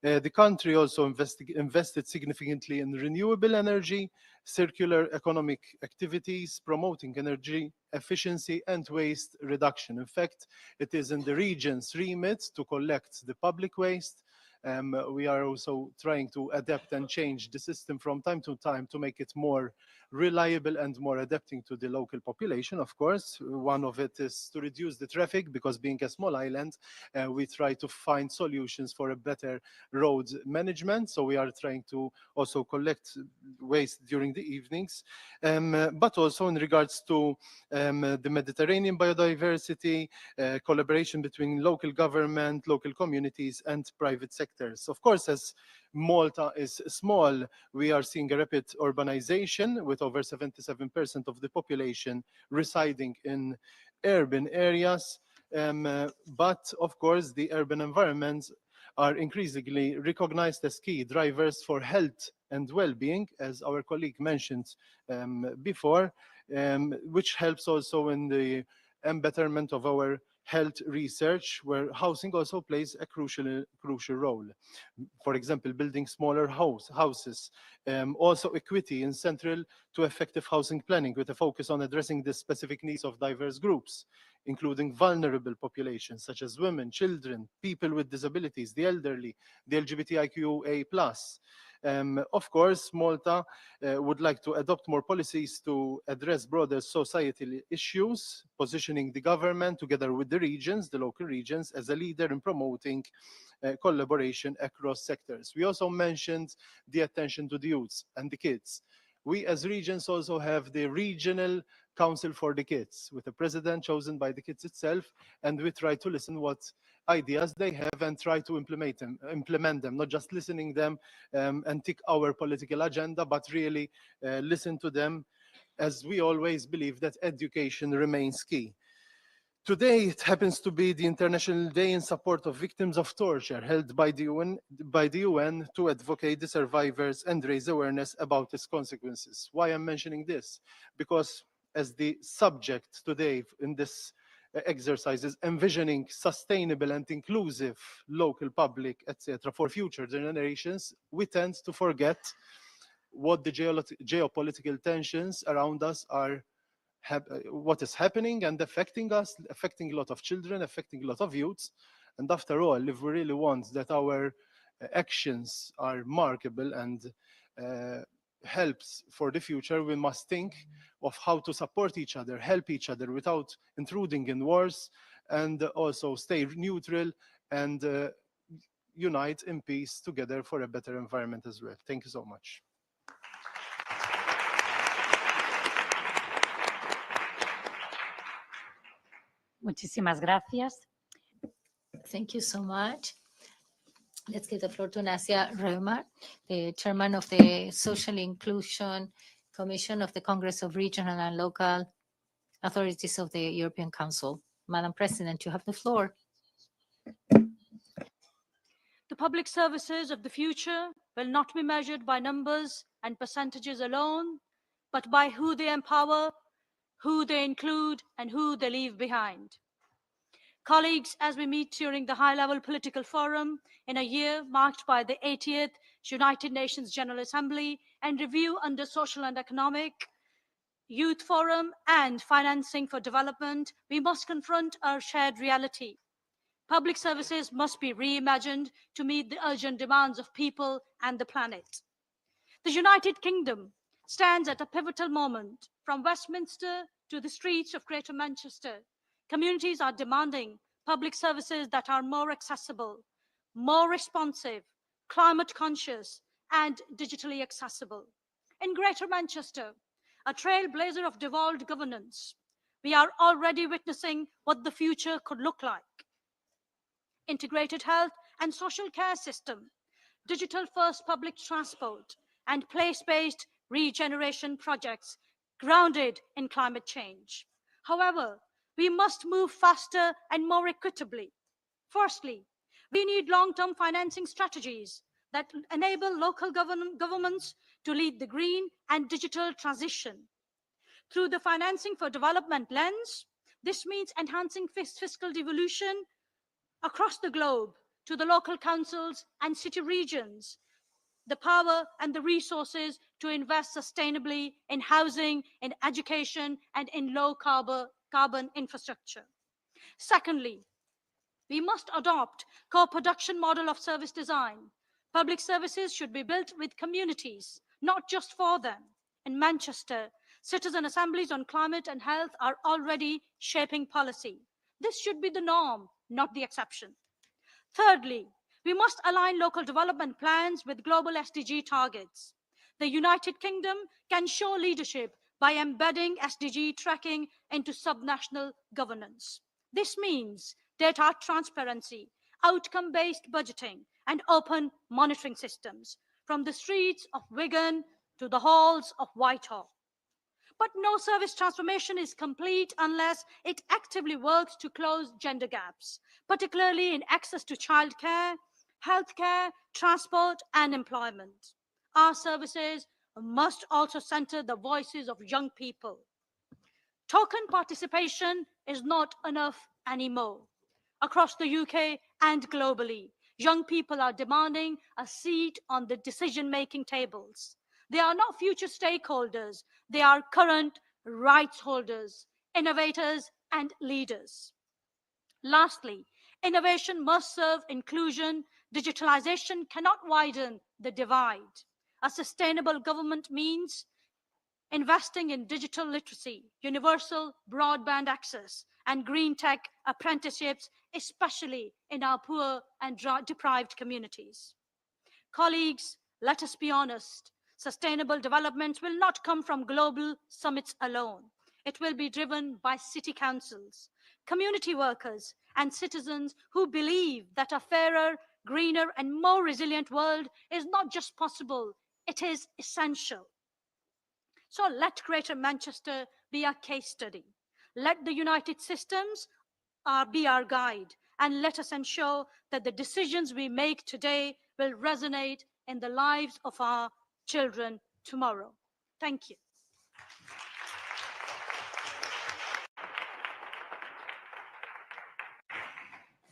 The country also invested significantly in renewable energy, circular economic activities, promoting energy efficiency and waste reduction. In fact, it is in the region's remit to collect the public waste. We are also trying to adapt and change the system from time to time to make it more reliable and more adapting to the local population. Of course, one of it is to reduce the traffic, because being a small island, we try to find solutions for a better road management. So we are trying to also collect waste during the evenings, but also in regards to the Mediterranean biodiversity, collaboration between local government, local communities, and private sectors. Of course, as Malta is small, we are seeing a rapid urbanization with over 77% of the population residing in urban areas. But of course, the urban environments are increasingly recognized as key drivers for health and well-being, as our colleague mentioned before, which helps also in the betterment of our health research, where housing also plays a crucial role. For example, building smaller houses, also equity is central to effective housing planning with a focus on addressing the specific needs of diverse groups, including vulnerable populations such as women, children, people with disabilities, the elderly, the LGBTIQA+. Of course, Malta would like to adopt more policies to address broader societal issues, positioning the government together with the regions, the local regions, as a leader in promoting collaboration across sectors. We also mentioned the attention to the youths and the kids. We as regions also have the Regional Council for the Kids, with a president chosen by the kids itself, and we try to listen what ideas they have and try to implement them, not just listening them and tick our political agenda, but really listen to them, as we always believe that education remains key. Today, it happens to be the International Day in support of victims of torture, held by the UN to advocate the survivors and raise awareness about its consequences. Why I'm mentioning this? Because as the subject today in this exercise is envisioning sustainable and inclusive local public, etc., for future generations, we tend to forget what the geopolitical tensions around us are, what is happening and affecting us, affecting a lot of children, affecting a lot of youths. And after all, if we really want that our actions are markable and helps for the future, we must think of how to support each other, help each other without intruding in wars, and also stay neutral and unite in peace together for a better environment as well. Thank you so much. Muchísimas gracias. Thank you so much. Let's give the floor to Nasia Reumar, the chairman of the Social Inclusion Commission of the Congress of Regional and Local Authorities of the European Council. Madam President, you have the floor. The public services of the future will not be measured by numbers and percentages alone, but by who they empower, who they include, and who they leave behind. Colleagues, as we meet during the high-level political forum in a year marked by the 80th United Nations General Assembly and review under social and economic, youth forum, and financing for development, we must confront our shared reality. Public services must be reimagined to meet the urgent demands of people and the planet. The United Kingdom stands at a pivotal moment. From Westminster to the streets of Greater Manchester, communities are demanding public services that are more accessible, more responsive, climate conscious, and digitally accessible. In Greater Manchester, a trailblazer of devolved governance, we are already witnessing what the future could look like. Integrated health and social care system, digital-first public transport, and place-based regeneration projects grounded in climate change. However, we must move faster and more equitably. Firstly, we need long-term financing strategies that enable local governments to lead the green and digital transition. Through the financing for development lens, this means enhancing fiscal devolution across the globe to the local councils and city regions, the power and the resources to invest sustainably in housing, in education, and in low carbon infrastructure. Secondly, we must adopt co-production model of service design. Public services should be built with communities, not just for them. In Manchester, citizen assemblies on climate and health are already shaping policy. This should be the norm, not the exception. Thirdly, we must align local development plans with global SDG targets. The United Kingdom can show leadership by embedding SDG tracking into subnational governance. This means data transparency, outcome-based budgeting, and open monitoring systems, from the streets of Wigan to the halls of Whitehall. But no service transformation is complete unless it actively works to close gender gaps, particularly in access to childcare, healthcare, transport, and employment. Our services must also center the voices of young people. Token participation is not enough anymore. Across the UK and globally, young people are demanding a seat on the decision-making tables. They are not future stakeholders, they are current rights holders, innovators, and leaders. Lastly, innovation must serve inclusion. Digitalization cannot widen the divide. A sustainable government means investing in digital literacy, universal broadband access, and green tech apprenticeships, especially in our poor and deprived communities. Colleagues, let us be honest. Sustainable development will not come from global summits alone. It will be driven by city councils, community workers, and citizens who believe that a fairer, greener, and more resilient world is not just possible, it is essential. So let Greater Manchester be a case study. Let the United Systems be our guide, and let us ensure that the decisions we make today will resonate in the lives of our children tomorrow. Thank you.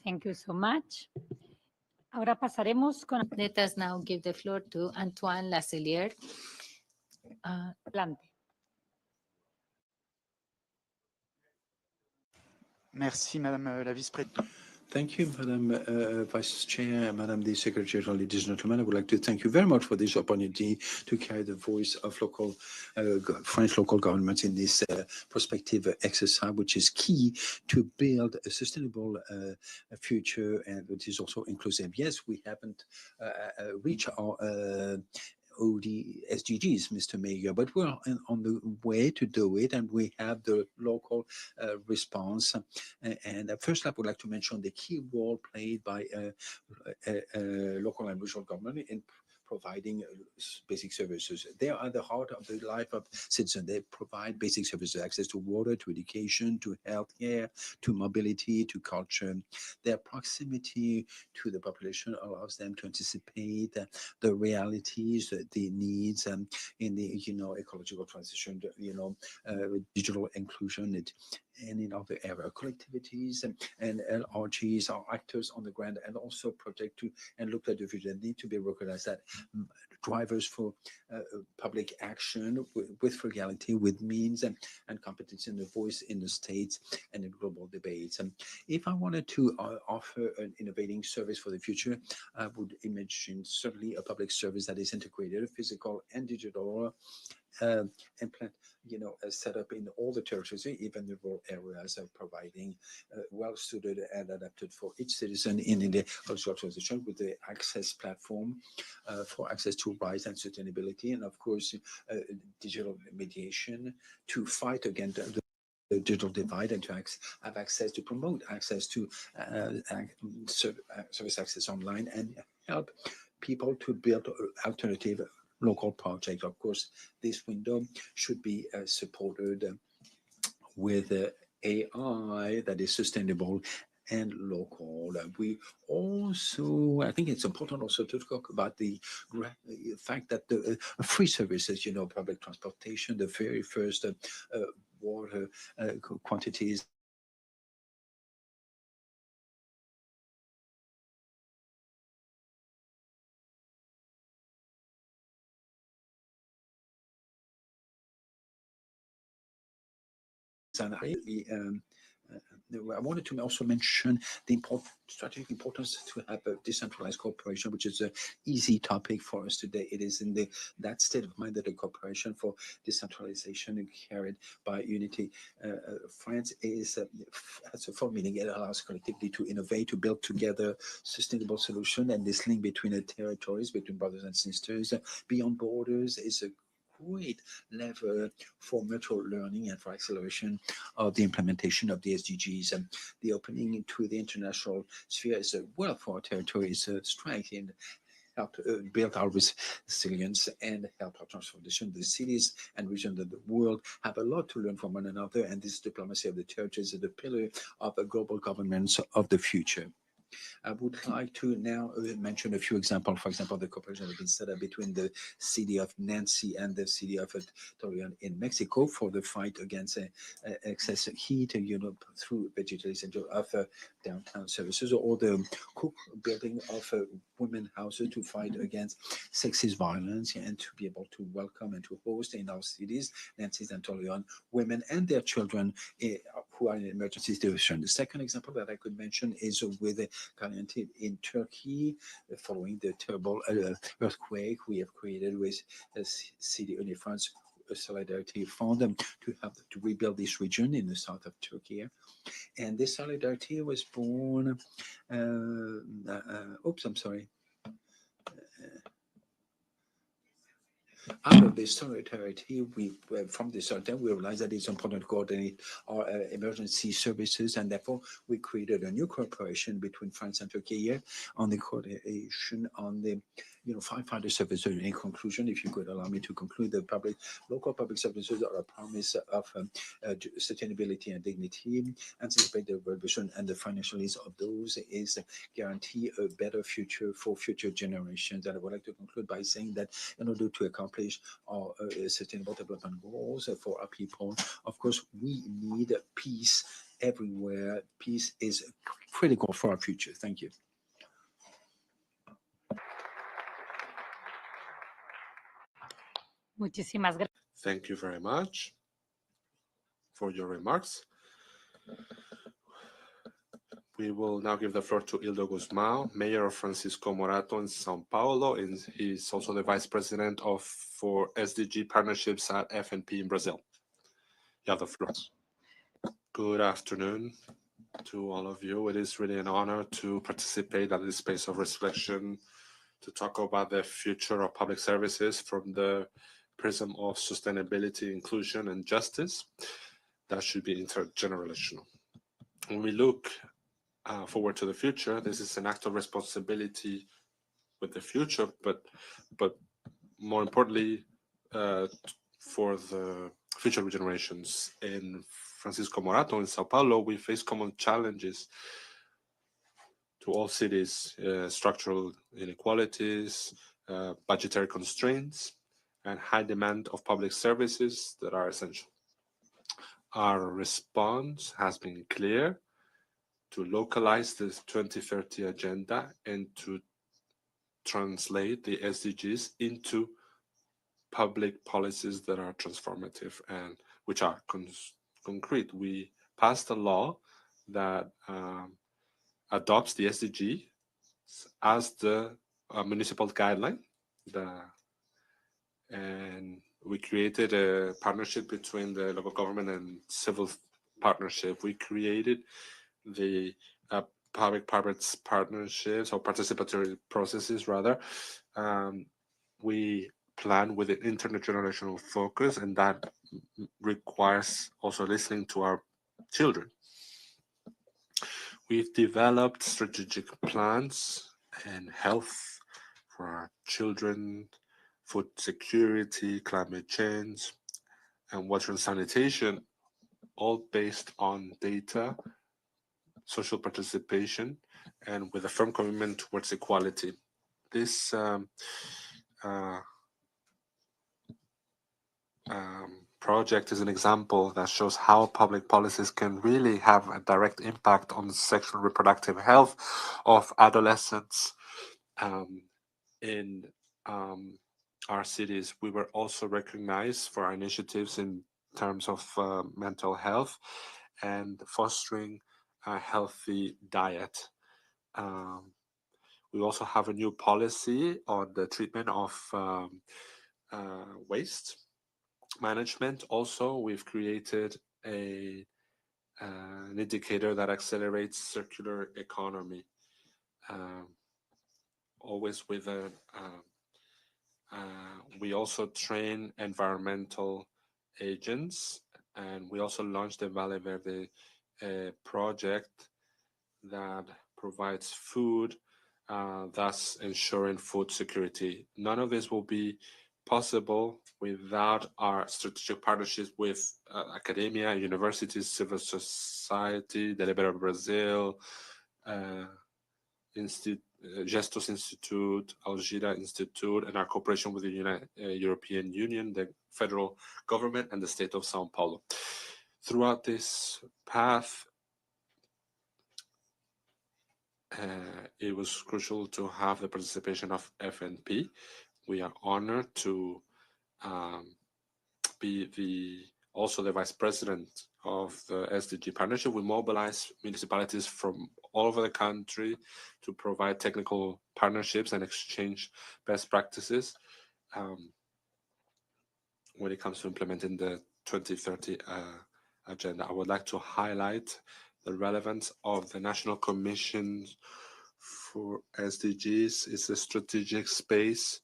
Thank you so much. Ahora pasaremos con... Let us now give the floor to Antoine Lacelliere. Adelante. Merci, Madame la Vice-Présidente. Thank you, Madam Vice Chair, Madam the Secretary General, ladies and gentlemen. I would like to thank you very much for this opportunity to carry the voice of local French local governments in this prospective exercise, which is key to build a sustainable future and which is also inclusive. Yes, we haven't reached our OD SDGs, Mr. Mayor, but we're on the way to do it, and we have the local response. And first, I would like to mention the key role played by local and regional government in providing basic services. They are at the heart of the life of citizens. They provide basic services, access to water, to education, to healthcare, to mobility, to culture. Their proximity to the population allows them to anticipate the realities, the needs in the, ecological transition, digital inclusion, and in other areas. Collectivities and LRGs are actors on the ground and also project to and look at the future. They need to be recognized that drivers for public action with frugality, with means and competence in the voice in the states and in global debates. If I wanted to offer an innovating service for the future, I would imagine certainly a public service that is integrated, physical and digital, and set up in all the territories, even the rural areas, providing well-suited and adapted for each citizen in the cultural transition with the access platform for access to rights and sustainability, and of course, digital mediation to fight against the digital divide and to have access to promote access to service access online and help people to build alternative local project. Of course, this window should be supported with AI that is sustainable and local. We also, I think it's important also to talk about the fact that the free services, public transportation, the very first water quantities and I wanted to also mention the strategic importance to have a decentralized cooperation, which is an easy topic for us today. It is in that state of mind that the cooperation for decentralization carried by Unity France has a full meaning. It allows collectively to innovate, to build together sustainable solutions, and this link between the territories, between brothers and sisters, beyond borders is a great lever for mutual learning and for acceleration of the implementation of the SDGs. And the opening into the international sphere is a wealth for our territory, is a strength in help build our resilience and help our transformation. The cities and regions of the world have a lot to learn from one another, and this diplomacy of the churches is the pillar of a global governance of the future. I would like to now mention a few examples. For example, the cooperation has been set up between the city of Nancy and the city of Torreon in Mexico for the fight against excess heat, through digitalization of downtown services, or the cook building of women houses to fight against sexist violence and to be able to welcome and to host in our cities, Nancy and Torreon, women and their children who are in emergency situation. The second example that I could mention is with in Turkey, following the terrible earthquake. We have created with City in France a solidarity fund to help to rebuild this region in the south of Turkey. And this solidarity was born. I'm sorry. Out of this solidarity, from this solidarity, we realized that it's important to coordinate our emergency services, and therefore we created a new cooperation between France and Turkey here on the coordination on the firefighter services. In conclusion, if you could allow me to conclude, the local public services are a promise of sustainability and dignity, anticipate the evolution and the financial needs of those is guarantee a better future for future generations. And I would like to conclude by saying that in order to accomplish our sustainable development goals for our people, of course, we need peace everywhere. Peace is critical for our future. Thank you. Muchísimas gracias. Thank you very much for your remarks. We will now give the floor to Hildo Guzmão, Mayor of Francisco Morato in São Paulo, and he's also the Vice President for SDG Partnerships at FNP in Brazil. You have the floor. Good afternoon to all of you. It is really an honor to participate at this space of reflection to talk about the future of public services from the prism of sustainability, inclusion, and justice. That should be intergenerational. When we look forward to the future, this is an act of responsibility with the future, but more importantly, for the future generations. In Francisco Morato in Sao Paulo, we face common challenges to all cities, structural inequalities, budgetary constraints, and high demand of public services that are essential. Our response has been clear: to localize the 2030 agenda and to translate the SDGs into public policies that are transformative and which are concrete. We passed a law that adopts the SDG as the municipal guideline, and we created a partnership between the local government and civil partnership. We created the public-private partnerships, or participatory processes rather. We plan with an intergenerational focus, and that requires also listening to our children. We've developed strategic plans in health for our children, food security, climate change, and water and sanitation, all based on data, social participation, and with a firm commitment towards equality. This project is an example that shows how public policies can really have a direct impact on sexual and reproductive health of adolescents in our cities. We were also recognized for our initiatives in terms of mental health and fostering a healthy diet. We also have a new policy on the treatment of waste management. Also, we've created an indicator that accelerates circular economy, always with a we also train environmental agents, and we also launched the Vale Verde project that provides food thus ensuring food security. None of this will be possible without our strategic partnerships with academia, universities, civil society, Delibera Brazil, Gestos Institute, Algida Institute, and our cooperation with the European Union, the federal government, and the state of Sao Paulo. Throughout this path, it was crucial to have the participation of FNP. We are honored to be also the vice president of the SDG partnership. We mobilize municipalities from all over the country to provide technical partnerships and exchange best practices when it comes to implementing the 2030 agenda. I would like to highlight the relevance of the National Commission for SDGs. It's a strategic space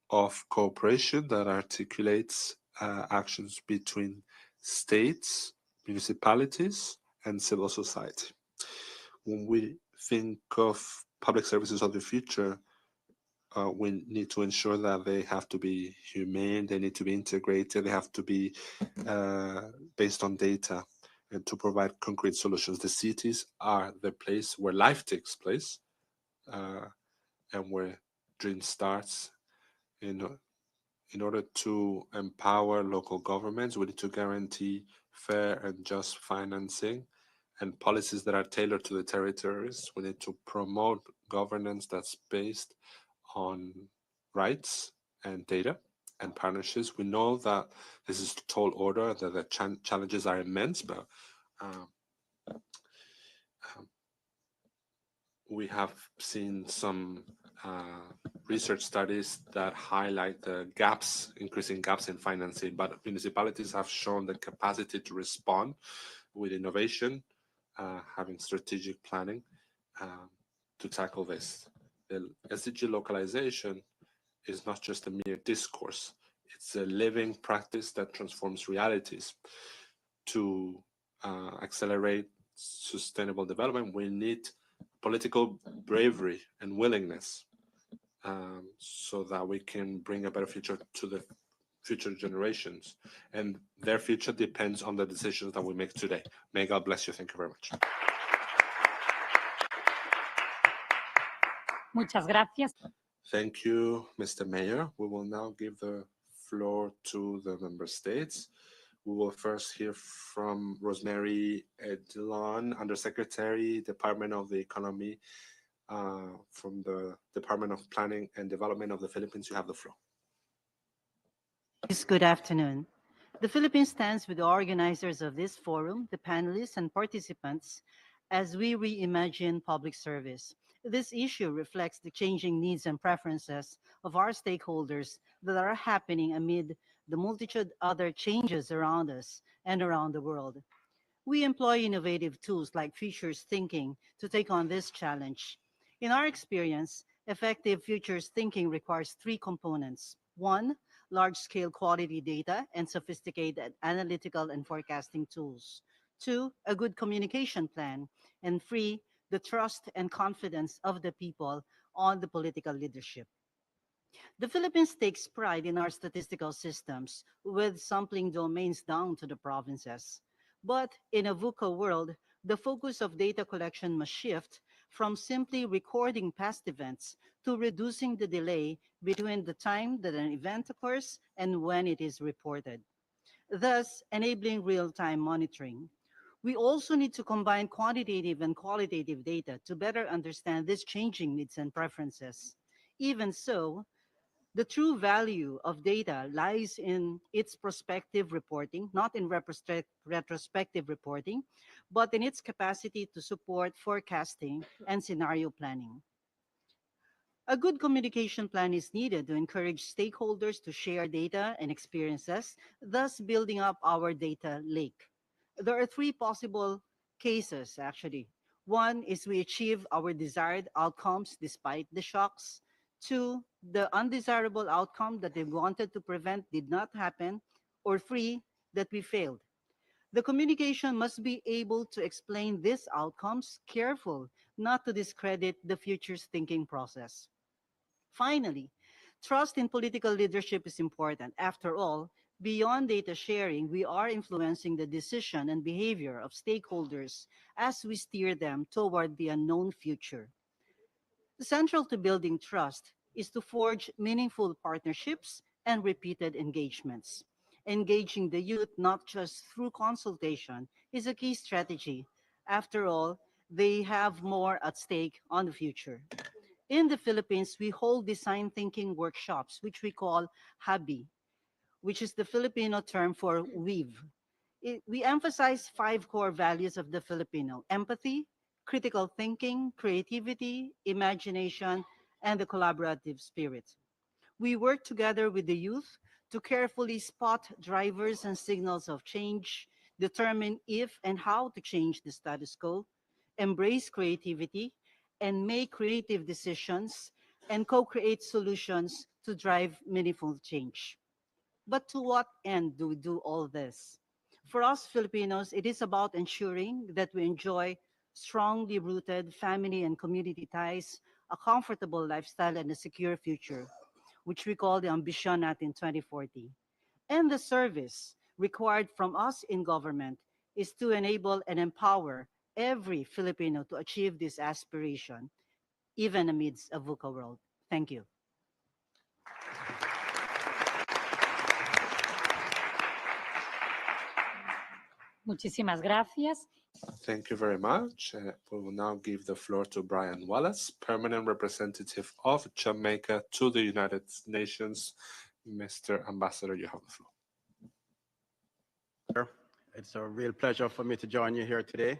of cooperation that articulates actions between states, municipalities, and civil society. When we think of public services of the future, we need to ensure that they have to be humane, they need to be integrated, they have to be based on data and to provide concrete solutions. The cities are the place where life takes place and where dream starts. In order to empower local governments, we need to guarantee fair and just financing and policies that are tailored to the territories. We need to promote governance that's based on rights and data and partnerships. We know that this is a tall order, that the challenges are immense, but we have seen some research studies that highlight the gaps, increasing gaps in financing, but municipalities have shown the capacity to respond with innovation, having strategic planning to tackle this. The SDG localization is not just a mere discourse, it's a living practice that transforms realities. To accelerate sustainable development, we need political bravery and willingness so that we can bring a better future to the future generations. And their future depends on the decisions that we make today. May God bless you. Thank you very much. Muchas gracias. Thank you, Mr. Mayor. We will now give the floor to the member states. We will first hear from Rosemary Edlon, Undersecretary, Department of the Economy, from the Department of Planning and Development of the Philippines. You have the floor. Good afternoon. The Philippines stands with the organizers of this forum, the panelists and participants, as we reimagine public service. This issue reflects the changing needs and preferences of our stakeholders that are happening amid the multitude of other changes around us and around the world. We employ innovative tools like futures thinking to take on this challenge. In our experience, effective futures thinking requires three components. One, large-scale quality data and sophisticated analytical and forecasting tools. Two, a good communication plan. And three, the trust and confidence of the people on the political leadership. The Philippines takes pride in our statistical systems with sampling domains down to the provinces. But in a VUCA world, the focus of data collection must shift from simply recording past events to reducing the delay between the time that an event occurs and when it is reported, thus enabling real-time monitoring. We also need to combine quantitative and qualitative data to better understand these changing needs and preferences. Even so, the true value of data lies in its prospective reporting, not in retrospective reporting, but in its capacity to support forecasting and scenario planning. A good communication plan is needed to encourage stakeholders to share data and experiences, thus building up our data lake. There are three possible cases, actually. One is we achieve our desired outcomes despite the shocks. Two, the undesirable outcome that they wanted to prevent did not happen. Or three, that we failed. The communication must be able to explain these outcomes careful not to discredit the future's thinking process. Finally, trust in political leadership is important. After all, beyond data sharing, we are influencing the decision and behavior of stakeholders as we steer them toward the unknown future. Central to building trust is to forge meaningful partnerships and repeated engagements. Engaging the youth not just through consultation is a key strategy. After all, they have more at stake on the future. In the Philippines, we hold design thinking workshops, which we call HABI, which is the Filipino term for weave. We emphasize 5 core values of the Filipino: empathy, critical thinking, creativity, imagination, and the collaborative spirit. We work together with the youth to carefully spot drivers and signals of change, determine if and how to change the status quo, embrace creativity, and make creative decisions and co-create solutions to drive meaningful change. But to what end do we do all this? For us Filipinos, it is about ensuring that we enjoy strongly rooted family and community ties, a comfortable lifestyle, and a secure future, which we call the Ambisyon Natin 2040. And the service required from us in government is to enable and empower every Filipino to achieve this aspiration, even amidst a VUCA world. Thank you. Muchísimas gracias. Thank you very much. We will now give the floor to Brian Wallace, Permanent Representative of Jamaica to the United Nations. Mr. Ambassador, you have the floor. It's a real pleasure for me to join you here today.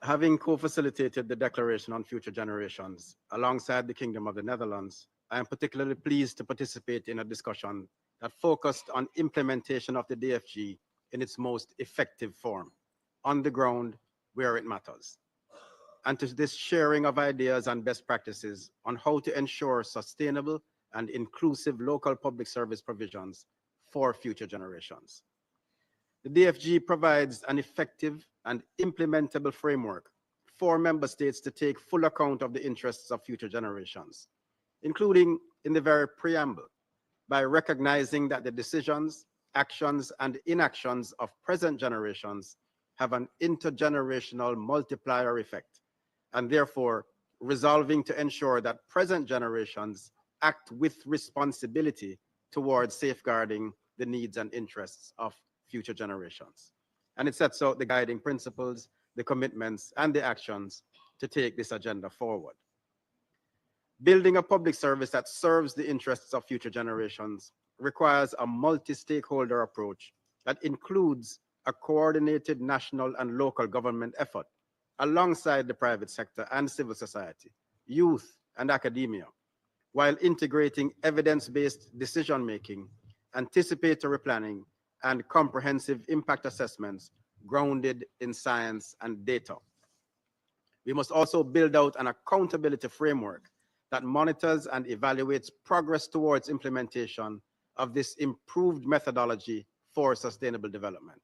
Having co-facilitated the Declaration on Future Generations alongside the Kingdom of the Netherlands, I am particularly pleased to participate in a discussion that focused on implementation of the DFG in its most effective form, on the ground where it matters, and to this sharing of ideas and best practices on how to ensure sustainable and inclusive local public service provisions for future generations. The DFG provides an effective and implementable framework for member states to take full account of the interests of future generations, including in the very preamble, by recognizing that the decisions, actions, and inactions of present generations have an intergenerational multiplier effect, and therefore resolving to ensure that present generations act with responsibility towards safeguarding the needs and interests of future generations. And it sets out the guiding principles, the commitments, and the actions to take this agenda forward. Building a public service that serves the interests of future generations requires a multi-stakeholder approach that includes a coordinated national and local government effort alongside the private sector and civil society, youth, and academia, while integrating evidence-based decision-making, anticipatory planning, and comprehensive impact assessments grounded in science and data. We must also build out an accountability framework that monitors and evaluates progress towards implementation of this improved methodology for sustainable development.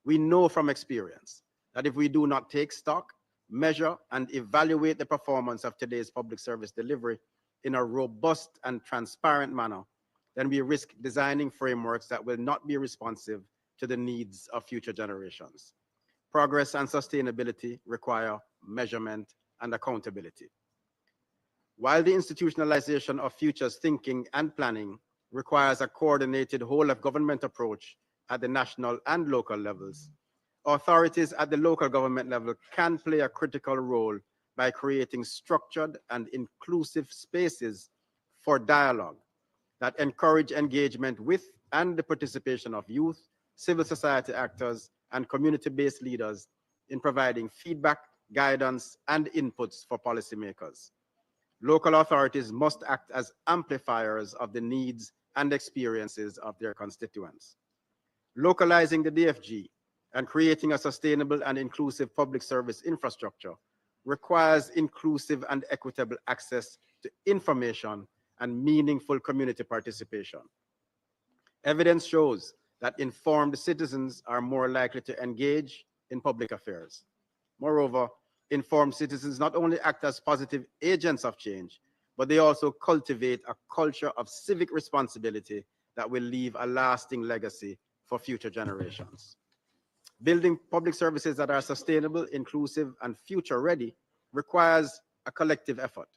We know from experience that if we do not take stock, measure, and evaluate the performance of today's public service delivery in a robust and transparent manner, then we risk designing frameworks that will not be responsive to the needs of future generations. Progress and sustainability require measurement and accountability. While the institutionalization of futures thinking and planning requires a coordinated whole-of-government approach at the national and local levels, authorities at the local government level can play a critical role by creating structured and inclusive spaces for dialogue that encourage engagement with and the participation of youth, civil society actors, and community-based leaders in providing feedback, guidance, and inputs for policymakers. Local authorities must act as amplifiers of the needs and experiences of their constituents. Localizing the DFG and creating a sustainable and inclusive public service infrastructure requires inclusive and equitable access to information and meaningful community participation. Evidence shows that informed citizens are more likely to engage in public affairs. Moreover, Informed citizens not only act as positive agents of change, but they also cultivate a culture of civic responsibility that will leave a lasting legacy for future generations. Building public services that are sustainable, inclusive, and future-ready requires a collective effort.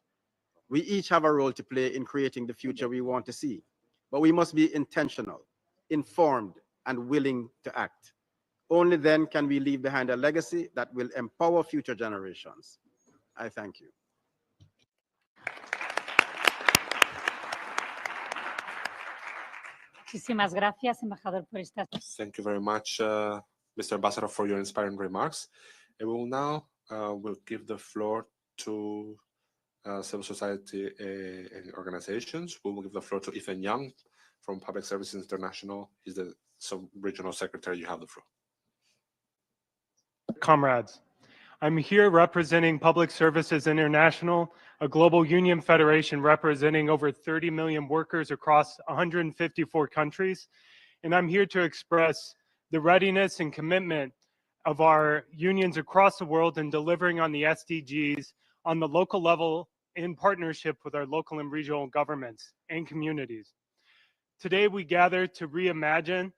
We each have a role to play in creating the future we want to see, but we must be intentional, informed, and willing to act. Only then can we leave behind a legacy that will empower future generations. I thank you. Muchísimas gracias, embajador, por esta. Thank you very much, Mr. Ambassador, for your inspiring remarks. And we will now will give the floor to civil society organizations. We will give the floor to Ethan Young from Public Services International. He's the regional secretary. You have the floor. Comrades, I'm here representing Public Services International, a global union federation representing over 30 million workers across 154 countries. And I'm here to express the readiness and commitment of our unions across the world in delivering on the SDGs on the local level in partnership with our local and regional governments and communities. Today, we gather to reimagine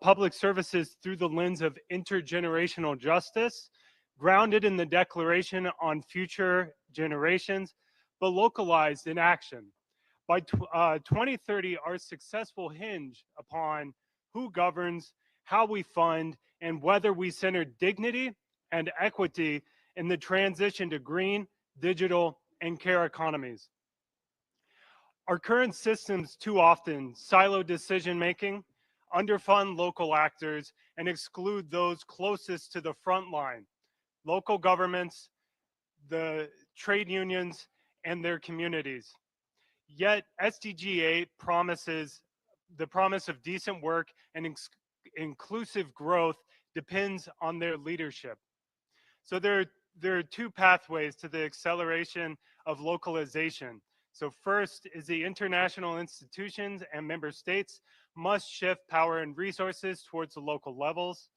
public services through the lens of intergenerational justice, grounded in the Declaration on Future Generations, but localized in action. By 2030, our success will hinge upon who governs, how we fund, and whether we center dignity and equity in the transition to green, digital, and care economies. Our current systems too often silo decision-making, underfund local actors, and exclude those closest to the front line, local governments, the trade unions, and their communities. Yet SDG 8 promises the promise of decent work and inclusive growth depends on their leadership. So there are two pathways to the acceleration of localization. So first is the international institutions and member states must shift power and resources towards the local levels,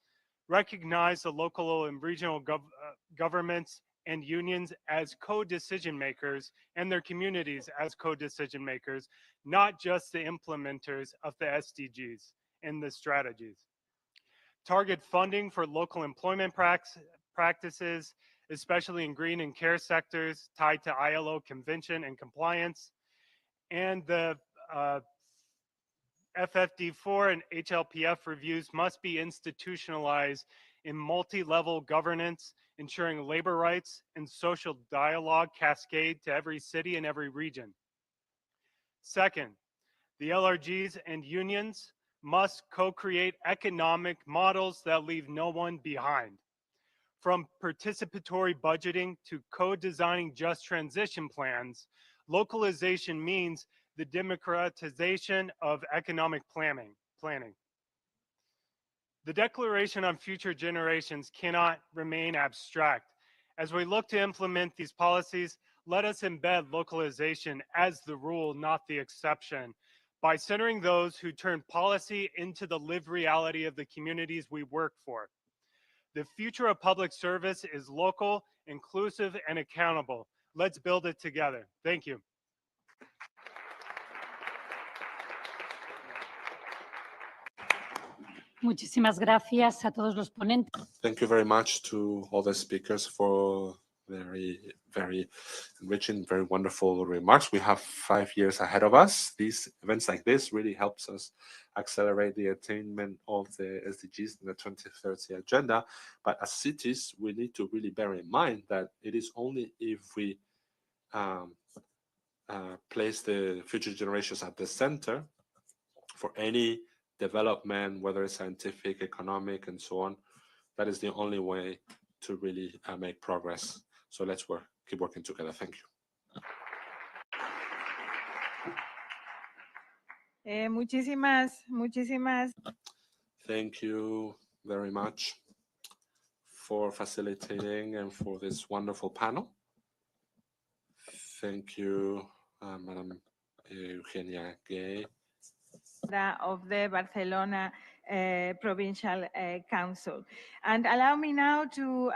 recognize the local and regional governments and unions as co-decision makers and their communities as co-decision makers, not just the implementers of the SDGs and the strategies. Target funding for local employment practices, especially in green and care sectors tied to ILO convention and compliance, and the FFD4 and HLPF reviews must be institutionalized in multi-level governance, ensuring labor rights and social dialogue cascade to every city and every region. Second, the LRGs and unions must co-create economic models that leave no one behind. From participatory budgeting to co-designing just transition plans, localization means the democratization of economic planning. The Declaration on Future Generations cannot remain abstract. As we look to implement these policies, let us embed localization as the rule, not the exception, by centering those who turn policy into the lived reality of the communities we work for. The future of public service is local, inclusive, and accountable. Let's build it together. Thank you. Muchísimas gracias a todos los ponentes. Thank you very much to all the speakers for very enriching, very wonderful remarks. We have 5 years ahead of us. These events like this really helps us accelerate the attainment of the SDGs in the 2030 agenda. But as cities, we need to really bear in mind that it is only if we place the future generations at the center for any development, whether it's scientific, economic, and so on, that is the only way to really make progress. So let's keep working together. Thank you. Muchísimas. Thank you very much for facilitating and for this wonderful panel. Thank you, Madam Eugenia Gay. Of the Barcelona provincial council. And allow me now to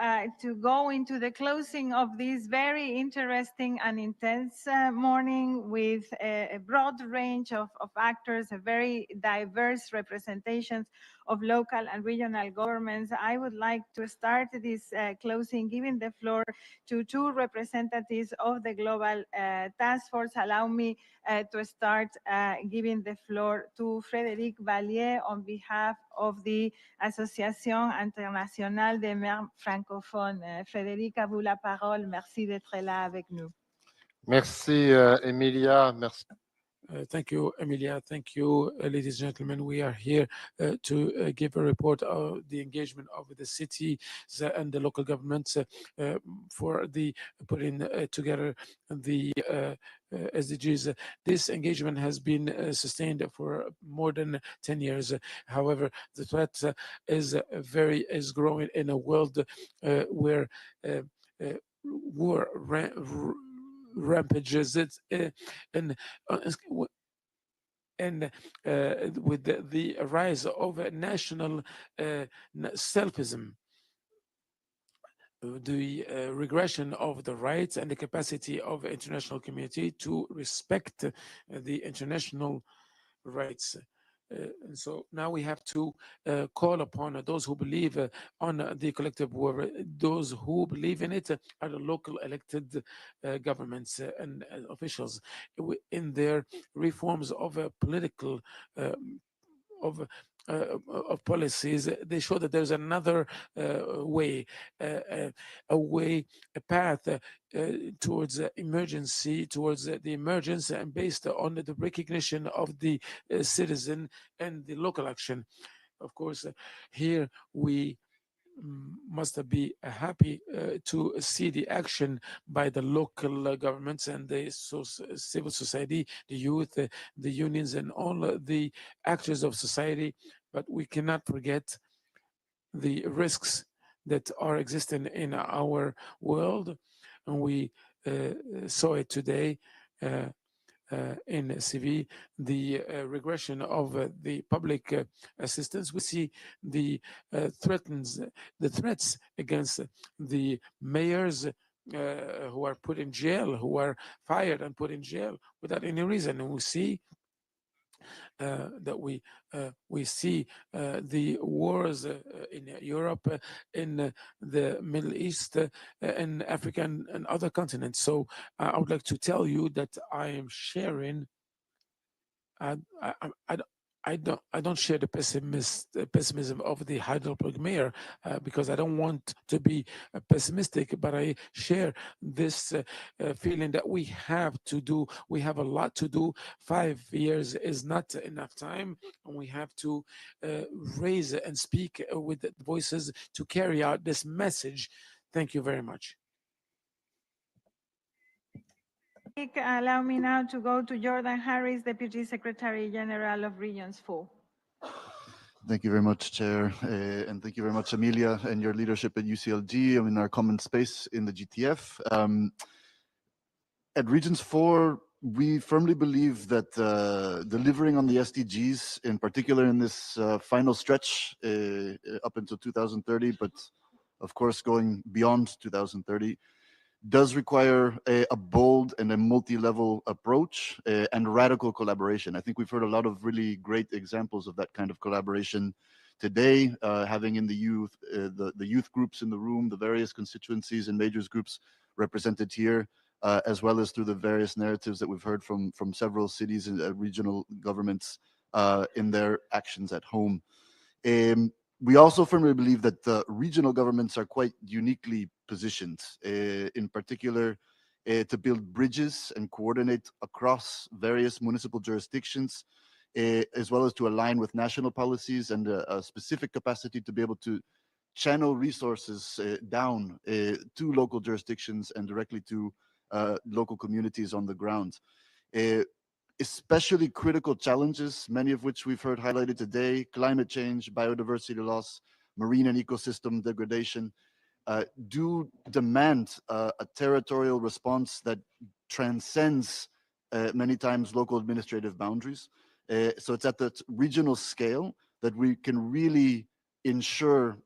go into the closing of this very interesting and intense morning with a broad range of actors, a very diverse representations of local and regional governments. I would like to start this closing giving the floor to two representatives of the Global Task Force. Allow me to start giving the floor to Frédéric Vallier on behalf of the Association Internationale des Maires Francophones. Frédéric, à vous la parole. Merci d'être là avec nous. Merci, Emilia. Merci. Thank you, Emilia. Thank you, ladies and gentlemen. We are here to give a report of the engagement of the cities and the local governments for the putting together the SDGs. This engagement has been sustained for more than 10 years. However, the threat is growing in a world where war rampages and with the rise of national selfism, the regression of the rights and the capacity of the international community to respect the international rights. And so now we have to call upon those who believe on the collective war. Those who believe in it are the local elected governments and officials in their reforms of political of policies. They show that there's another way, a path towards emergency, towards the emergence, and based on the recognition of the citizen and the local action. Of course, here we must be happy to see the action by the local governments and the civil society, the youth, the unions, and all the actors of society. But we cannot forget the risks that are existing in our world. And we saw it today in CV, the regression of the public assistance. We see the threats against the mayors who are put in jail, who are fired and put in jail without any reason. And we see that we see the wars in Europe, in the Middle East, in Africa, and other continents. So I would like to tell you that I am sharing. I don't share the pessimism of the Heidelberg mayor because I don't want to be pessimistic, but I share this feeling that we have a lot to do. 5 years is not enough time, and we have to raise and speak with voices to carry out this message. Thank you very much. Allow me now to go to Jordan Harris, Deputy Secretary General of Regions 4. Thank you very much, Chair, and thank you very much, Amelia, and your leadership at UCLG and in our common space in the GTF. At Regions 4, we firmly believe that delivering on the SDGs, in particular in this final stretch up until 2030, but of course going beyond 2030, does require a bold and a multi-level approach and radical collaboration. I think we've heard a lot of really great examples of that kind of collaboration today, having in the youth groups in the room, the various constituencies and majors groups represented here, as well as through the various narratives that we've heard from several cities and regional governments in their actions at home. We also firmly believe that the regional governments are quite uniquely positioned, in particular to build bridges and coordinate across various municipal jurisdictions, as well as to align with national policies and a specific capacity to be able to channel resources down to local jurisdictions and directly to local communities on the ground. Especially critical challenges, many of which we've heard highlighted today: climate change, biodiversity loss, marine and ecosystem degradation, do demand a territorial response that transcends many times local administrative boundaries. So it's at the regional scale that we can really ensure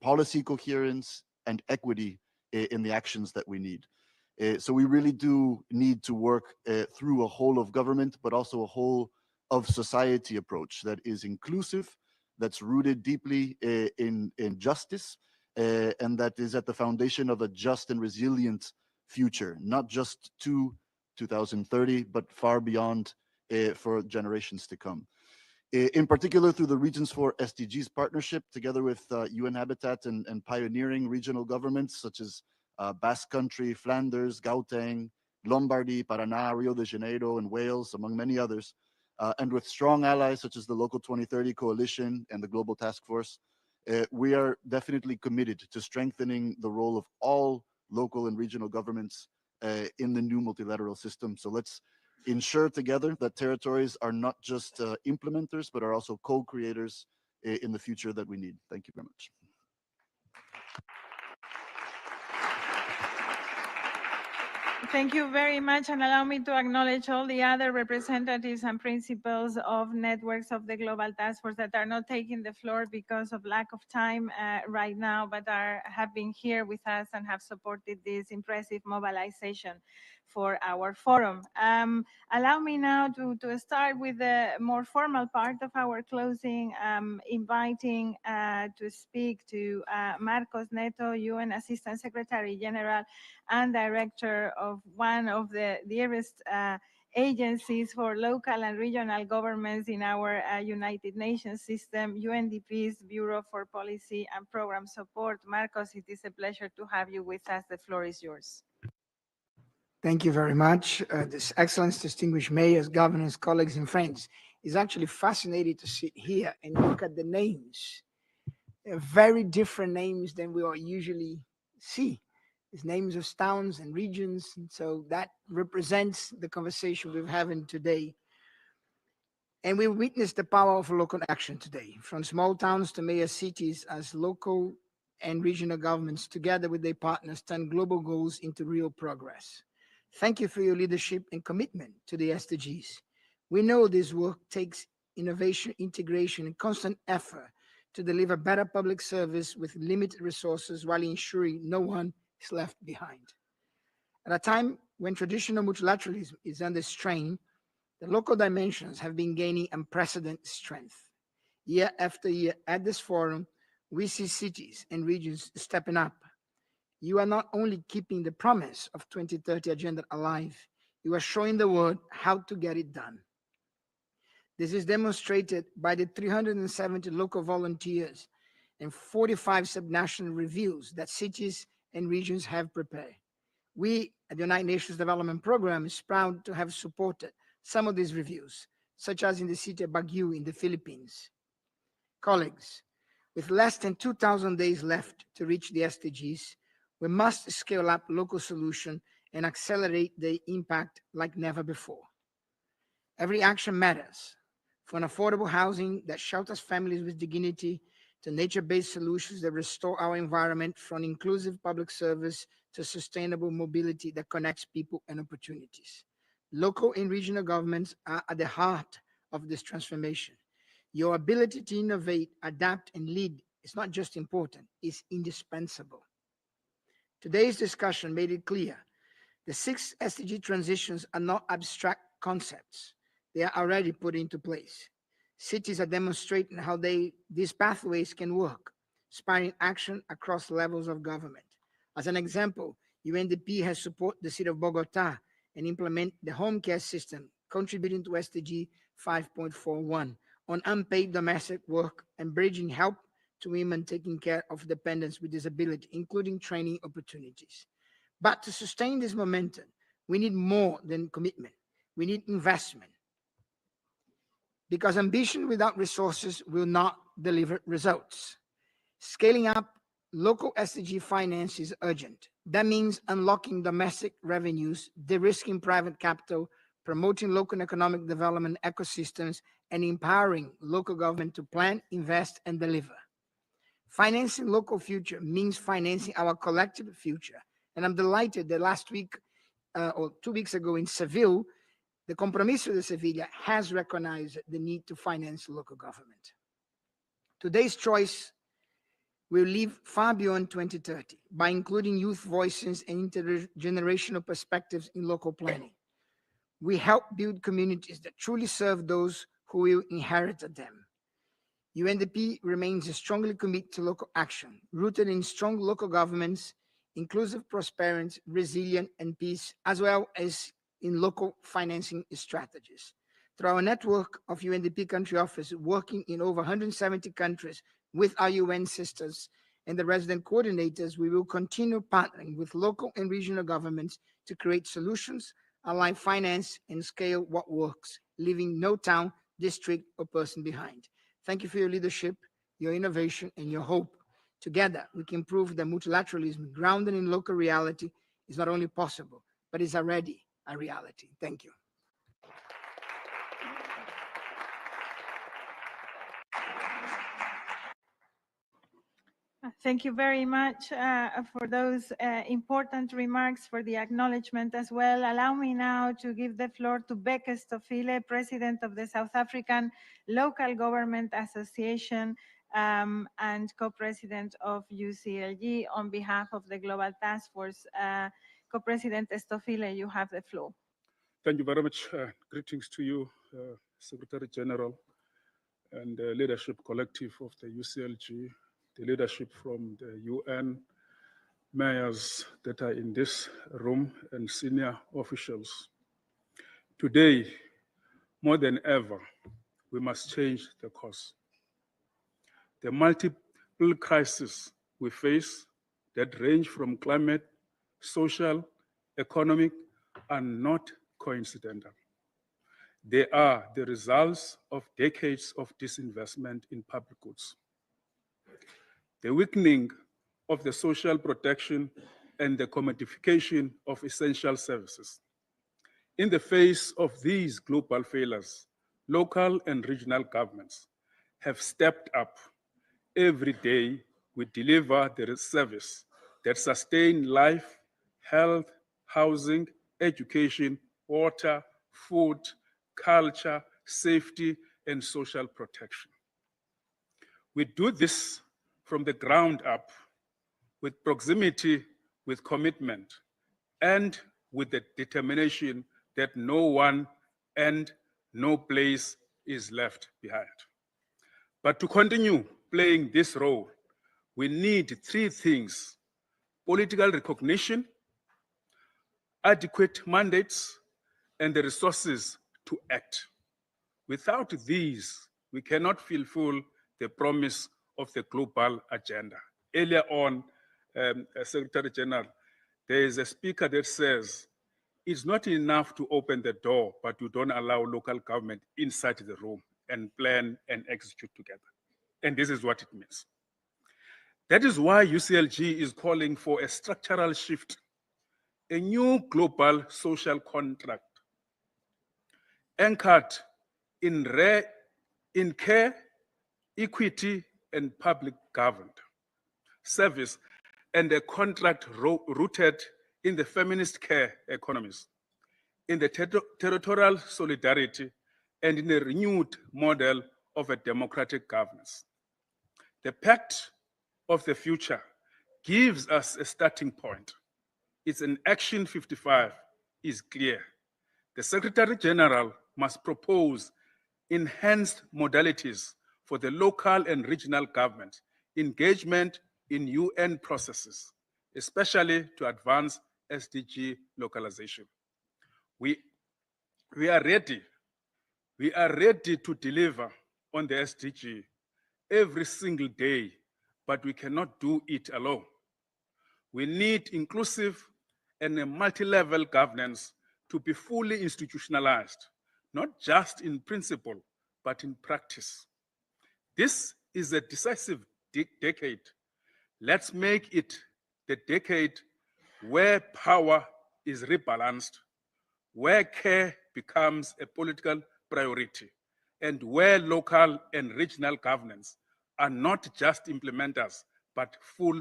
policy coherence and equity in the actions that we need. So we really do need to work through a whole of government, but also a whole of society approach that is inclusive, that's rooted deeply in justice, and that is at the foundation of a just and resilient future, not just to 2030, but far beyond for generations to come. In particular, through the Regions for SDGs partnership, together with UN Habitat and pioneering regional governments such as Basque Country, Flanders, Gauteng, Lombardy, Paraná, Rio de Janeiro, and Wales, among many others, and with strong allies such as the Local 2030 Coalition and the Global Task Force, we are definitely committed to strengthening the role of all local and regional governments in the new multilateral system. So let's ensure together that territories are not just implementers, but are also co-creators in the future that we need. Thank you very much. Thank you very much, and allow me to acknowledge all the other representatives and principals of networks of the Global Task Force that are not taking the floor because of lack of time right now, but have been here with us and have supported this impressive mobilization for our forum. Allow me now to start with the more formal part of our closing, inviting to speak to Marcos Neto, UN Assistant Secretary General and Director of one of the dearest agencies for local and regional governments in our United Nations system, UNDP's Bureau for Policy and Program Support. Marcos, it is a pleasure to have you with us. The floor is yours. Thank you very much. This Excellence, distinguished mayors, governors, colleagues, and friends. It's actually fascinating to sit here and look at the names. They're very different names than we all usually see. It's names of towns and regions, and so that represents the conversation we're having today. And we witnessed the power of local action today, from small towns to major cities, as local and regional governments, together with their partners, turn global goals into real progress. Thank you for your leadership and commitment to the SDGs. We know this work takes innovation, integration, and constant effort to deliver better public service with limited resources while ensuring no one is left behind. At a time when traditional multilateralism is under strain, the local dimensions have been gaining unprecedented strength. Year after year at this forum, we see cities and regions stepping up. You are not only keeping the promise of 2030 agenda alive, you are showing the world how to get it done. This is demonstrated by the 370 local volunteers and 45 subnational reviews that cities and regions have prepared. We at the United Nations Development Programme is proud to have supported some of these reviews, such as in the city of Baguio in the Philippines. Colleagues, with less than 2,000 days left to reach the SDGs, we must scale up local solutions and accelerate their impact like never before. Every action matters, from affordable housing that shelters families with dignity to nature-based solutions that restore our environment, from inclusive public service to sustainable mobility that connects people and opportunities. Local and regional governments are at the heart of this transformation. Your ability to innovate, adapt, and lead is not just important, it's indispensable. Today's discussion made it clear the 6 SDG transitions are not abstract concepts. They are already put into place. Cities are demonstrating how these pathways can work, inspiring action across levels of government. As an example, UNDP has supported the city of Bogota and implement the home care system, contributing to SDG 5.41 on unpaid domestic work and bridging help to women taking care of dependents with disability, including training opportunities. But to sustain this momentum, we need more than commitment. We need investment. Because ambition without resources will not deliver results. Scaling up local SDG finance is urgent. That means unlocking domestic revenues, de-risking private capital, promoting local economic development ecosystems, and empowering local government to plan, invest, and deliver. Financing local future means financing our collective future. And I'm delighted that last week, or 2 weeks ago in Seville, the Compromiso de Sevilla has recognized the need to finance local government. Today's choice will live far beyond 2030 by including youth voices and intergenerational perspectives in local planning. We help build communities that truly serve those who will inherit them. UNDP remains strongly committed to local action, rooted in strong local governments, inclusive, prosperity, resilient, and peace, as well as in local financing strategies. Through our network of UNDP country offices working in over 170 countries with our UN sisters and the resident coordinators, we will continue partnering with local and regional governments to create solutions, align finance, and scale what works, leaving no town, district, or person behind. Thank you for your leadership, your innovation, and your hope. Together, we can prove that multilateralism grounded in local reality is not only possible, but is already a reality. Thank you. Thank you very much for those important remarks, for the acknowledgement as well. Allow me now to give the floor to Beke Stofile, President of the South African Local Government Association and co-president of UCLG on behalf of the Global Task Force. Co-President Stofile, you have the floor. Thank you very much. Greetings to you, Secretary General and the leadership collective of the UCLG, the leadership from the UN, mayors that are in this room, and senior officials. Today, more than ever, we must change the course. The multiple crises we face that range from climate, social, economic, are not coincidental. They are the results of decades of disinvestment in public goods. The weakening of the social protection and the commodification of essential services. In the face of these global failures, local and regional governments have stepped up. Every day we deliver the service that sustain life, health, housing, education, water, food, culture, safety, and social protection. We do this from the ground up, with proximity, with commitment, and with the determination that no one and no place is left behind. But to continue playing this role, we need three things: political recognition, adequate mandates, and the resources to act. Without these, we cannot fulfill the promise of the global agenda. Earlier on, Secretary General, there is a speaker that says, it's not enough to open the door, but you don't allow local government inside the room and plan and execute together. And this is what it means. That is why UCLG is calling for a structural shift, a new global social contract anchored in care, equity, and public government service, and a contract rooted in the feminist care economies, in the territorial solidarity, and in a renewed model of a democratic governance. The pact of the future gives us a starting point. It's an Action 55 is clear. The Secretary General must propose enhanced modalities for the local and regional government engagement in UN processes, especially to advance SDG localization. We are ready to deliver on the SDG every single day, but we cannot do it alone. We need inclusive and a multi-level governance to be fully institutionalized, not just in principle, but in practice. This is a decisive decade. Let's make it the decade where power is rebalanced, where care becomes a political priority, and where local and regional governance are not just implementers, but full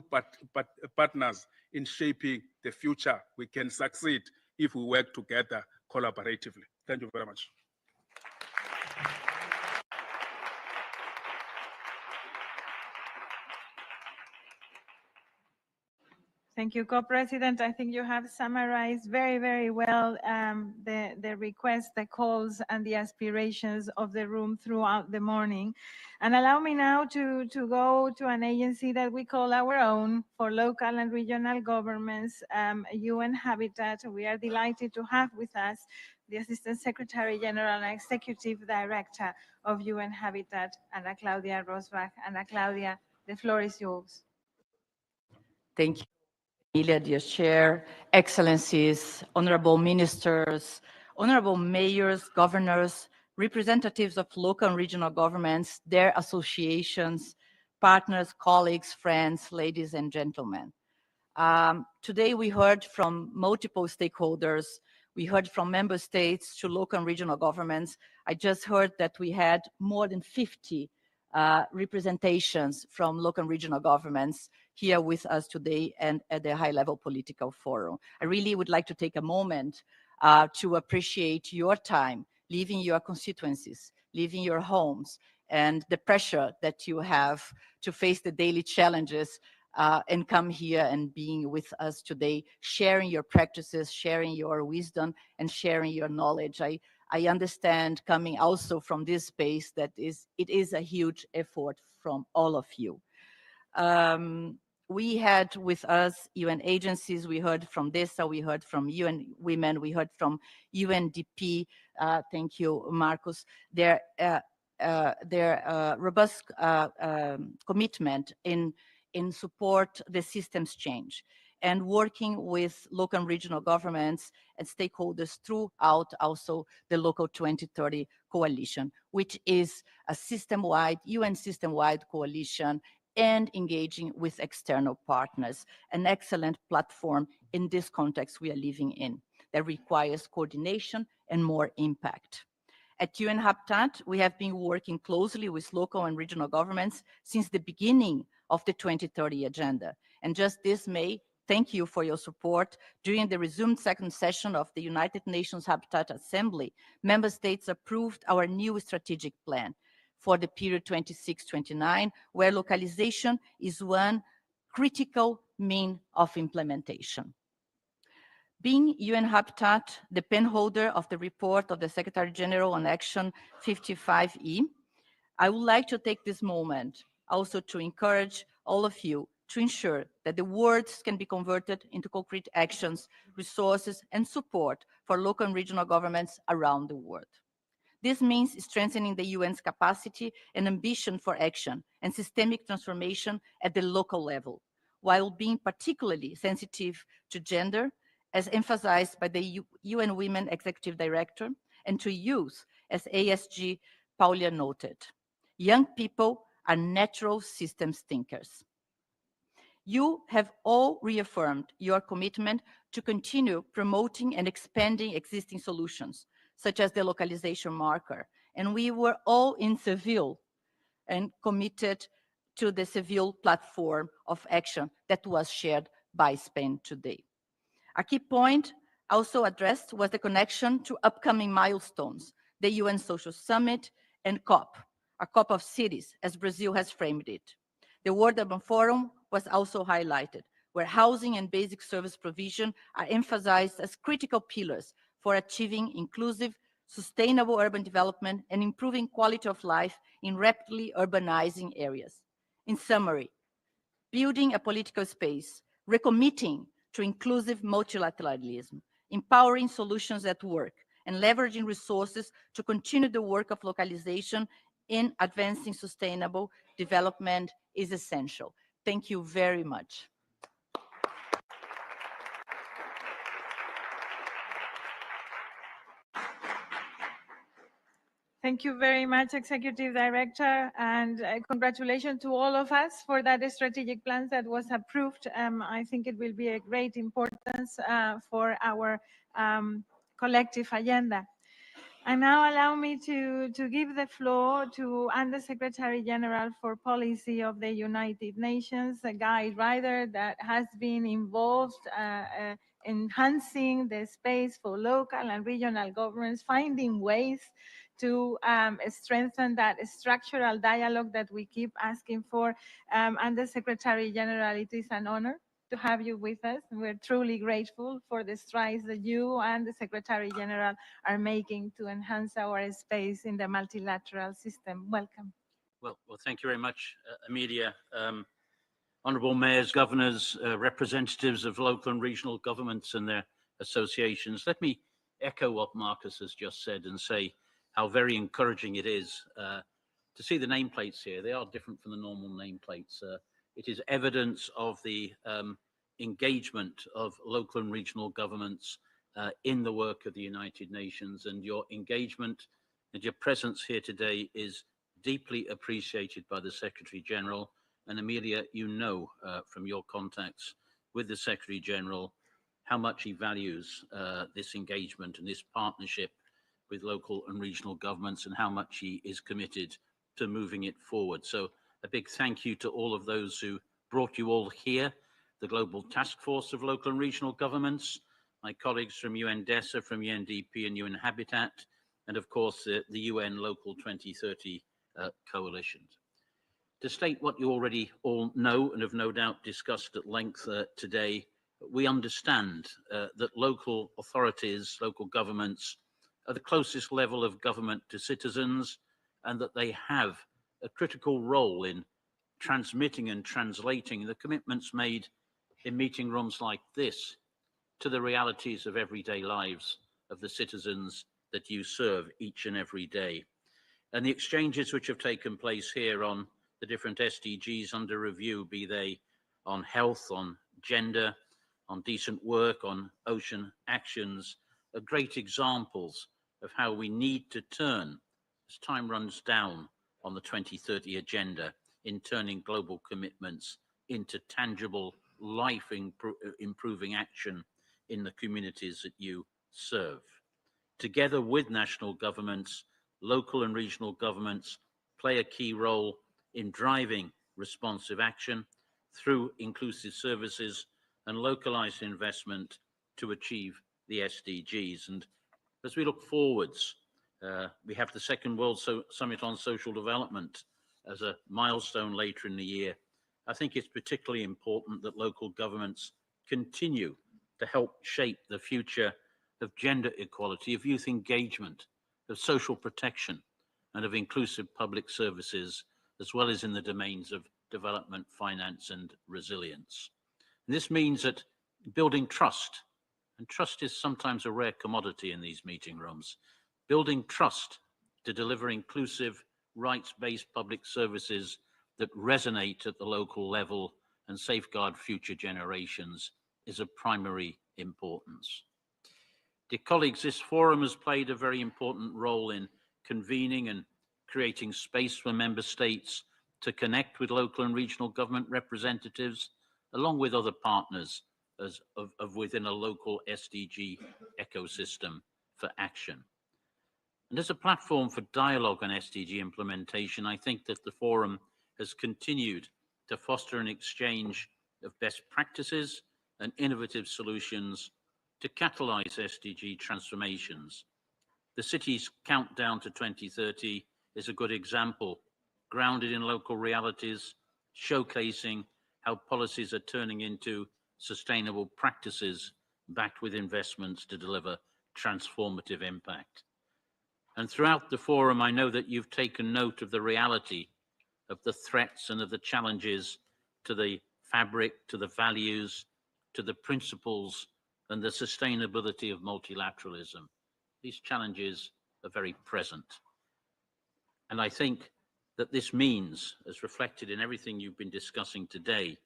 partners in shaping the future. We can succeed if we work together collaboratively. Thank you very much. Thank you, Co-President. I think you have summarized very, very well the requests, the calls, and the aspirations of the room throughout the morning. And allow me now to go to an agency that we call our own for local and regional governments, UN Habitat. We are delighted to have with us the Assistant Secretary General and Executive Director of UN Habitat, Ana Claudia Rosbach. Ana Claudia, the floor is yours. Thank you, Emilia, dear Chair, Excellencies, Honorable Ministers, Honorable Mayors, Governors, representatives of local and regional governments, their associations, partners, colleagues, friends, ladies and gentlemen. Today we heard from multiple stakeholders. We heard from member states to local and regional governments. I just heard that we had more than 50 representations from local and regional governments here with us today and at the high-level political forum. I really would like to take a moment to appreciate your time, leaving your constituencies, leaving your homes, and the pressure that you have to face the daily challenges and come here and being with us today, sharing your practices, sharing your wisdom, and sharing your knowledge. I understand, coming also from this space, that it is a huge effort from all of you. We had with us UN agencies. We heard from DESA, we heard from UN Women, we heard from UNDP. Thank you, Marcus. Their robust commitment in support the systems change and working with local and regional governments and stakeholders throughout also the Local 2030 Coalition, which is a system-wide, UN system-wide coalition, and engaging with external partners, an excellent platform in this context we are living in that requires coordination and more impact. At UN Habitat, we have been working closely with local and regional governments since the beginning of the 2030 agenda. And just this May, thank you for your support. During the resumed second session of the United Nations Habitat Assembly, member states approved our new strategic plan for the period 26-29, where localization is one critical mean of implementation. Being UN Habitat, the penholder of the report of the Secretary General on Action 55E, I would like to take this moment also to encourage all of you to ensure that the words can be converted into concrete actions, resources, and support for local and regional governments around the world. This means strengthening the UN's capacity and ambition for action and systemic transformation at the local level, while being particularly sensitive to gender, as emphasized by the UN Women Executive Director, and to youth, as ASG Paulia noted. Young people are natural systems thinkers. You have all reaffirmed your commitment to continue promoting and expanding existing solutions, such as the localization marker. And we were all in Seville and committed to the Seville platform of action that was shared by Spain today. A key point also addressed was the connection to upcoming milestones, the UN Social Summit and COP, a COP of cities, as Brazil has framed it. The World Urban Forum was also highlighted, where housing and basic service provision are emphasized as critical pillars for achieving inclusive, sustainable urban development and improving quality of life in rapidly urbanizing areas. In summary, building a political space, recommitting to inclusive multilateralism, empowering solutions at work, and leveraging resources to continue the work of localization in advancing sustainable development is essential. Thank you very much. Thank you very much, Executive Director, and congratulations to all of us for that strategic plan that was approved. I think it will be a great importance for our collective agenda. And now allow me to give the floor to Under-Secretary General for Policy of the United Nations, Guy Ryder, that has been involved enhancing the space for local and regional governments, finding ways to strengthen that structural dialogue that we keep asking for. Under-Secretary General, it is an honor. to have you with us. We're truly grateful for the strides that you and the Secretary General are making to enhance our space in the multilateral system. Welcome. Well, thank you very much, Amelia. Honourable mayors, governors, representatives of local and regional governments and their associations. Let me echo what Marcus has just said and say how very encouraging it is to see the nameplates here. They are different from the normal nameplates. It is evidence of the engagement of local and regional governments in the work of the United Nations, and your engagement and your presence here today is deeply appreciated by the Secretary General. And Amelia, you know from your contacts with the Secretary General how much he values this engagement and this partnership with local and regional governments, and how much he is committed to moving it forward. So a big thank you to all of those who brought you all here, the Global Task Force of Local and Regional Governments, my colleagues from UN-DESA, from UNDP and UN Habitat, and of course the UN Local 2030 Coalition. To state what you already all know and have no doubt discussed at length today, we understand that local authorities, local governments, are the closest level of government to citizens, and that they have a critical role in transmitting and translating the commitments made in meeting rooms like this to the realities of everyday lives of the citizens that you serve each and every day. And the exchanges which have taken place here on the different SDGs under review, be they on health, on gender, on decent work, on ocean actions, are great examples of how we need to turn, as time runs down on the 2030 agenda, in turning global commitments into tangible, life-improving action in the communities that you serve. Together with national governments, local and regional governments play a key role in driving responsive action through inclusive services and localized investment to achieve the SDGs. And as we look forwards, we have the Second World Summit on Social Development as a milestone later in the year. I think it's particularly important that local governments continue to help shape the future of gender equality, of youth engagement, of social protection, and of inclusive public services, as well as in the domains of development, finance, and resilience. And this means that building trust, and trust is sometimes a rare commodity in these meeting rooms, building trust to deliver inclusive, rights-based public services that resonate at the local level and safeguard future generations is of primary importance. Dear colleagues, this forum has played a very important role in convening and creating space for member states to connect with local and regional government representatives, along with other partners of within a local SDG ecosystem for action. And as a platform for dialogue on SDG implementation, I think that the forum has continued to foster an exchange of best practices and innovative solutions to catalyze SDG transformations. The city's countdown to 2030 is a good example, grounded in local realities, showcasing how policies are turning into sustainable practices backed with investments to deliver transformative impact. And throughout the forum, I know that you've taken note of the reality of the threats and of the challenges to the fabric, to the values, to the principles and the sustainability of multilateralism. These challenges are very present. And I think that this means, as reflected in everything you've been discussing today,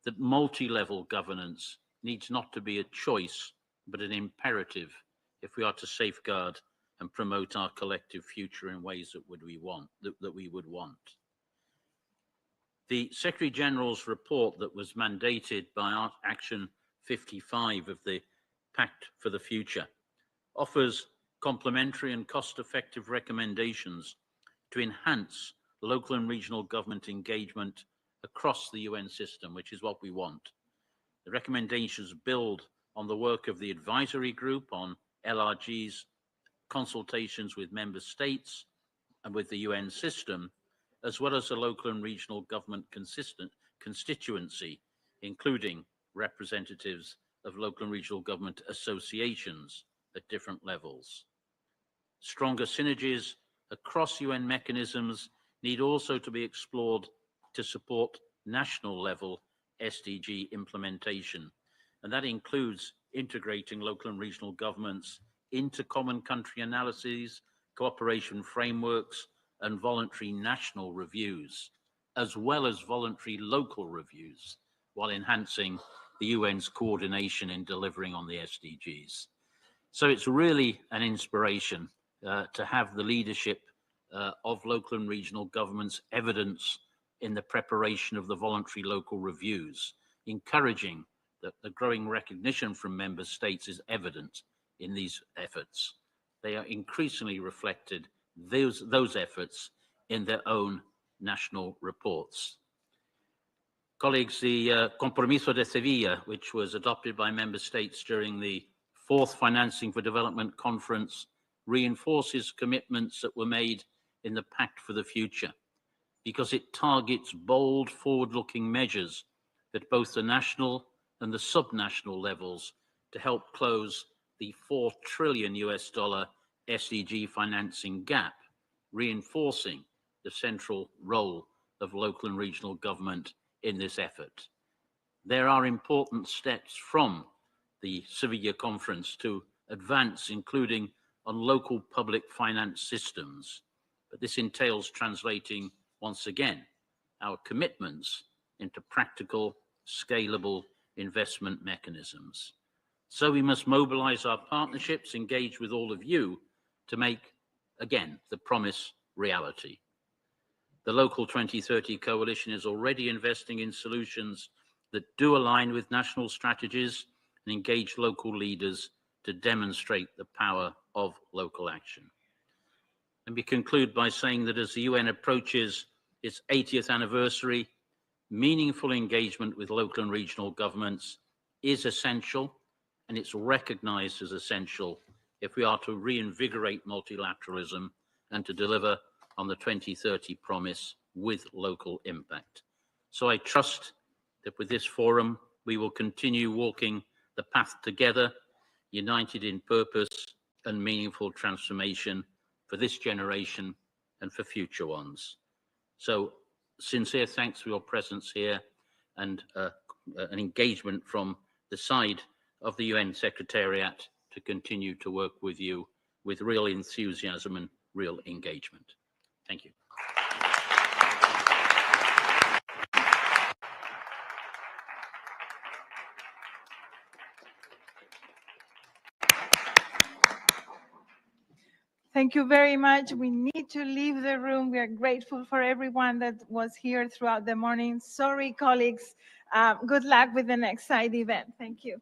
that multi-level governance needs not to be a choice, but an imperative if we are to safeguard and promote our collective future in ways that we would want. The Secretary General's report that was mandated by our Action 55 of the Pact for the Future offers complementary and cost-effective recommendations to enhance local and regional government engagement across the UN system, which is what we want. The recommendations build on the work of the advisory group on LRG's consultations with member states and with the UN system, as well as the local and regional government constituency, including representatives of local and regional government associations at different levels. Stronger synergies across UN mechanisms need also to be explored to support national level SDG implementation, and that includes integrating local and regional governments into common country analyses, cooperation frameworks, and voluntary national reviews, as well as voluntary local reviews, while enhancing the UN's coordination in delivering on the SDGs. So it's really an inspiration to have the leadership of local and regional governments evidence in the preparation of the voluntary local reviews, encouraging that the growing recognition from member states is evident in these efforts. They are increasingly reflected, those efforts, in their own national reports. Colleagues, the Compromiso de Sevilla, which was adopted by member states during the 4th Financing for Development Conference, reinforces commitments that were made in the Pact for the Future, because it targets bold, forward-looking measures at both the national and the subnational levels to help close the $4 trillion SDG financing gap, reinforcing the central role of local and regional government in this effort. There are important steps from the Sevilla conference to advance, including on local public finance systems, but this entails translating, once again, our commitments into practical, scalable investment mechanisms. So we must mobilize our partnerships, engage with all of you to make, again, the promise reality. The Local 2030 Coalition is already investing in solutions that do align with national strategies and engage local leaders to demonstrate the power of local action. Let me conclude by saying that as the UN approaches its 80th anniversary, meaningful engagement with local and regional governments is essential, and it's recognized as essential if we are to reinvigorate multilateralism and to deliver on the 2030 promise with local impact. So I trust that with this forum, we will continue walking the path together, united in purpose and meaningful transformation for this generation and for future ones. So sincere thanks for your presence here and an engagement from the side of the UN Secretariat to continue to work with you with real enthusiasm and real engagement. Thank you. Thank you very much. We need to leave the room. We are grateful for everyone that was here throughout the morning. Sorry, colleagues. Good luck with the next side event. Thank you.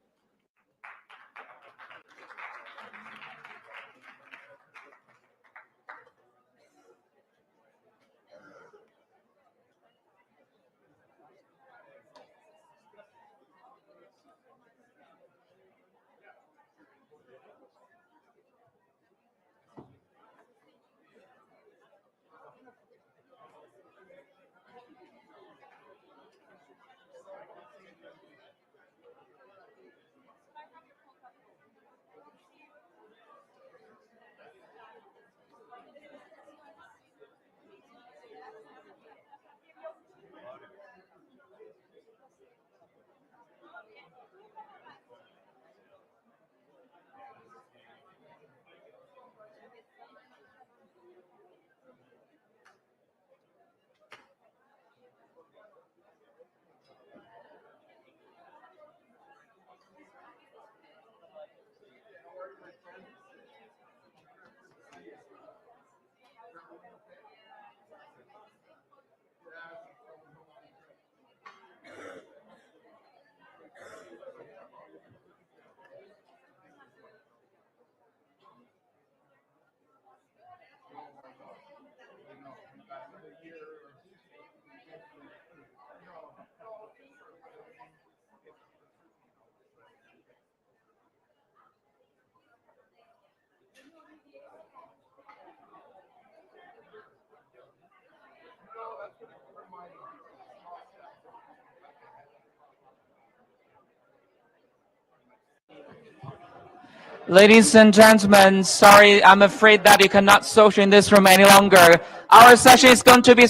Ladies and gentlemen, sorry, I'm afraid that you cannot social in this room any longer. Our session is going to be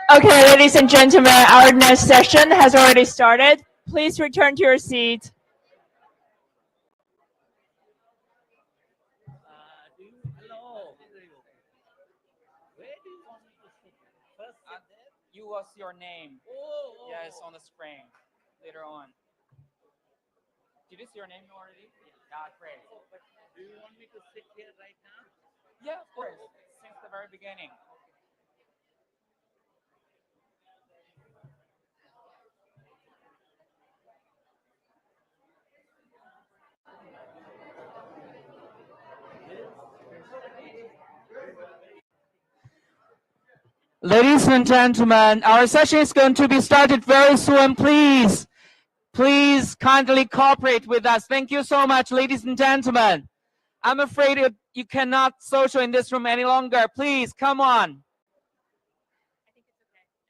Okay, ladies and gentlemen, our next session has already started. Please return to your seat. You was your name. Yes, on the screen later on. Did you see your name already? Yeah, great. Do you want me to sit here right now? Yeah, of course. Since the very beginning. Ladies and gentlemen, our session is going to be started very soon. Please kindly cooperate with us. Thank you so much, ladies and gentlemen. I'm afraid you cannot social in this room any longer. Please, come on.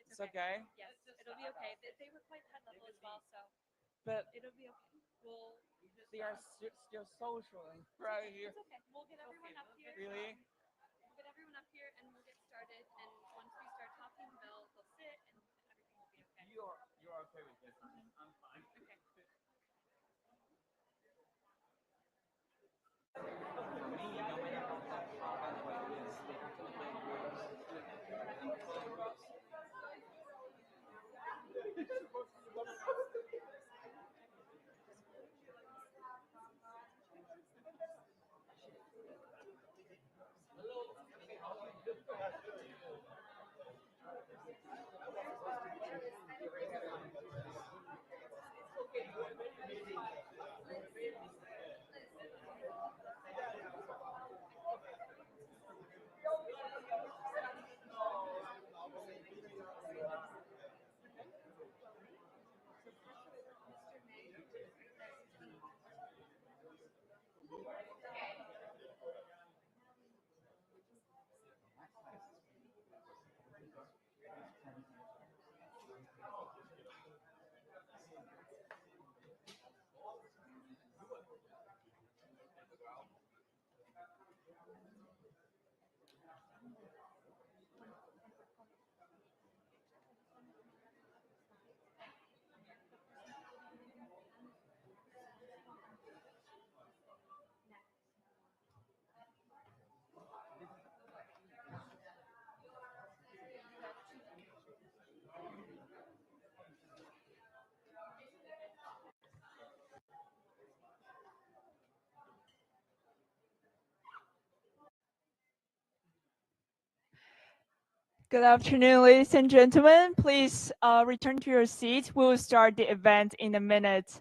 It's okay. Yes, it'll be okay. They were quite high level as well, so But it'll be okay. they are still socialing right here. It's okay. We'll get everyone up here. Really? We'll get everyone up here and we'll get started. And once we start talking, they'll sit and everything will be okay. You're okay with this? I'm fine. Okay. Good afternoon, ladies and gentlemen. Please return to your seats. We will start the event in a minute.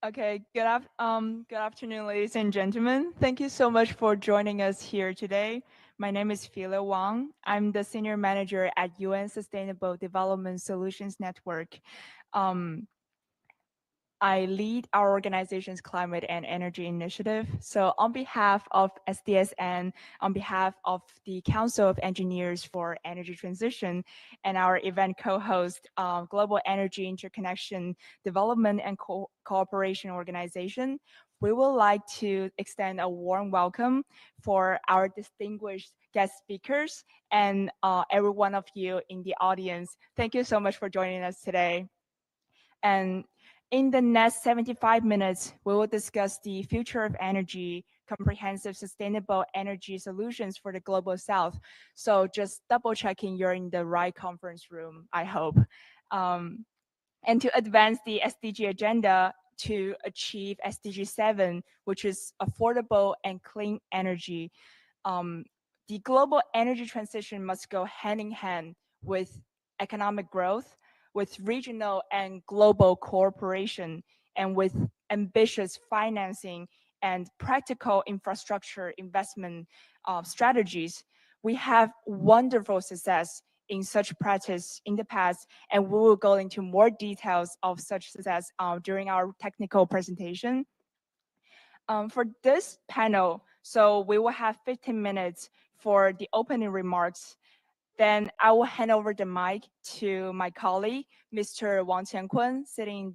Okay, good afternoon, ladies and gentlemen. Thank you so much for joining us here today. My name is Phila Wang. I'm the Senior Manager at UN Sustainable Development Solutions Network. I lead our organization's climate and energy initiative. So on behalf of SDSN, on behalf of the Council of Engineers for Energy Transition and our event co-host, Global Energy Interconnection Development and Cooperation Organization, we would like to extend a warm welcome for our distinguished guest speakers and every one of you in the audience. Thank you so much for joining us today. And in the next 75 minutes, we will discuss the future of energy, comprehensive sustainable energy solutions for the Global South. So just double checking you're in the right conference room, I hope. And to advance the SDG agenda to achieve SDG 7, which is affordable and clean energy. The global energy transition must go hand in hand with economic growth, with regional and global cooperation, and with ambitious financing and practical infrastructure investment strategies. We have wonderful success in such practice in the past, and we will go into more details of such success during our technical presentation. For this panel, so we will have 15 minutes for the opening remarks. Then I will hand over the mic to my colleague, Mr. Wang Qiankun, sitting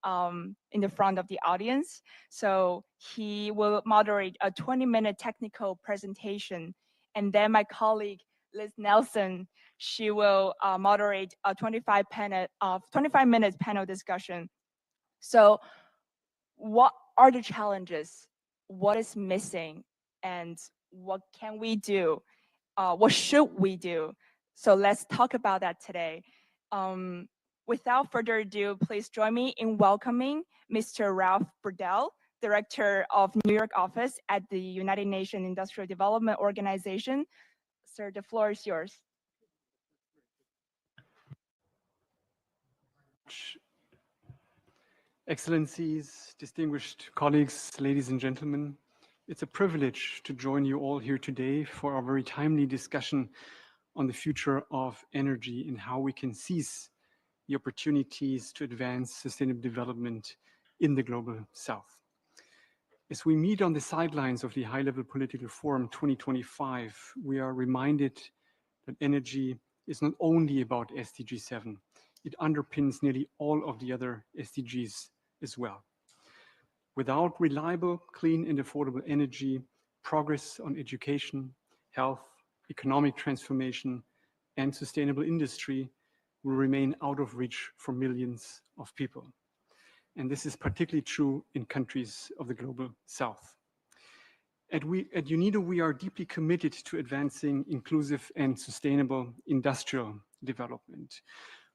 in the front of the audience. So he will moderate a 20-minute technical presentation. And then my colleague, Liz Nelson, she will moderate a 25-minute panel discussion. So what are the challenges? What is missing? And what can we do? What should we do? So let's talk about that today. Without further ado, please join me in welcoming Mr. Ralph Burdell, Director of New York office at the United Nations Industrial Development Organization. Sir, the floor is yours. Excellencies, distinguished colleagues, ladies and gentlemen, it's a privilege to join you all here today for our very timely discussion on the future of energy and how we can seize the opportunities to advance sustainable development in the Global South. As we meet on the sidelines of the High-Level Political Forum 2025, we are reminded that energy is not only about SDG 7, it underpins nearly all of the other SDGs as well. Without reliable, clean and affordable energy, progress on education, health, economic transformation, and sustainable industry will remain out of reach for millions of people. And this is particularly true in countries of the Global South. At UNIDO, we are deeply committed to advancing inclusive and sustainable industrial development.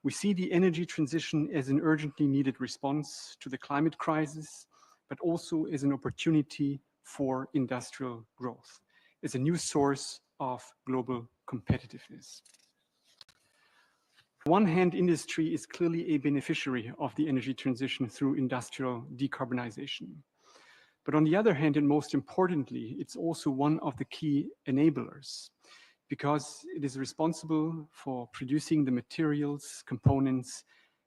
We see the energy transition as an urgently needed response to the climate crisis, but also as an opportunity for industrial growth, as a new source of global competitiveness. On one hand, industry is clearly a beneficiary of the energy transition through industrial decarbonization. But on the other hand, and most importantly, it's also one of the key enablers, because it is responsible for producing the materials, components,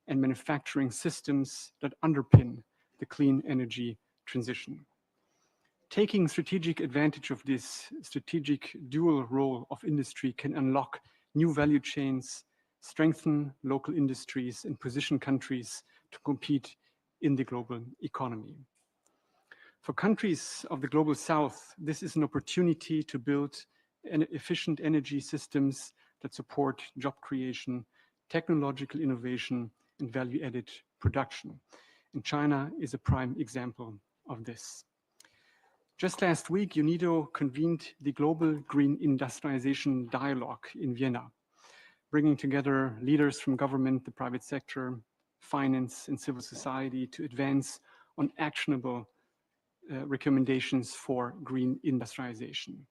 and manufacturing systems that underpin the clean energy transition. Taking strategic advantage of this strategic dual role of industry can unlock new value chains, strengthen local industries, and position countries to compete in the global economy. For countries of the Global South, this is an opportunity to build efficient energy systems that support job creation, technological innovation, and value-added production. And China is a prime example of this. Just last week, UNIDO convened the Global Green Industrialization Dialogue in Vienna, bringing together leaders from government, the private sector, finance, and civil society to advance on actionable recommendations for green industrialization.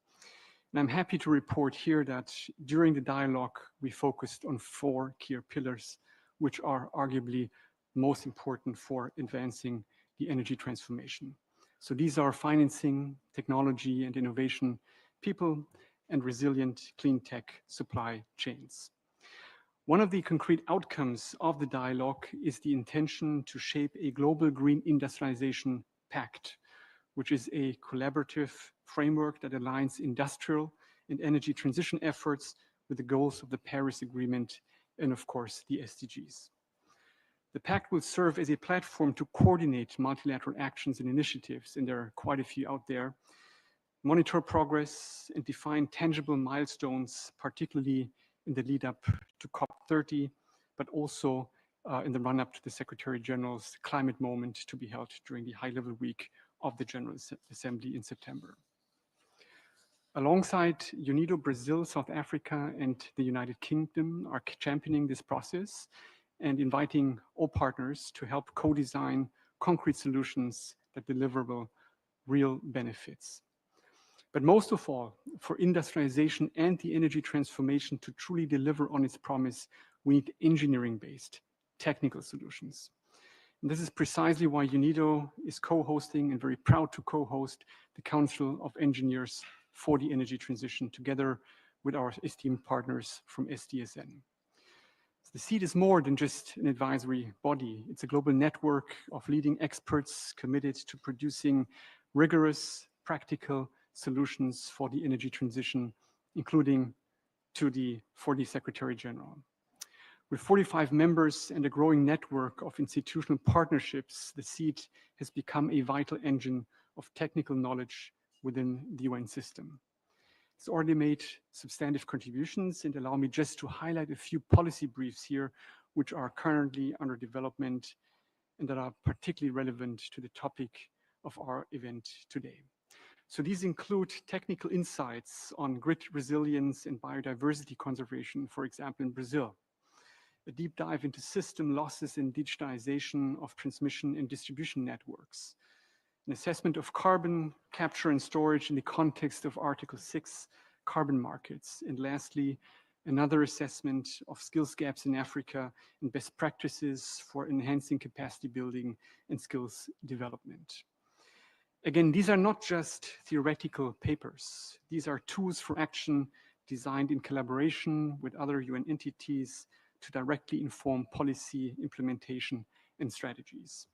And I'm happy to report here that during the dialogue, we focused on 4 key pillars, which are arguably most important for advancing the energy transformation. So these are financing, technology and innovation, people, and resilient clean tech supply chains. One of the concrete outcomes of the dialogue is the intention to shape a global green industrialization pact, which is a collaborative framework that aligns industrial and energy transition efforts with the goals of the Paris Agreement and, of course, the SDGs. The pact will serve as a platform to coordinate multilateral actions and initiatives, and there are quite a few out there, monitor progress, and define tangible milestones, particularly in the lead up to COP30, but also in the run-up to the Secretary General's climate moment to be held during the high-level week of the General Assembly in September. Alongside UNIDO, Brazil, South Africa, and the United Kingdom are championing this process and inviting all partners to help co-design concrete solutions that deliver real benefits. But most of all, for industrialization and the energy transformation to truly deliver on its promise, we need engineering-based technical solutions. And this is precisely why UNIDO is co-hosting and very proud to co-host the Council of Engineers for the Energy Transition together with our esteemed partners from SDSN. The seat is more than just an advisory body. It's a global network of leading experts committed to producing rigorous, practical solutions for the energy transition, including for the Secretary General. With 45 members and a growing network of institutional partnerships, the seat has become a vital engine of technical knowledge within the UN system. It's already made substantive contributions, and allow me just to highlight a few policy briefs here, which are currently under development and that are particularly relevant to the topic of our event today. So these include technical insights on grid resilience and biodiversity conservation, for example, in Brazil, a deep dive into system losses and digitization of transmission and distribution networks, an assessment of carbon capture and storage in the context of Article 6 carbon markets, and lastly, another assessment of skills gaps in Africa and best practices for enhancing capacity building and skills development. Again, these are not just theoretical papers. These are tools for action designed in collaboration with other UN entities to directly inform policy implementation and strategies.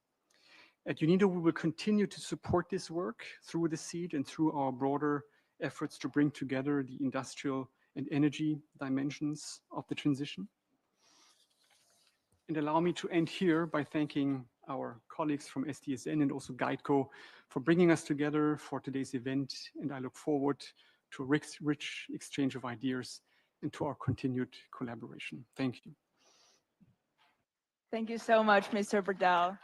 At UNIDO, we will continue to support this work through the seat and through our broader efforts to bring together the industrial and energy dimensions of the transition. And allow me to end here by thanking our colleagues from SDSN and also GuideCo for bringing us together for today's event. And I look forward to a rich exchange of ideas and to our continued collaboration. Thank you. Thank you so much, Mr. Burdell.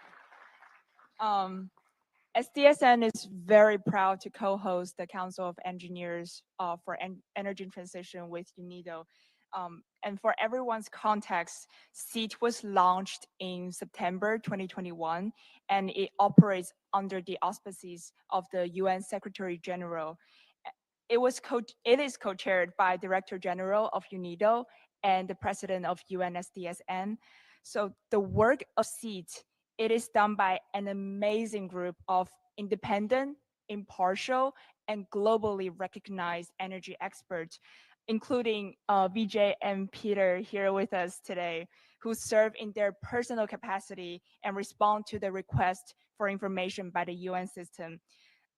SDSN is very proud to co-host the Council of Engineers for Energy Transition with UNIDO. And for everyone's context, SEAT was launched in September 2021, and it operates under the auspices of the UN Secretary General. It is co-chaired by Director General of UNIDO and the President of UN SDSN. So the work of SEAT, it is done by an amazing group of independent, impartial, and globally recognized energy experts, including Vijay and Peter here with us today, who serve in their personal capacity and respond to the request for information by the UN system.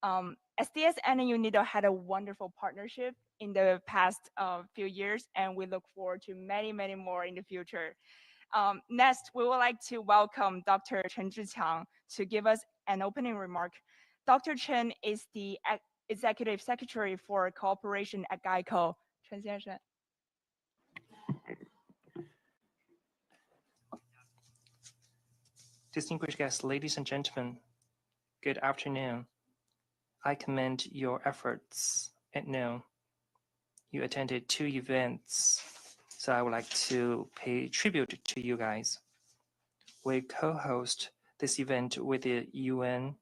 SDS and UNIDO had a wonderful partnership in the past few years, and we look forward to many, many more in the future. Next, we would like to welcome Dr. Chen Zhiqiang to give us an opening remark. Dr. Chen is the Executive Secretary for Cooperation at GuideCo. Chen 先生. Distinguished guests, ladies and gentlemen, good afternoon. I commend your efforts at noon. You attended 2 events, so I would like to pay tribute to you guys. We co-host this event with the UN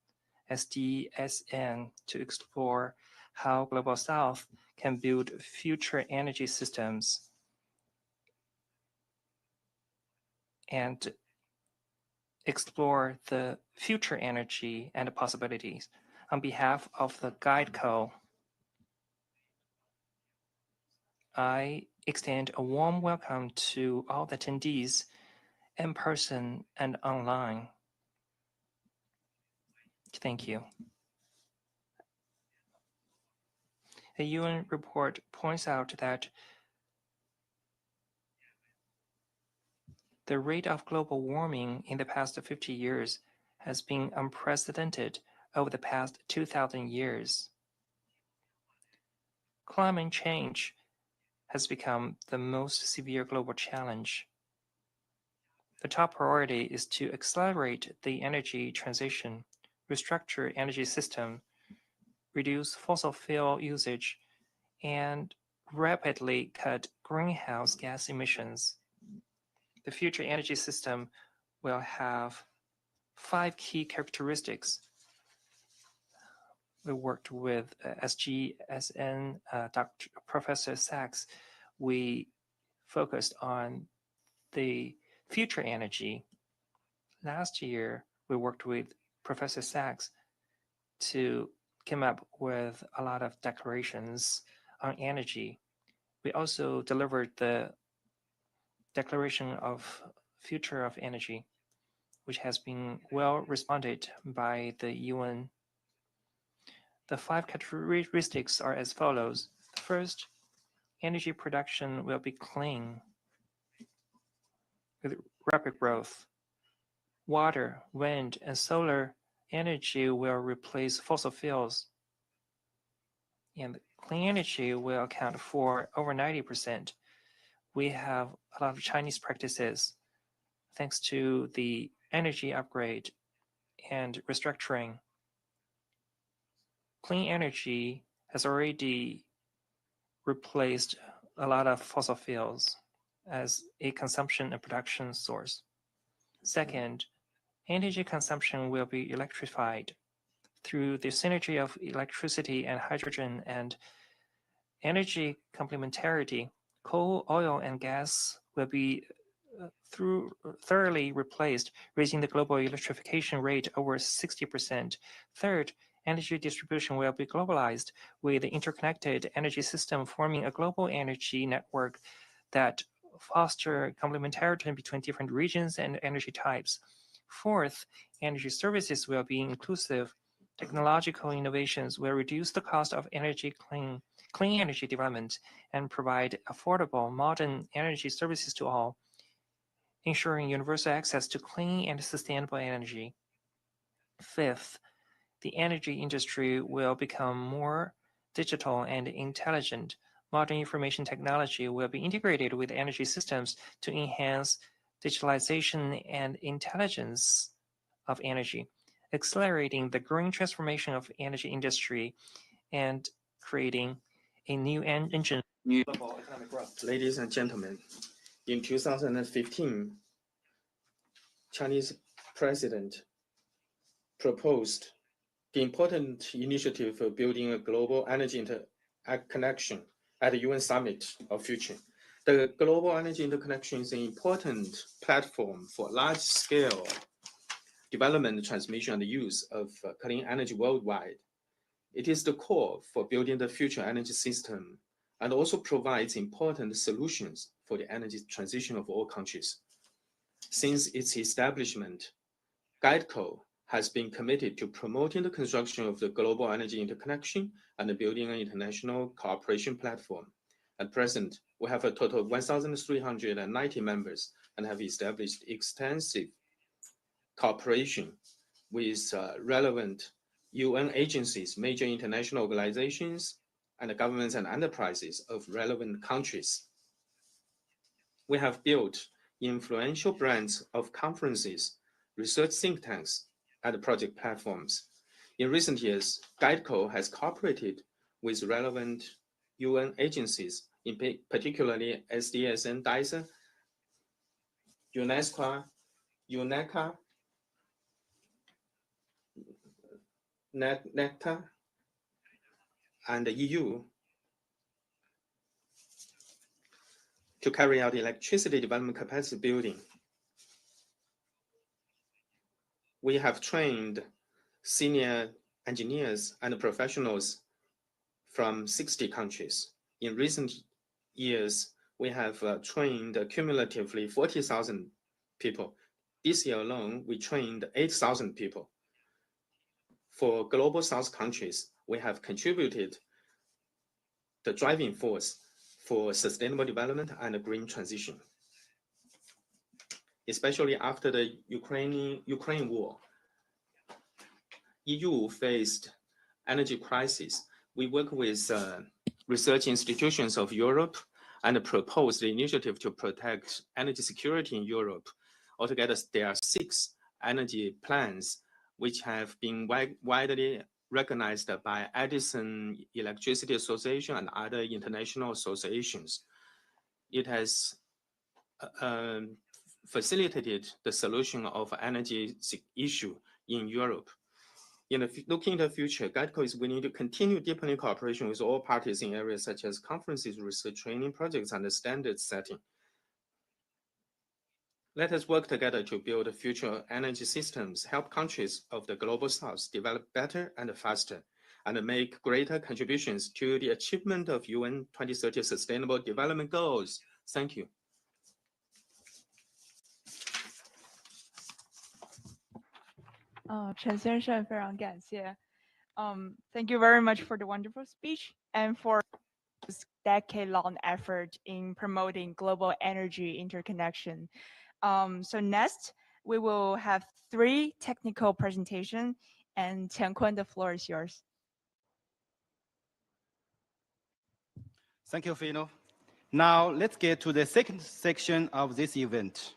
SDSN to explore how Global South can build future energy systems and explore the future energy and possibilities. On behalf of the GuideCo, I extend a warm welcome to all the attendees in person and online. Thank you. The UN report points out that the rate of global warming in the past 50 years has been unprecedented over the past 2,000 years. Climate change has become the most severe global challenge. The top priority is to accelerate the energy transition, restructure energy system, reduce fossil fuel usage, and rapidly cut greenhouse gas emissions. The future energy system will have 5 key characteristics. We worked with SGSN, Professor Sachs. We focused on the future energy. Last year, we worked with Professor Sachs to come up with a lot of declarations on energy. We also delivered the Declaration of Future of Energy, which has been well responded by the UN. The 5 characteristics are as follows. First, energy production will be clean with rapid growth. Water, wind, and solar energy will replace fossil fuels. And clean energy will account for over 90%. We have a lot of Chinese practices thanks to the energy upgrade and restructuring. Clean energy has already replaced a lot of fossil fuels as a consumption and production source. Second, energy consumption will be electrified through the synergy of electricity and hydrogen and energy complementarity. Coal, oil, and gas will be thoroughly replaced, raising the global electrification rate over 60%. Third, energy distribution will be globalized with the interconnected energy system forming a global energy network that foster complementarity between different regions and energy types. Fourth, energy services will be inclusive. Technological innovations will reduce the cost of clean energy development and provide affordable modern energy services to all, ensuring universal access to clean and sustainable energy. Fifth, the energy industry will become more digital and intelligent. Modern information technology will be integrated with energy systems to enhance digitalization and intelligence of energy, accelerating the green transformation of energy industry and creating a new engine of global economic growth. Ladies and gentlemen, in 2015, Chinese president proposed the important initiative for building a global energy interconnection at the UN Summit of Future. The global energy interconnection is an important platform for large-scale development, transmission, and use of clean energy worldwide. It is the core for building the future energy system and also provides important solutions for the energy transition of all countries. Since its establishment, GuideCo has been committed to promoting the construction of the global energy interconnection and building an international cooperation platform. At present, we have a total of 1,390 members and have established extensive cooperation with relevant UN agencies, major international organizations, and governments and enterprises of relevant countries. We have built influential brands of conferences, research think tanks, and project platforms. In recent years, GuideCo has cooperated with relevant UN agencies, in particularly SDSN, DISA, UNESCO, UNECA, NECTA, and the EU to carry out electricity development capacity building. we have trained senior engineers and professionals from 60 countries. In recent years, we have trained cumulatively 40,000 people. This year alone, we trained 8,000 people. For Global South countries, we have contributed the driving force for sustainable development and green transition. Especially after the Ukraine war, EU faced energy crisis. We work with research institutions of Europe and proposed the initiative to protect energy security in Europe. Altogether, there are 6 energy plans which have been widely recognized by Edison Electricity Association and other international associations. It has facilitated the solution of energy issue in Europe. Looking into the future, GATCO is willing to continue deepening cooperation with all parties in areas such as conferences, research training projects, and standard setting. Let us work together to build future energy systems, help countries of the Global South develop better and faster, and make greater contributions to the achievement of UN 2030 Sustainable Development Goals. Thank you. Chen 先生，非常感谢。Thank you very much for the wonderful speech and for this decade-long effort in promoting global energy interconnection. So next, we will have 3 technical presentations, and Qiankun, the floor is yours. Thank you, Fino. Now let's get to the second section of this event.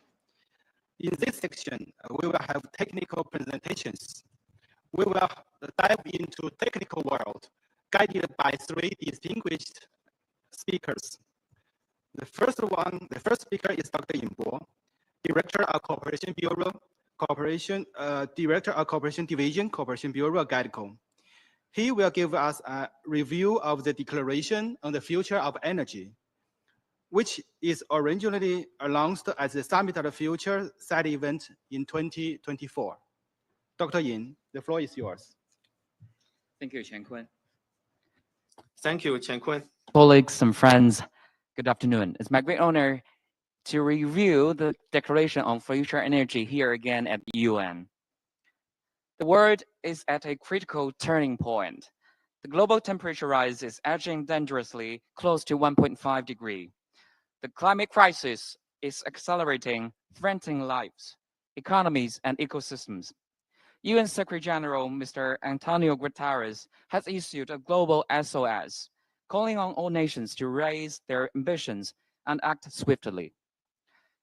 In this section, we will have technical presentations. We will dive into technical world, guided by 3 distinguished speakers. The first speaker is Dr. Yin Bo, Director of Cooperation Bureau, Director of Cooperation Division, Cooperation Bureau, GATCO. He will give us a review of the Declaration on the Future of Energy, which is originally announced as the Summit of the Future side event in 2024. Dr. Yin, the floor is yours. Thank you, Qiankun. Thank you, Qiankun. Colleagues and friends, good afternoon. It's my great honor to review the Declaration on Future Energy here again at the UN. The world is at a critical turning point. The global temperature rise is edging dangerously close to 1.5 degrees. The climate crisis is accelerating, threatening lives, economies, and ecosystems. UN Secretary General Mr. Antonio Guterres has issued a global SOS, calling on all nations to raise their ambitions and act swiftly.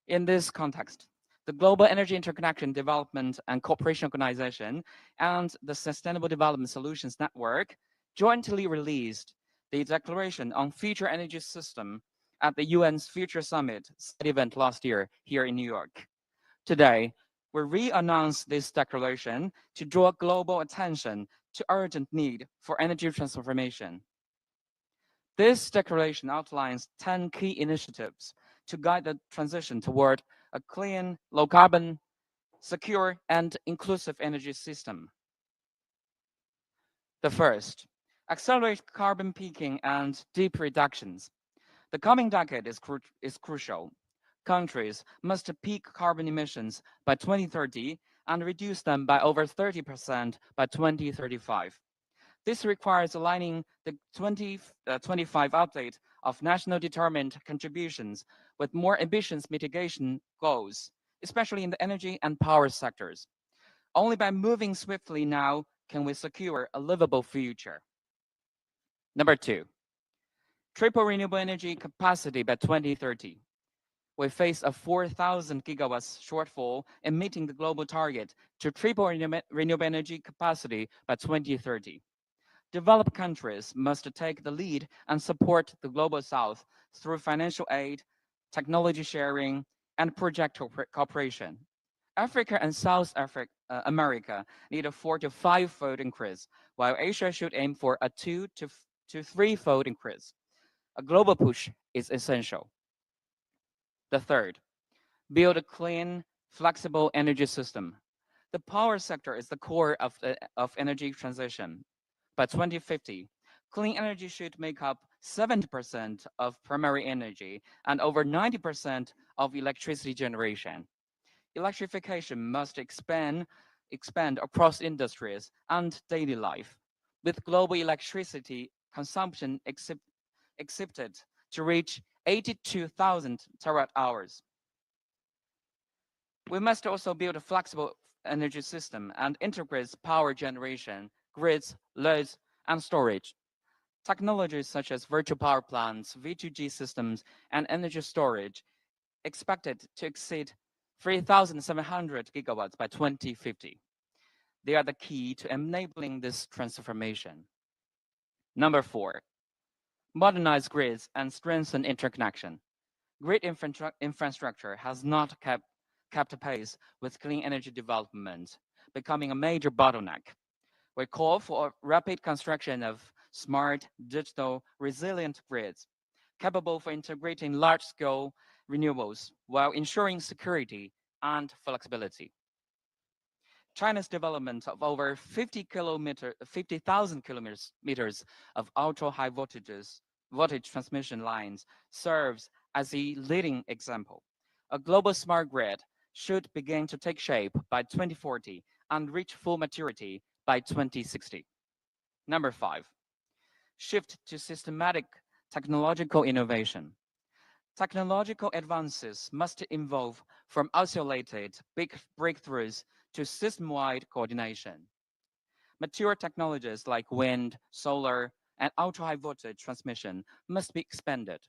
In this context, the Global Energy Interconnection Development and Cooperation Organization and the Sustainable Development Solutions Network jointly released the Declaration on Future Energy System at the UN's Future Summit event last year here in New York. Today, we re-announce this declaration to draw global attention to urgent need for energy transformation. This declaration outlines 10 key initiatives to guide the transition toward a clean, low-carbon, secure, and inclusive energy system. The first, accelerate carbon peaking and deep reductions. The coming decade is crucial. Countries must peak carbon emissions by 2030 and reduce them by over 30% by 2035. This requires aligning the 2025 update of national determined contributions with more ambitious mitigation goals, especially in the energy and power sectors. Only by moving swiftly now can we secure a livable future. Number 2, triple renewable energy capacity by 2030. We face a 4,000 gigawatts shortfall in meeting the global target to triple renewable energy capacity by 2030. Developed countries must take the lead and support the Global South through financial aid, technology sharing, and project cooperation. Africa and South America need a 4 to 5-fold increase, while Asia should aim for a 2 to 3-fold increase. A global push is essential. The third, build a clean, flexible energy system. The power sector is the core of energy transition. By 2050, clean energy should make up 70% of primary energy and over 90% of electricity generation. Electrification must expand across industries and daily life, with global electricity consumption expected to reach 82,000 terawatt hours. We must also build a flexible energy system and integrate power generation, grids, loads, and storage. Technologies such as virtual power plants, V2G systems, and energy storage expected to exceed 3,700 gigawatts by 2050. They are the key to enabling this transformation. Number 4, modernize grids and strengthen interconnection. Grid infrastructure has not kept pace with clean energy development, becoming a major bottleneck. We call for rapid construction of smart, digital, resilient grids, capable for integrating large-scale renewables while ensuring security and flexibility. China's development of over 50,000 kilometers of ultra-high voltage transmission lines serves as a leading example. A global smart grid should begin to take shape by 2040 and reach full maturity by 2060. Number 5, shift to systematic technological innovation. Technological advances must evolve from isolated big breakthroughs to system-wide coordination. Mature technologies like wind, solar, and ultra-high voltage transmission must be expanded.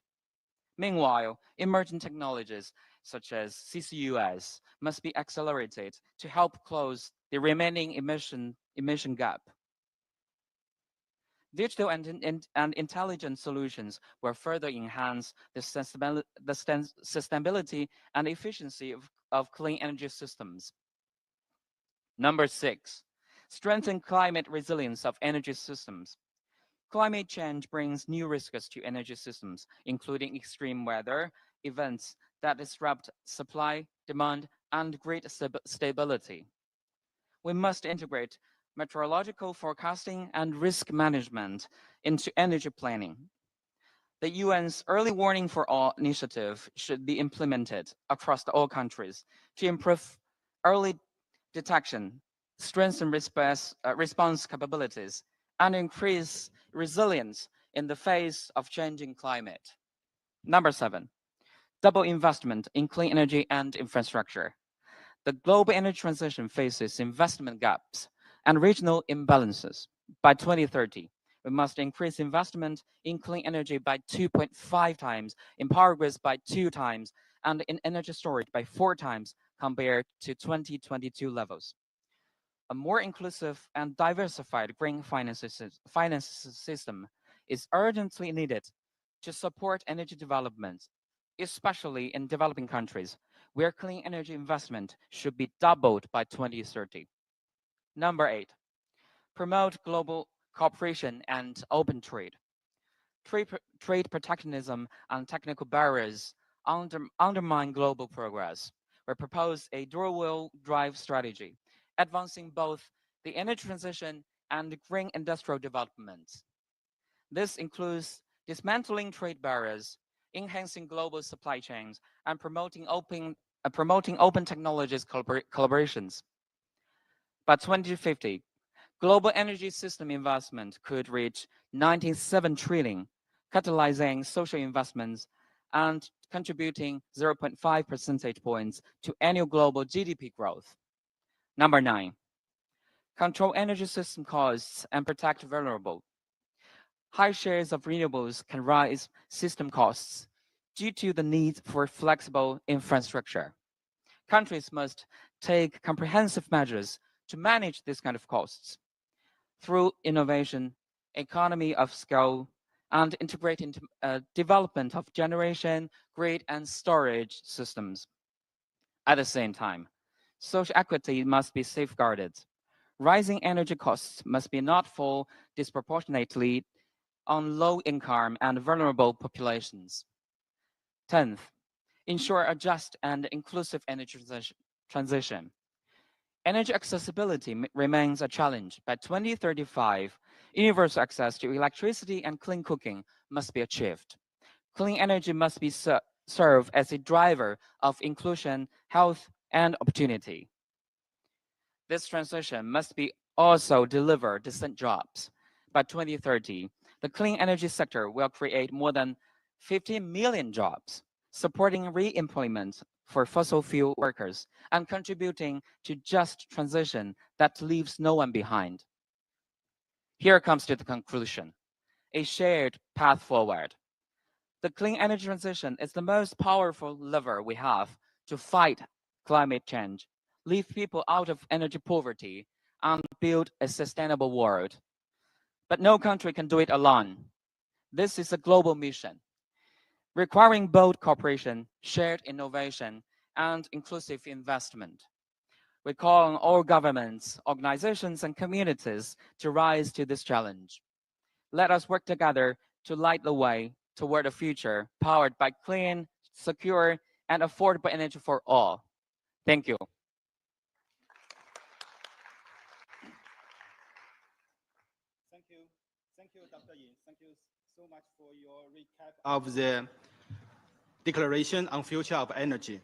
Meanwhile, emerging technologies such as CCUS must be accelerated to help close the remaining emission gap. Digital and intelligent solutions will further enhance the sustainability and efficiency of clean energy systems. Number 6, strengthen climate resilience of energy systems. Climate change brings new risks to energy systems, including extreme weather events that disrupt supply, demand, and grid stability. We must integrate meteorological forecasting and risk management into energy planning. The UN's Early Warning for All initiative should be implemented across all countries to improve early detection, strengthen response capabilities, and increase resilience in the face of changing climate. Number 7, double investment in clean energy and infrastructure. The global energy transition faces investment gaps and regional imbalances. By 2030, we must increase investment in clean energy by 2.5 times, in power grids by 2 times, and in energy storage by 4 times compared to 2022 levels. A more inclusive and diversified green finance system is urgently needed to support energy development, especially in developing countries, where clean energy investment should be doubled by 2030. Number 8, promote global cooperation and open trade. Trade protectionism and technical barriers undermine global progress. We propose a dual-wheel drive strategy, advancing both the energy transition and green industrial development. This includes dismantling trade barriers, enhancing global supply chains, and promoting open technologies collaborations. By 2050, global energy system investment could reach 97 trillion, catalyzing social investments and contributing 0.5 percentage points to annual global GDP growth. Number 9, control energy system costs and protect vulnerable. High shares of renewables can raise system costs due to the need for flexible infrastructure. Countries must take comprehensive measures to manage this kind of costs through innovation, economy of scale, and integrating development of generation, grid, and storage systems. At the same time, social equity must be safeguarded. Rising energy costs must be not fall disproportionately on low-income and vulnerable populations. 10th, ensure a just and inclusive energy transition. Energy accessibility remains a challenge. By 2035, universal access to electricity and clean cooking must be achieved. Clean energy must be serve as a driver of inclusion, health, and opportunity. This transition must be also deliver decent jobs. By 2030, the clean energy sector will create more than 50 million jobs, supporting re-employment for fossil fuel workers and contributing to just transition that leaves no one behind. Here comes to the conclusion, a shared path forward. The clean energy transition is the most powerful lever we have to fight climate change, leave people out of energy poverty, and build a sustainable world. But no country can do it alone. This is a global mission, requiring bold cooperation, shared innovation, and inclusive investment. We call on all governments, organizations, and communities to rise to this challenge. Let us work together to light the way toward a future powered by clean, secure, and affordable energy for all. Thank you. Thank you, Dr. Yin. Thank you so much for your recap of the Declaration on Future of Energy.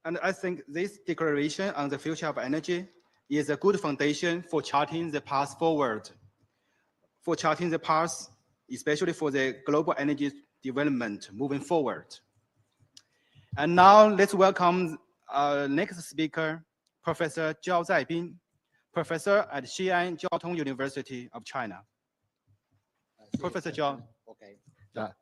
And I think this declaration on the future of energy is a good foundation for charting the path forward, especially for the global energy development moving forward. And now let's welcome our next speaker, Professor Zhao Zaibin, professor at Xi'an Jiaotong University of China. Professor Zhao. Okay. Thank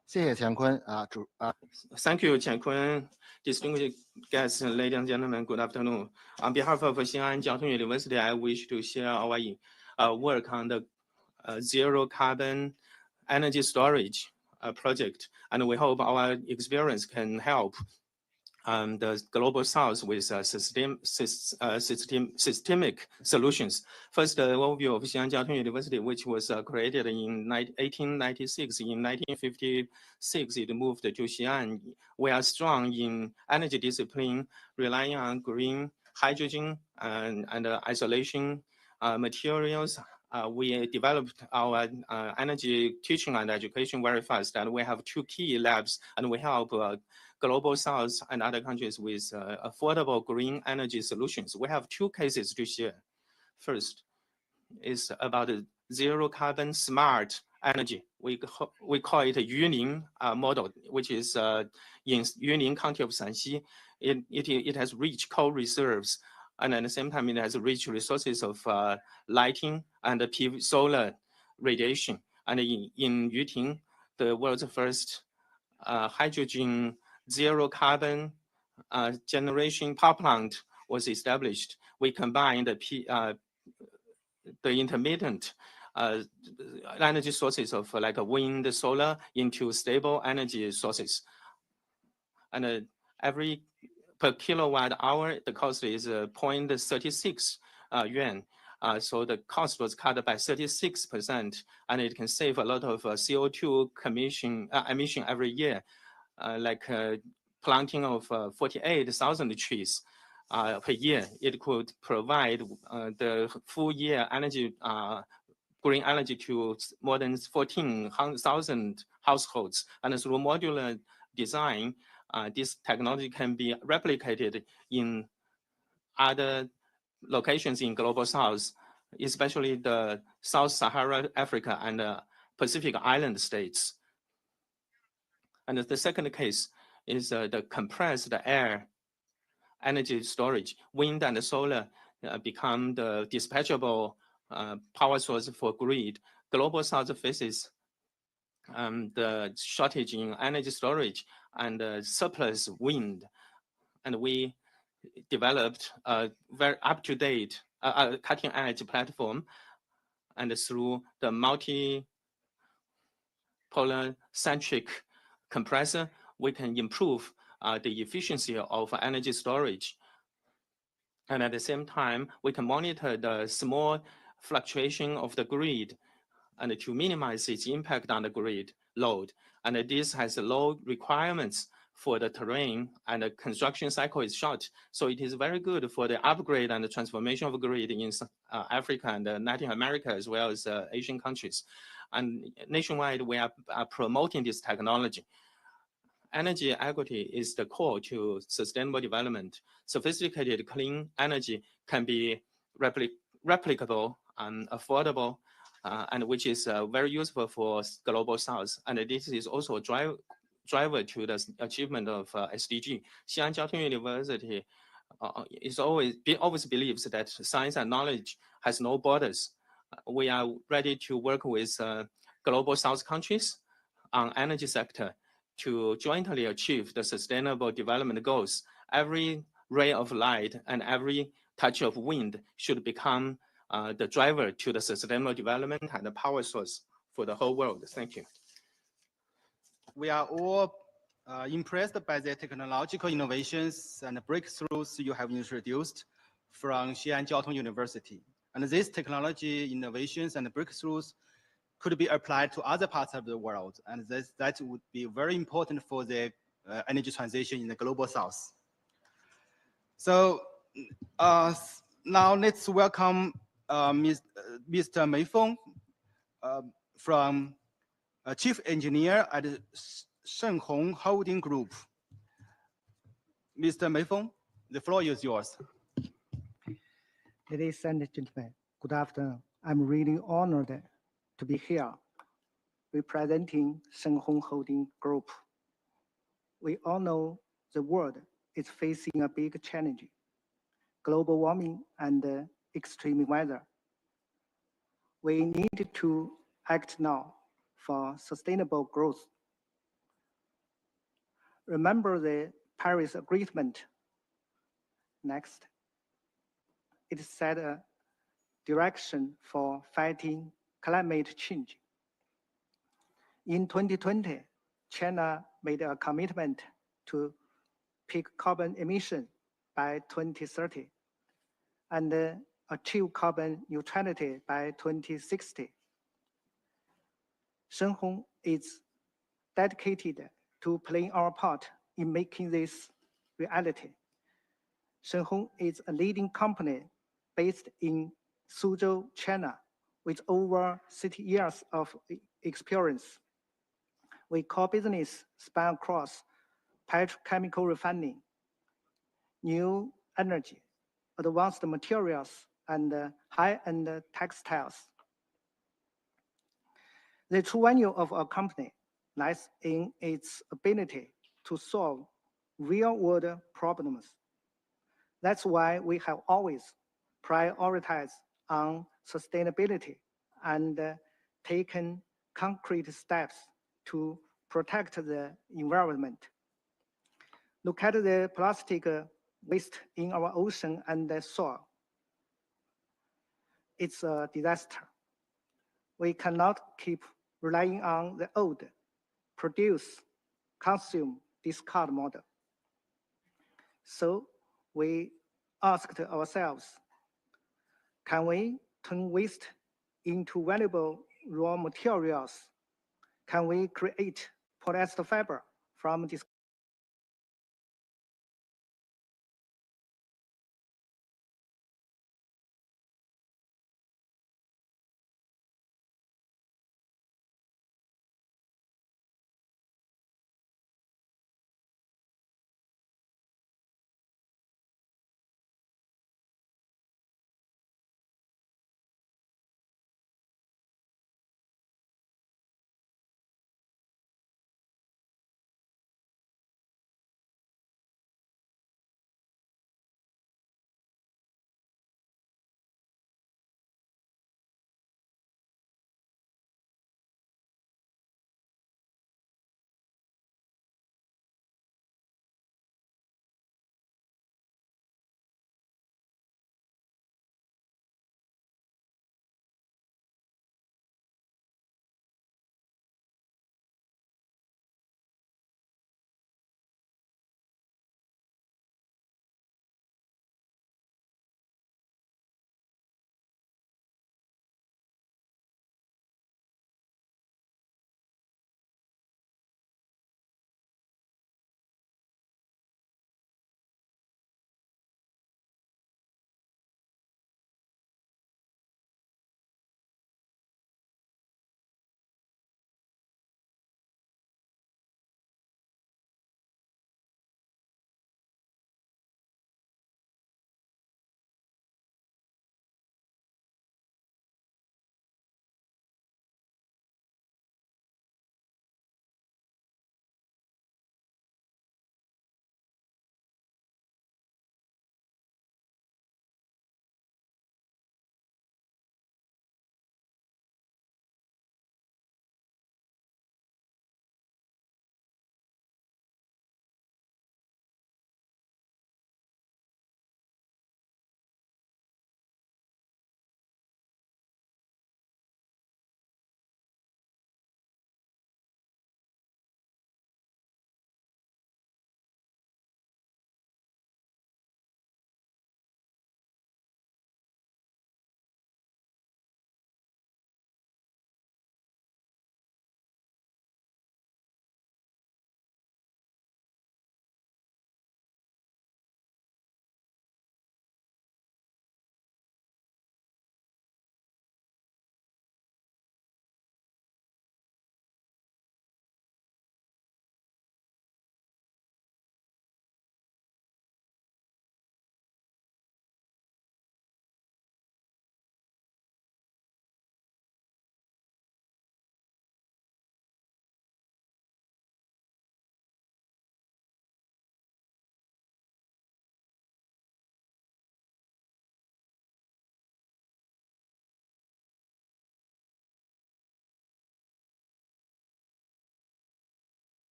you, Qian Kun. Distinguished guests, ladies and gentlemen, good afternoon. On behalf of Xi'an Jiaotong University, I wish to share our work on the zero carbon energy storage project, and we hope our experience can help the global south with systemic solutions. First, the overview of Xi'an Jiaotong University, which was created in 1896. In 1956, it moved to Xi'an. We are strong in energy discipline, relying on green hydrogen and isolation materials. We developed our energy teaching and education very fast, and we have 2 key labs, and we help global south and other countries with affordable green energy solutions. We have 2 cases to share. First is about zero carbon smart energy. We call it a Yuning model, which is in Yuning County of Shanxi. It has rich coal reserves, and at the same time, it has rich resources of lighting and PV solar radiation. And in Yuting, the world's first hydrogen zero carbon generation power plant was established. We combined the intermittent energy sources of like a wind, solar into stable energy sources. And every per kilowatt hour, the cost is 0.36 yuan. So the cost was cut by 36%, and it can save a lot of CO2 emission every year, like planting of 48,000 trees per year. It could provide the full year energy, green energy to more than 14,000 households. And through modular design, this technology can be replicated in other locations in global south, especially the Sub-Saharan Africa and Pacific Island states. And the second case is the compressed air energy storage. Wind and solar become the dispatchable power source for grid. Global south faces the shortage in energy storage and surplus wind. And we developed a very up-to-date, cutting-edge platform. And through the multi-polar-centric compressor, we can improve the efficiency of energy storage. And at the same time, we can monitor the small fluctuation of the grid and to minimize its impact on the grid load. And this has low requirements for the terrain, and the construction cycle is short. So it is very good for the upgrade and the transformation of grid in Africa and Latin America, as well as Asian countries. And nationwide, we are promoting this technology. Energy equity is the core to sustainable development. Sophisticated clean energy can be replicable and affordable, and which is very useful for global south. And this is also a driver to the achievement of SDG. Xi'an Jiao Tong University always believes that science and knowledge has no borders. We are ready to work with global south countries on energy sector to jointly achieve the sustainable development goals. Every ray of light and every touch of wind should become the driver to the sustainable development and the power source for the whole world. Thank you. We are all impressed by the technological innovations and breakthroughs you have introduced from Xi'an Jiao Tong University. And these technology innovations and breakthroughs could be applied to other parts of the world. And that would be very important for the energy transition in the global south. So now let's welcome Mr. Mei Feng from Chief Engineer at Shenhong Holding Group. Mr. Mei Feng, the floor is yours. Ladies and gentlemen, good afternoon. I'm really honored to be here representing Shenhong Holding Group. We all know the world is facing a big challenge: global warming and extreme weather. We need to act now for sustainable growth. Remember the Paris Agreement. Next, it set a direction for fighting climate change. In 2020, China made a commitment to peak carbon emission by 2030 and achieve carbon neutrality by 2060. Shenhong is dedicated to playing our part in making this reality. Shenhong is a leading company based in Suzhou, China, with over 30 years of experience. We core business span across petrochemical refining, new energy, advanced materials, and high-end textiles. The true value of our company lies in its ability to solve real-world problems. That's why we have always prioritized on sustainability and taken concrete steps to protect the environment. Look at the plastic waste in our ocean and the soil. It's a disaster. We cannot keep relying on the old produce, consume, discard model. So we asked ourselves, can we turn waste into valuable raw materials? Can we create polyester fiber from this?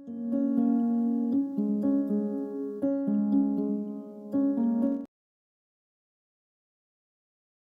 you.